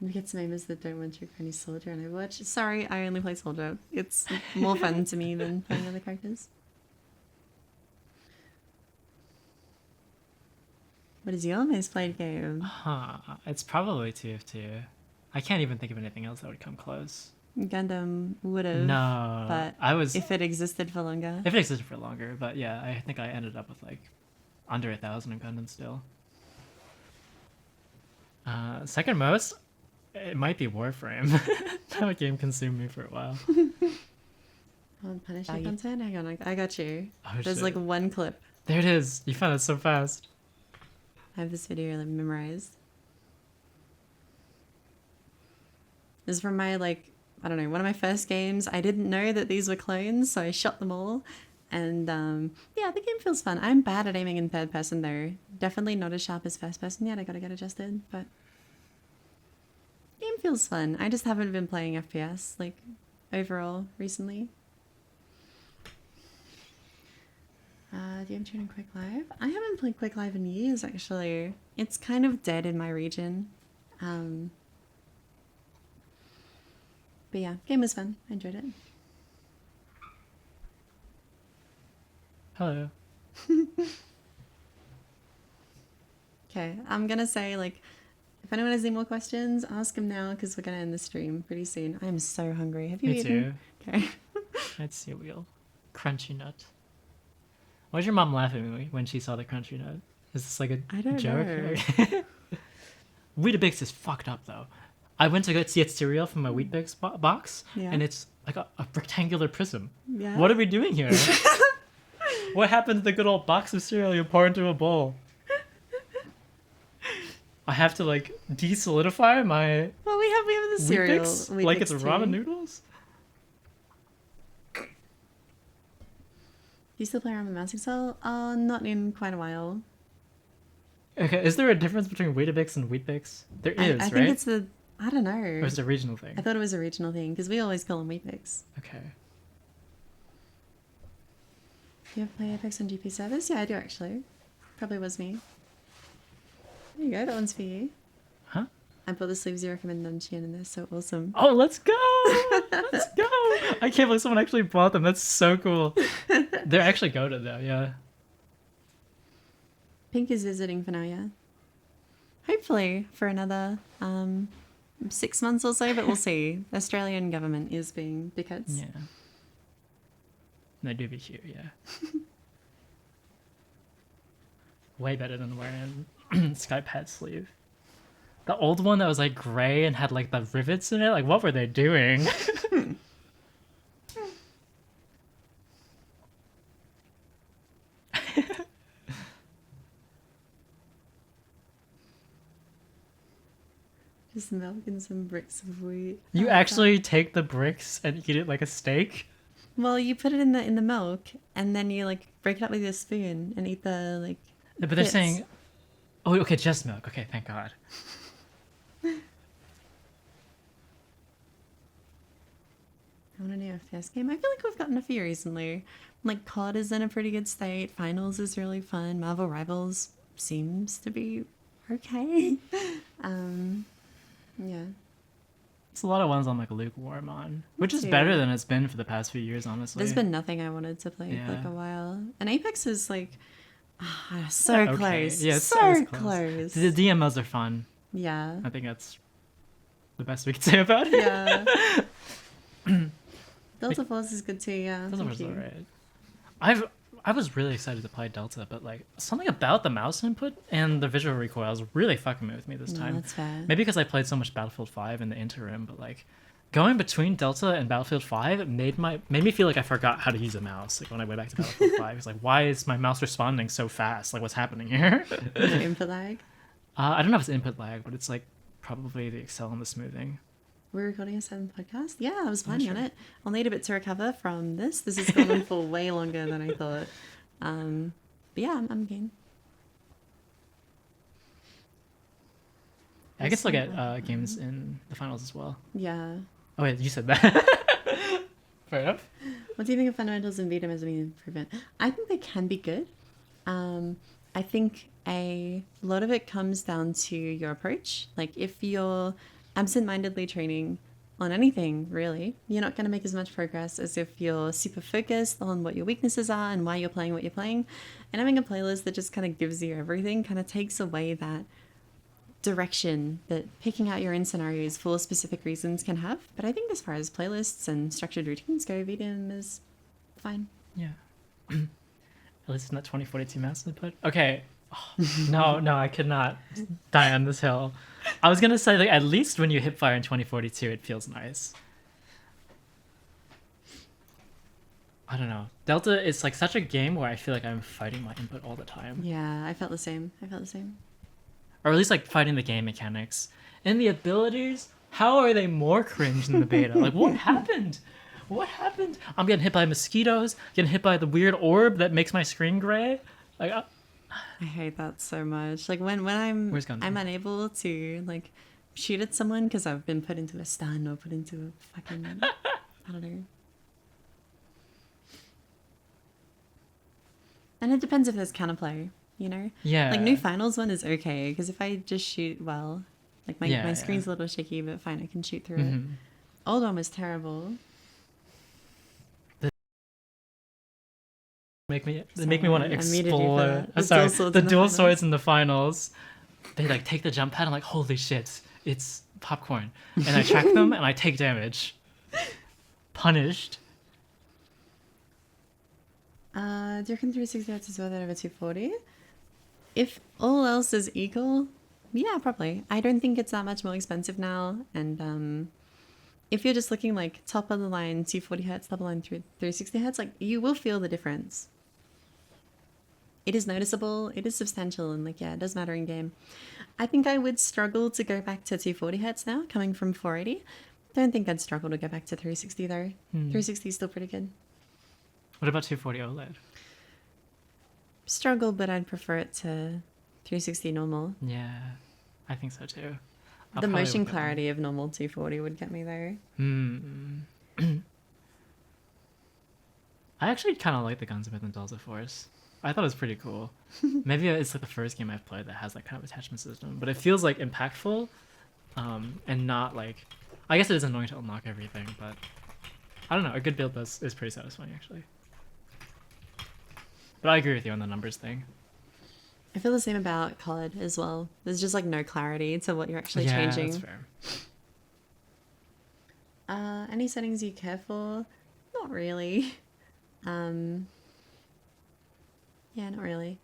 We get some aimers that don't want to any soldier on Overwatch. Sorry, I only play soldier. It's more fun to me than playing other characters. What is your most played game? Huh. It's probably TF2. I can't even think of anything else that would come close. Gundam would have. No. But I was... if it existed for longer. If it existed for longer, but yeah, I think I ended up with like under 1,000 in Gundam still. Second most, it might be Warframe. That game consumed me for a while. Oh, punishment content? Hang on, I got you. Oh, There's shit. like one clip. There it is. You found it so fast. I have this video like memorized. This is from my like, I don't know, one of my first games. I didn't know that these were clones, so I shot them all. And yeah, the game feels fun. I'm bad at aiming in third person though. Definitely not as sharp as first person yet. I gotta get adjusted, but game feels fun. I just haven't been playing FPS like overall recently. Do you have tuning Quick Live? I haven't played Quick Live in years actually. It's kind of dead in my region. But yeah, game was fun. I enjoyed it. Hello. Okay, I'm gonna say like, if anyone has any more questions, ask them now because we're gonna end the stream pretty soon. I'm so hungry. Have you Me eaten? too. Okay. That's cereal. Crunchy nut. Why was your mom laughing at me when she saw the crunchy nut? Is this like a I don't joke? know. Weetabix is fucked up though. I went to go get cereal from my Weetabix box, Yeah. and it's like a rectangular prism. Yeah. What are we doing here? What happened to the good old box of cereal you pour into a bowl? I have to like desolidify my Well, we have the cereal. Weetabix like it's Weetabix ramen tea. noodles. Do you still play around with Mouse Excel? Not in quite a while. Okay, is there a difference between Weetabix and Wheatbix? There is, I right? think it's I don't know. Or is it a regional thing? I thought it was a regional thing because we always call them Weetabix. Okay. Do you ever play Apex on GP servers? Yeah, I do actually. Probably was me. There you go, that one's for you. Huh? I bought the sleeves you recommended on Shein and they're so awesome. Oh, let's go! Let's go! I can't believe someone actually bought them. That's so cool. They're actually goated though, yeah. Pink is visiting for now, yeah. Hopefully for another 6 months or so, but we'll see. Australian government is being dickheads. Yeah. They do be cute, yeah. Way better than wearing Skype hat sleeve. The old one that was like gray and had like the rivets in it. Like, what were they doing? Just milking some bricks of wheat. You actually take the bricks and eat it like a steak? Well, you put it in the milk, and then you like break it up with your spoon and eat the like. But they're bits. saying, oh, okay, just milk. Okay, thank God. I want to know first game. I feel like we've gotten a few recently. Like COD is in a pretty good state. Finals is really fun. Marvel Rivals seems to be okay. Yeah. It's a lot of ones I'm like lukewarm on, which is too. better than it's been for the past few years, honestly. There's been nothing I wanted to play Yeah. like a while. And Apex is like so Okay. close. Yeah, so it's close. The DMOs are fun. Yeah. I think that's the best we can say about it. Yeah. Delta Force is good too, yeah. Those thank was you. alright. I was really excited to play Delta, but like something about the mouse input and the visual recoil was really fucking with me this No, time. that's fair. Maybe because I played so much Battlefield 5 in the interim, but like going between Delta and Battlefield 5 it made me feel like I forgot how to use a mouse. Like when I went back to Battlefield 5, it's like, why is my mouse responding so fast? Like what's happening here? Input lag. I don't know if it's input lag, but it's like probably the Excel and the smoothing. We're recording a 7th podcast. Yeah, I was planning on it. I'll need a bit to recover from this. This has gone on for way longer than I thought. But yeah, I'm game. I guess look at games in the finals as well. Yeah. Oh wait, you said that. Fair enough. What do you think of fundamentals and Vita as an improvement? I think they can be good. I think a lot of it comes down to your approach. Like if you're absent-mindedly training on anything, really, you're not going to make as much progress as if you're super focused on what your weaknesses are and why you're playing what you're playing. And having a playlist that just kind of gives you everything kind of takes away that direction that picking out your own scenarios for specific reasons can have. But I think as far as playlists and structured routines go, VDM is fine. Yeah. At least it's not 2042 mouse input. Okay. Oh, no, I could not die on this hill. I was gonna say like at least when you hip fire in 2042, it feels nice. I don't know. Delta is like such a game where I feel like I'm fighting my input all the time, Yeah, I felt the same. or at least like fighting the game mechanics and the abilities. How are they more cringe than the beta? Like what happened? What happened? I'm getting hit by mosquitoes. Getting hit by the weird orb that makes my screen gray. Like. I hate that so much. Like when I'm Where's Gundam? unable to like shoot at someone because I've been put into a stun or put into a fucking I don't know. And it depends if there's counterplay, you know? Yeah. Like new finals one is okay because if I just shoot well, like my Yeah, screen's yeah. a little shaky, but fine, I can shoot through it. Mhm. Old one was terrible. They make me want to Sorry, I muted you for explore. that. The Sorry, dual swords the in the dual finals. swords in the finals. They like take the jump pad. I'm like, holy shit, it's popcorn. And I track them and I take damage. Punished. Do you reckon 360 Hz is worth it over 240? If all else is equal, yeah, probably. I don't think it's that much more expensive now. And if you're just looking like top of the line 240 Hz, top of the line 360 Hz, like you will feel the difference. It is noticeable, it is substantial, and like, yeah, it does matter in game. I think I would struggle to go back to 240 Hz now, coming from 480. Don't think I'd struggle to go back to 360 though. 360 is still pretty good. What about 240 OLED? Struggle, but I'd prefer it to 360 normal. Yeah, I think so too. I'll The probably motion look at them. clarity of normal 240 would get me there. I actually kind of like the guns within Delta Force. I thought it was pretty cool. Maybe it's like the first game I've played that has that kind of attachment system, but it feels like impactful, and not like. I guess it is annoying to unlock everything, but I don't know. A good build is pretty satisfying actually. But I agree with you on the numbers thing. I feel the same about COD as well. There's just like no clarity to what you're actually Yeah, changing. that's fair. Any settings you care for? Not really. Yeah, not really.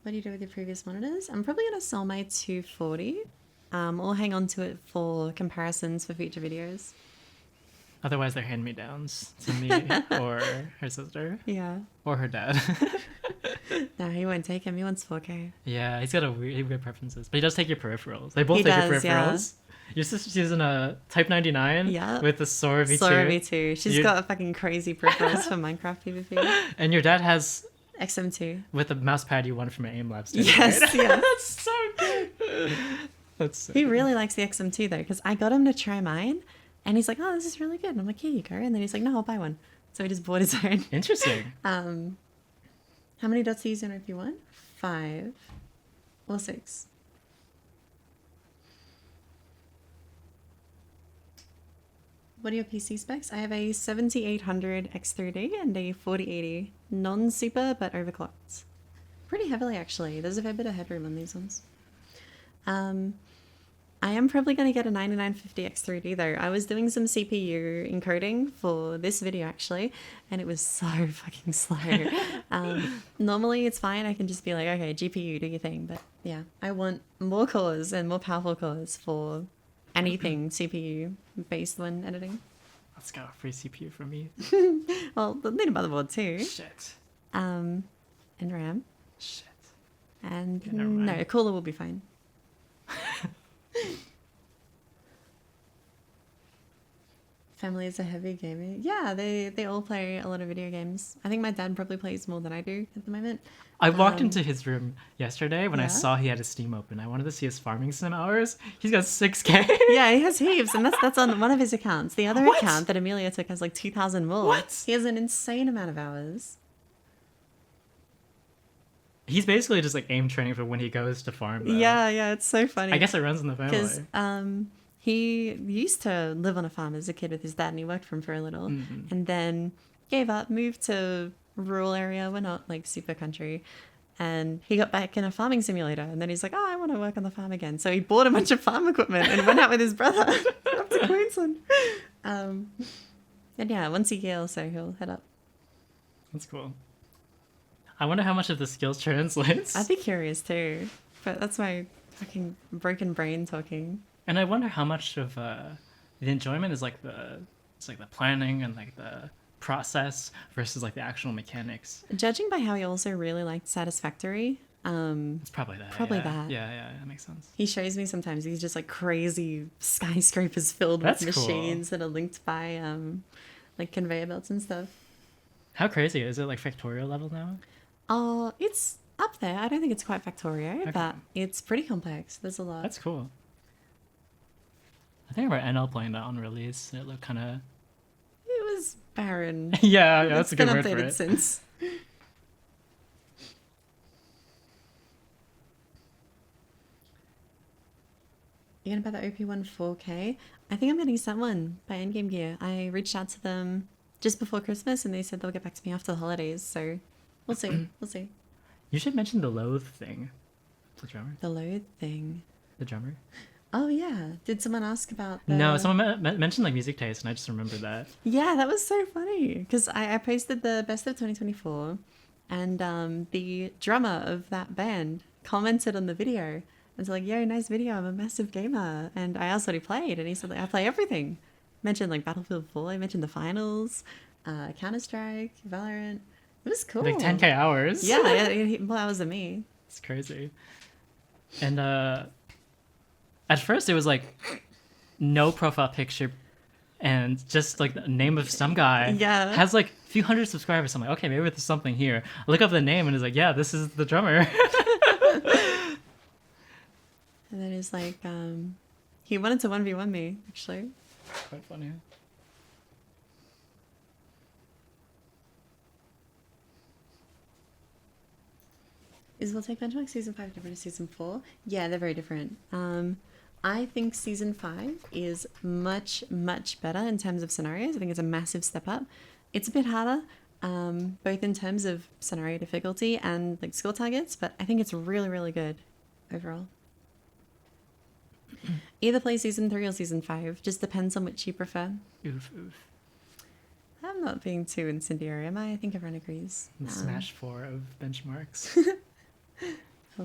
What do you do with your previous monitors? I'm probably gonna sell my 240 or hang on to it for comparisons for future videos. Otherwise, they're hand-me-downs to me or her sister Yeah. or her dad. No, he won't take him. He wants 4K. Yeah, he's got weird preferences, but he does take your peripherals. They both He take does, your yeah. peripherals. Your sister's using a Type 99 Yeah. with the Sora V2. Sora V2. She's You- got a fucking crazy peripherals for Minecraft PvP. And your dad has XM2. with the mouse pad you won from an aim labs. Yes, Right? yes. That's so good. That's so He good. really likes the XM2 though, because I got him to try mine, and he's like, "Oh, this is really good." And I'm like, "Here you go." And then he's like, "No, I'll buy one." So he just bought his own. Interesting. How many dots are you using if you want? 5 or 6? What are your PC specs? I have a 7800 X3D and a 4080. Non-super, but overclocked. Pretty heavily, actually. There's a fair bit of headroom on these ones. I am probably going to get a 9950 X3D, though. I was doing some CPU encoding for this video, actually, and it was so fucking slow. Normally, it's fine. I can just be like, okay, GPU, do your thing. But yeah, I want more cores and more powerful cores for anything CPU-based when editing. Let's go. Free CPU from me. Well, they'll need a motherboard too. Shit. And RAM. Shit. And Yeah, never mind. no, a cooler will be fine. Family is a heavy gamer. Yeah, they all play a lot of video games. I think my dad probably plays more than I do at the moment. I walked into his room yesterday when I Yeah? saw he had his Steam open. I wanted to see his farming sim hours. He's got 6K. Yeah, he has heaps, and that's on one of his accounts. The other What? account that Amelia took has like 2,000 more. What? He has an insane amount of hours. He's basically just like aim training for when he goes to farm. Though. Yeah, it's so funny. I guess it runs in the because family. he used to live on a farm as a kid with his dad, and he worked for him for a little, Mm-hmm. and then gave up, moved to rural area. We're not like super country, and he got back in a farming simulator, and then he's like, "Oh, I want to work on the farm again." So he bought a bunch of farm equipment and went out with his brother up to Queensland. And yeah, once a year or so, he'll head up. That's cool. I wonder how much of the skills translates. I'd be curious too, but that's my fucking broken brain talking. And I wonder how much of the enjoyment is like the planning and like the process versus like the actual mechanics. Judging by how he also really liked Satisfactory, It's probably that. Probably yeah. that. Yeah, that makes sense. he shows me sometimes these just like crazy skyscrapers filled with That's cool. machines that are linked by like conveyor belts and stuff. How crazy is it? Like Factorio level now? Oh, it's up there. I don't think it's quite Factorio, Okay. but it's pretty complex. There's a lot. That's cool. I think I remember NL playing that on release. It looked kind of It was barren. yeah. That's It's a good been word for updated it. since. You're gonna buy the OP1 4K? I think I'm getting sent one by Endgame Gear. I reached out to them just before Christmas, and they said they'll get back to me after the holidays. So we'll see. We'll see. You should mention the loathe thing. The drummer. The load thing. The drummer. Oh yeah. Did someone ask about the... No, someone mentioned like music taste, and I just remembered that. Yeah, that was so funny because I posted the best of 2024, and the drummer of that band commented on the video and was like, "Yo, nice video. I'm a massive gamer." And I asked what he played, and he said, like, "I play everything." Mentioned like Battlefield 4. I mentioned the finals, Counter-Strike, Valorant. It was cool. Like 10K hours. Yeah, more hours than me. It's crazy. And at first it was like no profile picture and just like the name of some guy. Yeah. Has like a few hundred subscribers. I'm like, okay, maybe there's something here. I look up the name and it's like, yeah, this is the drummer. And then he's like, he wanted to 1v1 me, actually. Quite funny. Is Will Take Benchmark Season 5 different to Season 4? Yeah, they're very different. I think Season 5 is much, much better in terms of scenarios. I think it's a massive step up. It's a bit harder, both in terms of scenario difficulty and like skill targets, but I think it's really, really good overall. Either play Season 3 or Season 5. Just depends on which you prefer. Oof, oof. I'm not being too incendiary, am I? I think everyone agrees. The Smash 4 of benchmarks.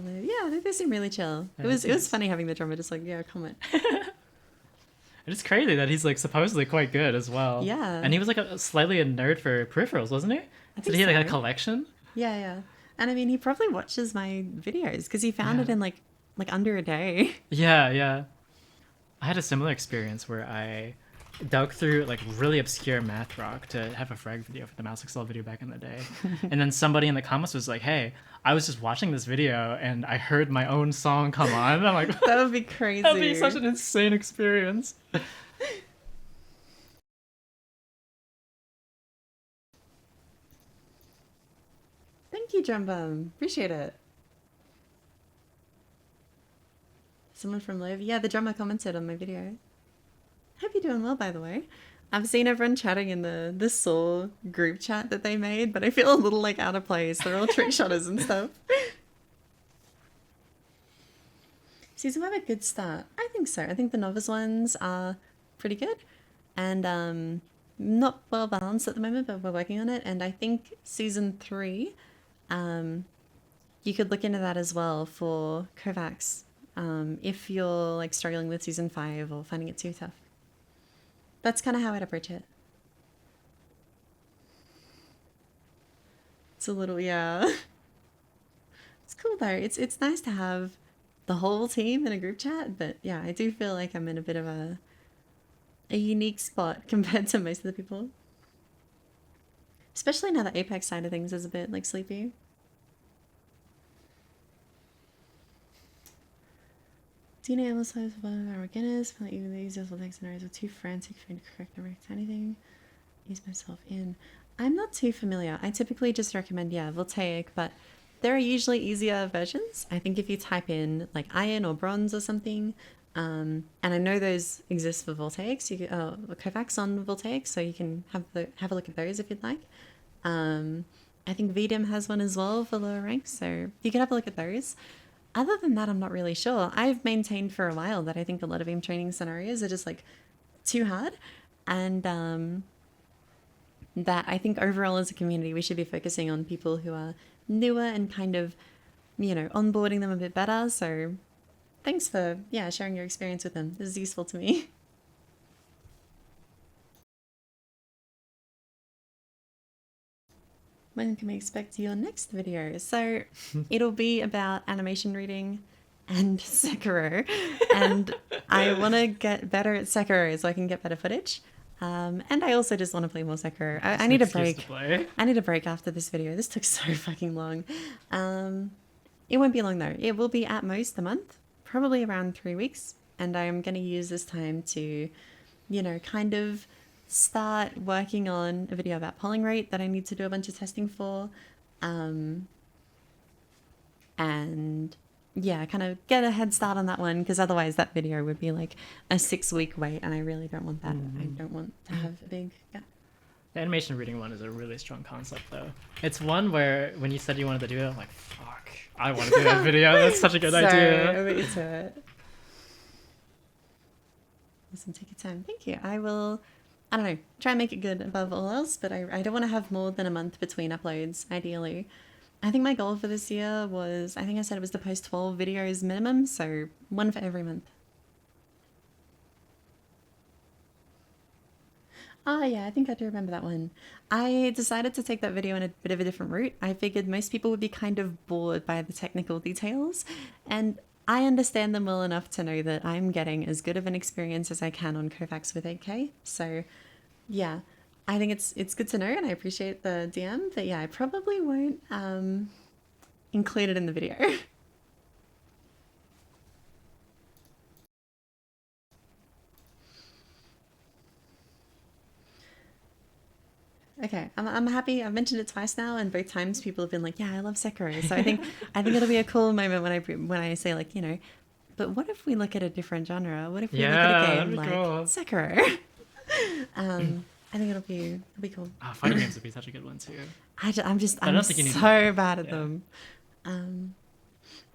Yeah, they seem really chill. Yeah, It was nice. funny having the drummer just like, yeah, comment. It's crazy that he's like supposedly quite good as well. Yeah. And he was like slightly a nerd for peripherals, wasn't he? I Did think he have like a so. collection? Yeah. And I mean, he probably watches my videos because he found it in like under a day. Yeah. I had a similar experience where I dug through like really obscure math rock to have a frag video for the Mouse Excel video back in the day. And then somebody in the comments was like, hey, I was just watching this video and I heard my own song come on. And I'm like, That would be crazy. that'd be such an insane experience. Thank you, Drum Bum. Appreciate it. Someone from Live. Yeah, the drummer commented on my video. Hope you're doing well, by the way. I've seen everyone chatting in the Saw group chat that they made, but I feel a little like out of place. They're all trick shotters and stuff. Season 5 a good start? I think so. I think the novice ones are pretty good and not well balanced at the moment, but we're working on it. And I think season 3, you could look into that as well for Kovacs if you're like struggling with season 5 or finding it too tough. That's kind of how I'd approach it. It's a little, yeah. It's cool though. It's nice to have the whole team in a group chat, but yeah, I do feel like I'm in a bit of a unique spot compared to most of the people. Especially now the Apex side of things is a bit like sleepy. Do you know Emma's size of one of our beginners? Feel like even the easiest will take scenarios are too frantic for me to correct or react to anything. Ease myself in. I'm not too familiar. I typically just recommend, yeah, Voltaic, but there are usually easier versions. I think if you type in like iron or bronze or something, and I know those exist for Voltaics, you Kovacs on Voltaic, so you can have a look at those if you'd like. I think VDIM has one as well for lower ranks, so you can have a look at those. Other than that, I'm not really sure. I've maintained for a while that I think a lot of aim training scenarios are just like too hard, and that I think overall as a community we should be focusing on people who are newer and kind of, you know, onboarding them a bit better. So thanks for, yeah, sharing your experience with them. This is useful to me. When can we expect your next video? So it'll be about animation reading and Sekiro. And I want to get better at Sekiro so I can get better footage. And I also just want to play more Sekiro. I need a break. I need a break after this video. This took so fucking long. It won't be long though. It will be at most a month, probably around 3 weeks. And I'm going to use this time to, you know, kind of start working on a video about polling rate that I need to do a bunch of testing for. And yeah, kind of get a head start on that one, because otherwise that video would be like a 6-week wait, and I really don't want that. I don't want to have a big gap. The animation reading one is a really strong concept, though. It's one where when you said you wanted to do it, I'm like, fuck, I want to do that video. That's such a good idea. I'm into it. Listen, take your time. Thank you. I will, I don't know, try and make it good above all else, but I don't want to have more than a month between uploads, ideally. I think my goal for this year was, I think I said it was to post 12 videos minimum, so one for every month. Ah, yeah, I think I do remember that one. I decided to take that video in a bit of a different route. I figured most people would be kind of bored by the technical details, and I understand them well enough to know that I'm getting as good of an experience as I can on Kovacs with 8K. So yeah, I think it's good to know, and I appreciate the DM, but yeah, I probably won't include it in the video. Okay, I'm happy. I've mentioned it twice now, and both times people have been like, "Yeah, I love Sekiro." So I think it'll be a cool moment when I say, like, you know, but what if we look at a different genre? What if we look at a game like Sekiro? I think it'll be cool. Oh, fighting games would be such a good one too. I'm so bad at them. And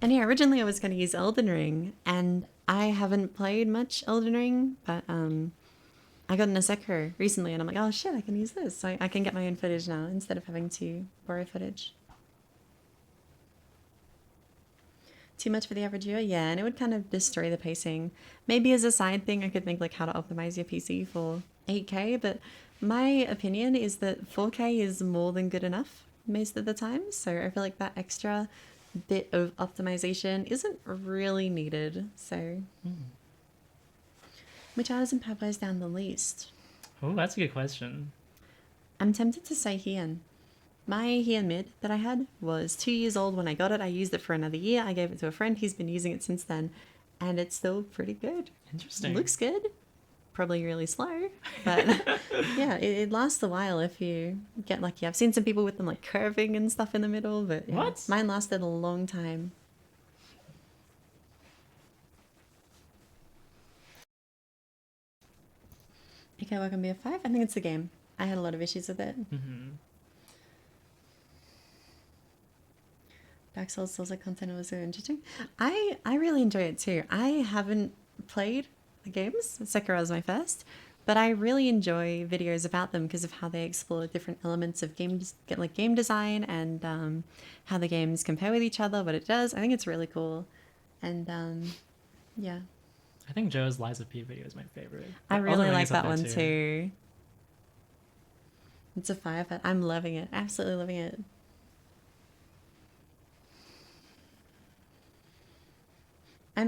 yeah, originally I was going to use Elden Ring, and I haven't played much Elden Ring, but I got into Sekiro recently, and I'm like, oh shit, I can use this. So I can get my own footage now instead of having to borrow footage. Too much for the average viewer? Yeah, and it would kind of destroy the pacing. Maybe as a side thing, I could think like how to optimize your PC for 8K, but my opinion is that 4K is more than good enough most of the time. So I feel like that extra bit of optimization isn't really needed. So, which artisan pad wears down the least? Oh, that's a good question. I'm tempted to say Heian. My Heian mid that I had was 2 years old when I got it. I used it for another year. I gave it to a friend. He's been using it since then, and it's still pretty good. Interesting. Looks good. Probably really slow, but yeah, it lasts a while if you get lucky. I've seen some people with them like curving and stuff in the middle, but yeah, What? mine lasted a long time. Okay, welcome BF5. I think it's the game. I had a lot of issues with it. Dark Souls like content was so interesting. I really enjoy it too. I haven't played the games. Sekiro is my first, but I really enjoy videos about them because of how they explore different elements of game design and how the games compare with each other, what it does. I think it's really cool, and yeah. I think Joe's Lies of P video is my favorite. I But really Elden Ring like is up that there one too. It's a fire pet. I'm loving it. Absolutely loving it.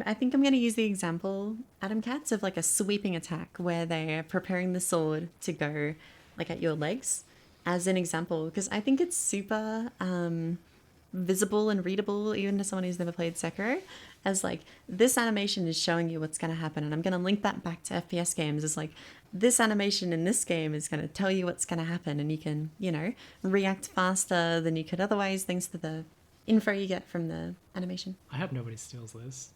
I think I'm going to use the example, Adam Katz, of like a sweeping attack where they're preparing the sword to go like at your legs as an example, because I think it's super visible and readable even to someone who's never played Sekiro, as like this animation is showing you what's going to happen. And I'm going to link that back to FPS games as like this animation in this game is going to tell you what's going to happen, and you can, you know, react faster than you could otherwise thanks to the info you get from the animation. I hope nobody steals this.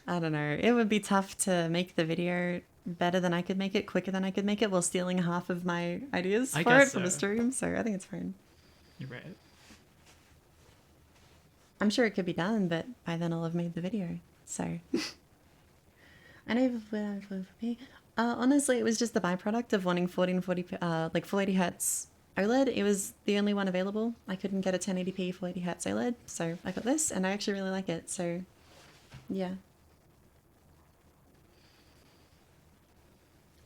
I don't know. It would be tough to make the video better than I could make it, quicker than I could make it, while stealing half of my ideas I for guess it from the so. stream. So I think it's fine. You're right. I'm sure it could be done, but by then I'll have made the video. So I know honestly, it was just the byproduct of wanting 1440 like 480 hertz OLED. It was the only one available. I couldn't get a 1080p 480 hertz OLED, so I got this, and I actually really like it. So yeah.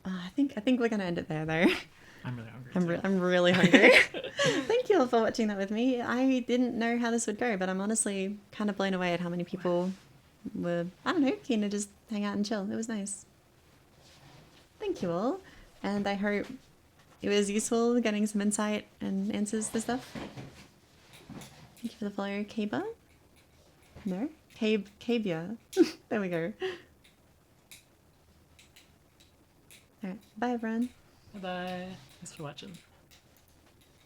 I think we're gonna end it there though. I'm really hungry. I'm really hungry. Thank you all for watching that with me. I didn't know how this would go, but I'm honestly kind of blown away at how many people were, I don't know, keen to just hang out and chill. It was nice. Thank you all, and I hope it was useful getting some insight and answers to stuff. Thank you for the follow, Kaba. No? Cabia. There we go. Alright, bye everyone. Bye-bye. Thanks for watching.